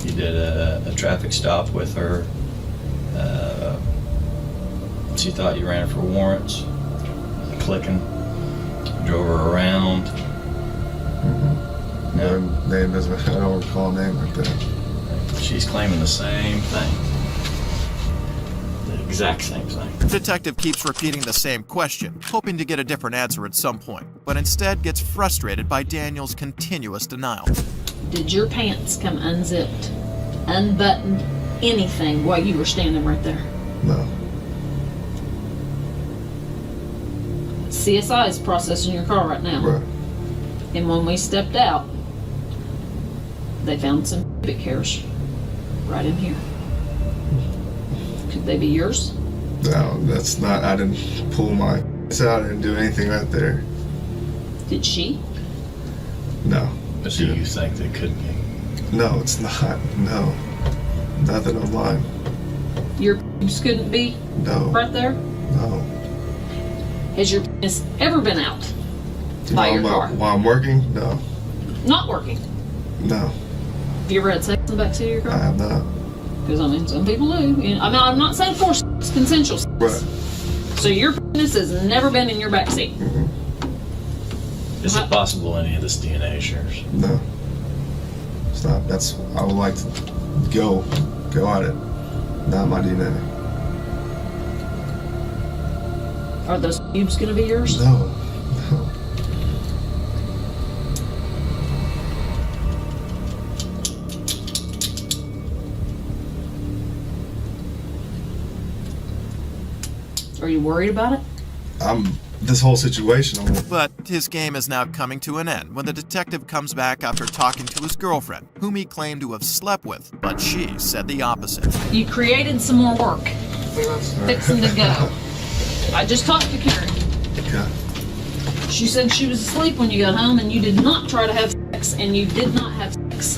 You did a traffic stop with her. She thought you ran her for warrants. Clicking. Drove her around. No. Name doesn't. I don't recall a name like that. She's claiming the same thing. The exact same thing. The detective keeps repeating the same question, hoping to get a different answer at some point, but instead gets frustrated by Daniel's continuous denial. Did your pants come unzipped, unbuttoned, anything while you were standing right there? No. CSI is processing your car right now. Right. And when we stepped out, they found some pubic hairs right in here. Could they be yours? No, that's not. I didn't pull my out. I didn't do anything right there. Did she? No. But do you think they could be? No, it's not. No. Nothing on mine. Your pubes couldn't be No. right there? No. Has your penis ever been out by your car? While I'm working? No. Not working. No. Have you ever had sex in the backseat of your car? I have not. Because, I mean, some people do. You know, I mean, I'm not saying forced, it's consensual sex. Right. So your penis has never been in your backseat? Is it possible any of this DNA shares? No. It's not. I would like to go at it. Not my DNA. Are those pubes going to be yours? No. Are you worried about it? This whole situation. But his game is now coming to an end when the detective comes back after talking to his girlfriend, whom he claimed to have slept with, but she said the opposite. You created some more work. Fixing to go. I just talked to Karen. Okay. She said she was asleep when you got home and you did not try to have sex, and you did not have sex.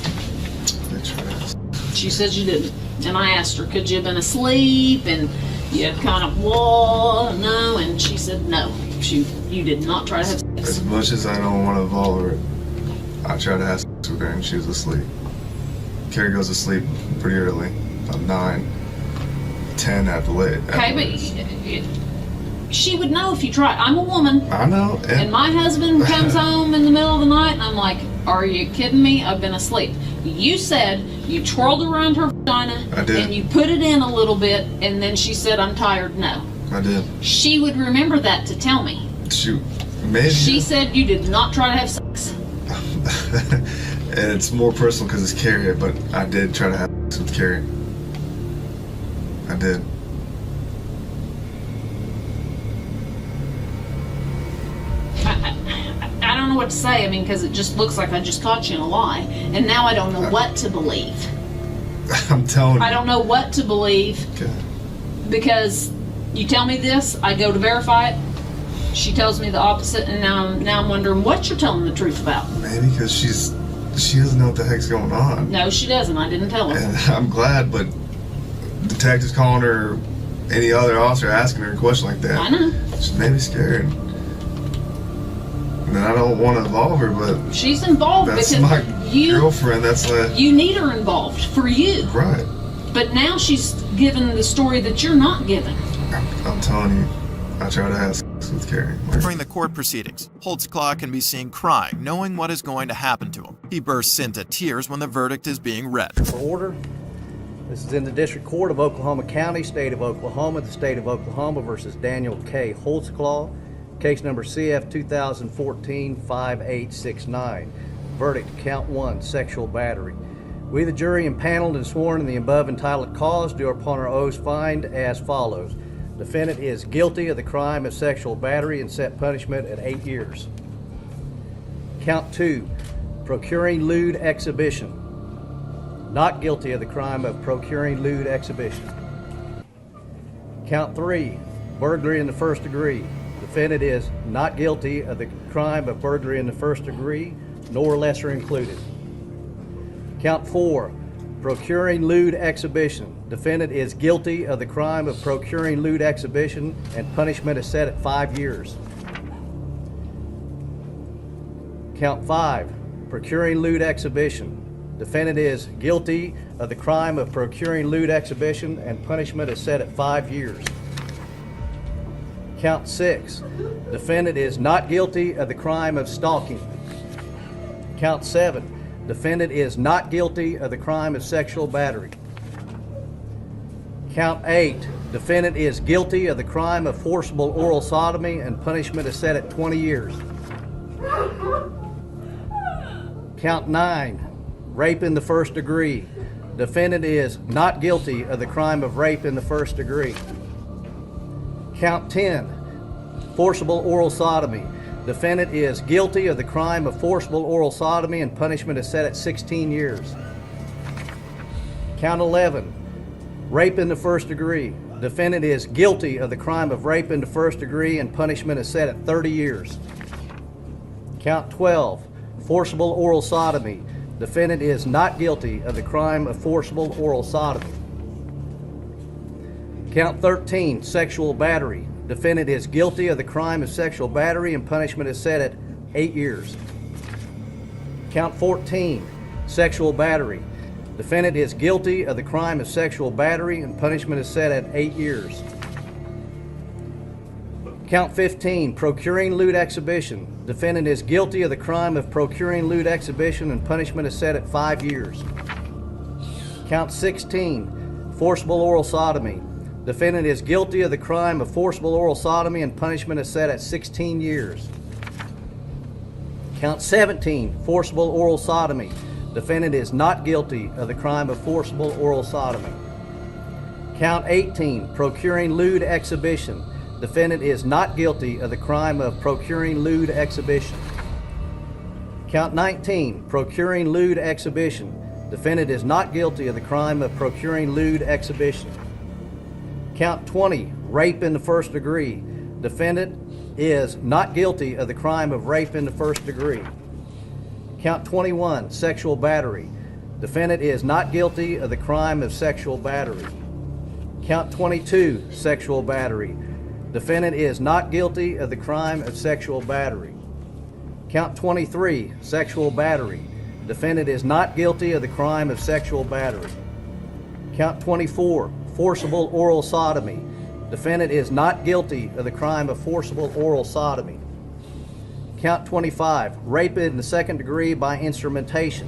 She said you didn't. And I asked her, could you have been asleep? And you had kind of, no, and she said no. You did not try to have sex. As much as I don't want to involve her, I tried to have sex with her and she was asleep. Carrie goes to sleep pretty early, about 9, 10 at the late. Okay, but she would know if you tried. I'm a woman. I know. And my husband comes home in the middle of the night and I'm like, are you kidding me? I've been asleep. You said you twirled around her vagina I did. and you put it in a little bit, and then she said, I'm tired. No. I did. She would remember that to tell me. Shoot. Maybe. She said you did not try to have sex. And it's more personal because it's Carrie, but I did try to have sex with Carrie. I did. I don't know what to say. I mean, because it just looks like I just caught you in a lie. And now I don't know what to believe. I'm telling you. I don't know what to believe. Okay. Because you tell me this, I go to verify it. She tells me the opposite, and now I'm wondering what you're telling the truth about. Maybe because she doesn't know what the heck's going on. No, she doesn't. I didn't tell her. And I'm glad, but detectives calling her, any other officer asking her a question like that. I know. She made me scared. And I don't want to involve her, but She's involved that's because my girlfriend. That's you need her involved for you. Right. But now she's given the story that you're not giving. I'm telling you, I try to have sex with Carrie. During the court proceedings, Holtzclaw can be seen crying, knowing what is going to happen to him. He bursts into tears when the verdict is being read. For order, this is in the District Court of Oklahoma County, State of Oklahoma, the State of Oklahoma versus Daniel K. Holtzclaw, case number CF 2014-5869. Verdict, count 1, sexual battery. We, the jury, impaneled and sworn in the above entitled cause, do upon our oaths find as follows. Defendant is guilty of the crime of sexual battery and set punishment at 8 years. Count 2, procuring lewd exhibition. Not guilty of the crime of procuring lewd exhibition. Count 3, burglary in the first degree. Defendant is not guilty of the crime of burglary in the first degree, nor lesser included. Count 4, procuring lewd exhibition. Defendant is guilty of the crime of procuring lewd exhibition, and punishment is set at 5 years. Count 5, procuring lewd exhibition. Defendant is guilty of the crime of procuring lewd exhibition, and punishment is set at 5 years. Count 6, defendant is not guilty of the crime of stalking. Count 7, defendant is not guilty of the crime of sexual battery. Count 8, defendant is guilty of the crime of forcible oral sodomy, and punishment is set at 20 years. Count 9, rape in the first degree. Defendant is not guilty of the crime of rape in the first degree. Count 10, forcible oral sodomy. Defendant is guilty of the crime of forcible oral sodomy, and punishment is set at 16 years. Count 11, rape in the first degree. Defendant is guilty of the crime of rape in the first degree, and punishment is set at 30 years. Count 12, forcible oral sodomy. Defendant is not guilty of the crime of forcible oral sodomy. Count 13, sexual battery. Defendant is guilty of the crime of sexual battery, and punishment is set at 8 years. Count 14, sexual battery. Defendant is guilty of the crime of sexual battery and punishment is set at 8 years. Count 15, procuring lewd exhibition. Defendant is guilty of the crime of procuring lewd exhibition and punishment is set at 5 years. Count 16, forcible oral sodomy. Defendant is guilty of the crime of forcible oral sodomy and punishment is set at 16 years. Count 17, forcible oral sodomy. Defendant is not guilty of the crime of forcible oral sodomy. Count 18, procuring lewd exhibition. Defendant is not guilty of the crime of procuring lewd exhibition. Count 19, procuring lewd exhibition. Defendant is not guilty of the crime of procuring lewd exhibition. Count 20, rape in the first degree. Defendant is not guilty of the crime of rape in the first degree. Count 21, sexual battery. Defendant is not guilty of the crime of sexual battery. Count 22, sexual battery. Defendant is not guilty of the crime of sexual battery. Count 23, sexual battery. Defendant is not guilty of the crime of sexual battery. Count 24, forcible oral sodomy. Defendant is not guilty of the crime of forcible oral sodomy. Count 25, rape in the second degree by instrumentation.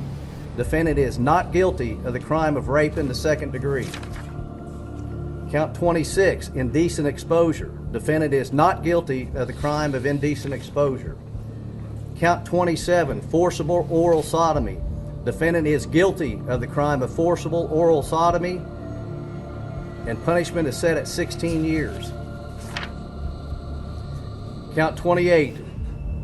Defendant is not guilty of the crime of rape in the second degree. Count 26, indecent exposure. Defendant is not guilty of the crime of indecent exposure. Count 27, forcible oral sodomy. Defendant is guilty of the crime of forcible oral sodomy and punishment is set at 16 years. Count 28,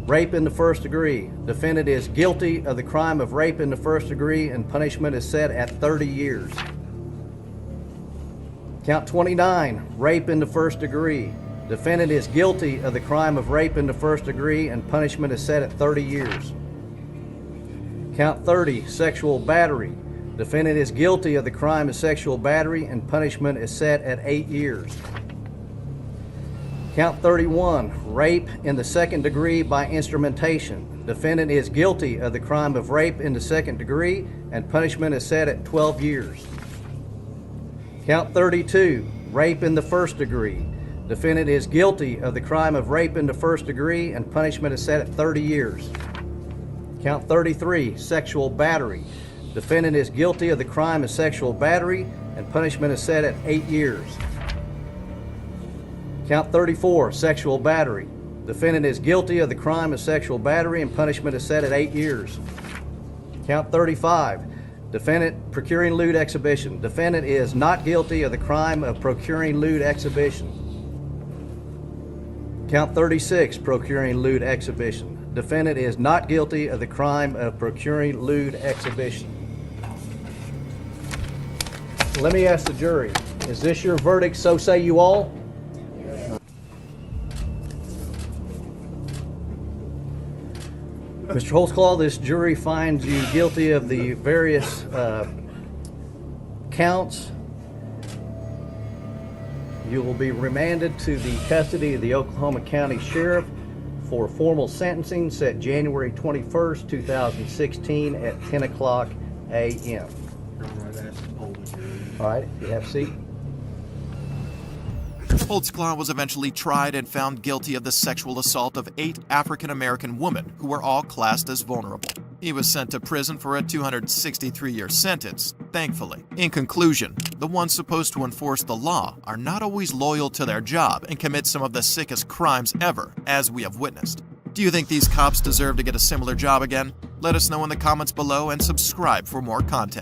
rape in the first degree. Defendant is guilty of the crime of rape in the first degree and punishment is set at 30 years. Count 29, rape in the first degree. Defendant is guilty of the crime of rape in the first degree and punishment is set at 30 years. Count 30, sexual battery. Defendant is guilty of the crime of sexual battery and punishment is set at 8 years. Count 31, rape in the second degree by instrumentation. Defendant is guilty of the crime of rape in the second degree and punishment is set at 12 years. Count 32, rape in the first degree. Defendant is guilty of the crime of rape in the first degree and punishment is set at 30 years. Count 33, sexual battery. Defendant is guilty of the crime of sexual battery and punishment is set at 8 years. Count 34, sexual battery. Defendant is guilty of the crime of sexual battery and punishment is set at 8 years. Count 35, defendant procuring lewd exhibition. Defendant is not guilty of the crime of procuring lewd exhibition. Count 36, procuring lewd exhibition. Defendant is not guilty of the crime of procuring lewd exhibition. Let me ask the jury, is this your verdict, so say you all? Mr. Holtzclaw, this jury finds you guilty of the various counts. You will be remanded to the custody of the Oklahoma County Sheriff for formal sentencing set January 21st, 2016 at 10 o'clock a.m. All right, you have a seat. Holtzclaw was eventually tried and found guilty of the sexual assault of 8 African-American women who were all classed as vulnerable. He was sent to prison for a 263-year sentence, thankfully. In conclusion, the ones supposed to enforce the law are not always loyal to their job and commit some of the sickest crimes ever, as we have witnessed. Do you think these cops deserve to get a similar job again? Let us know in the comments below and subscribe for more content.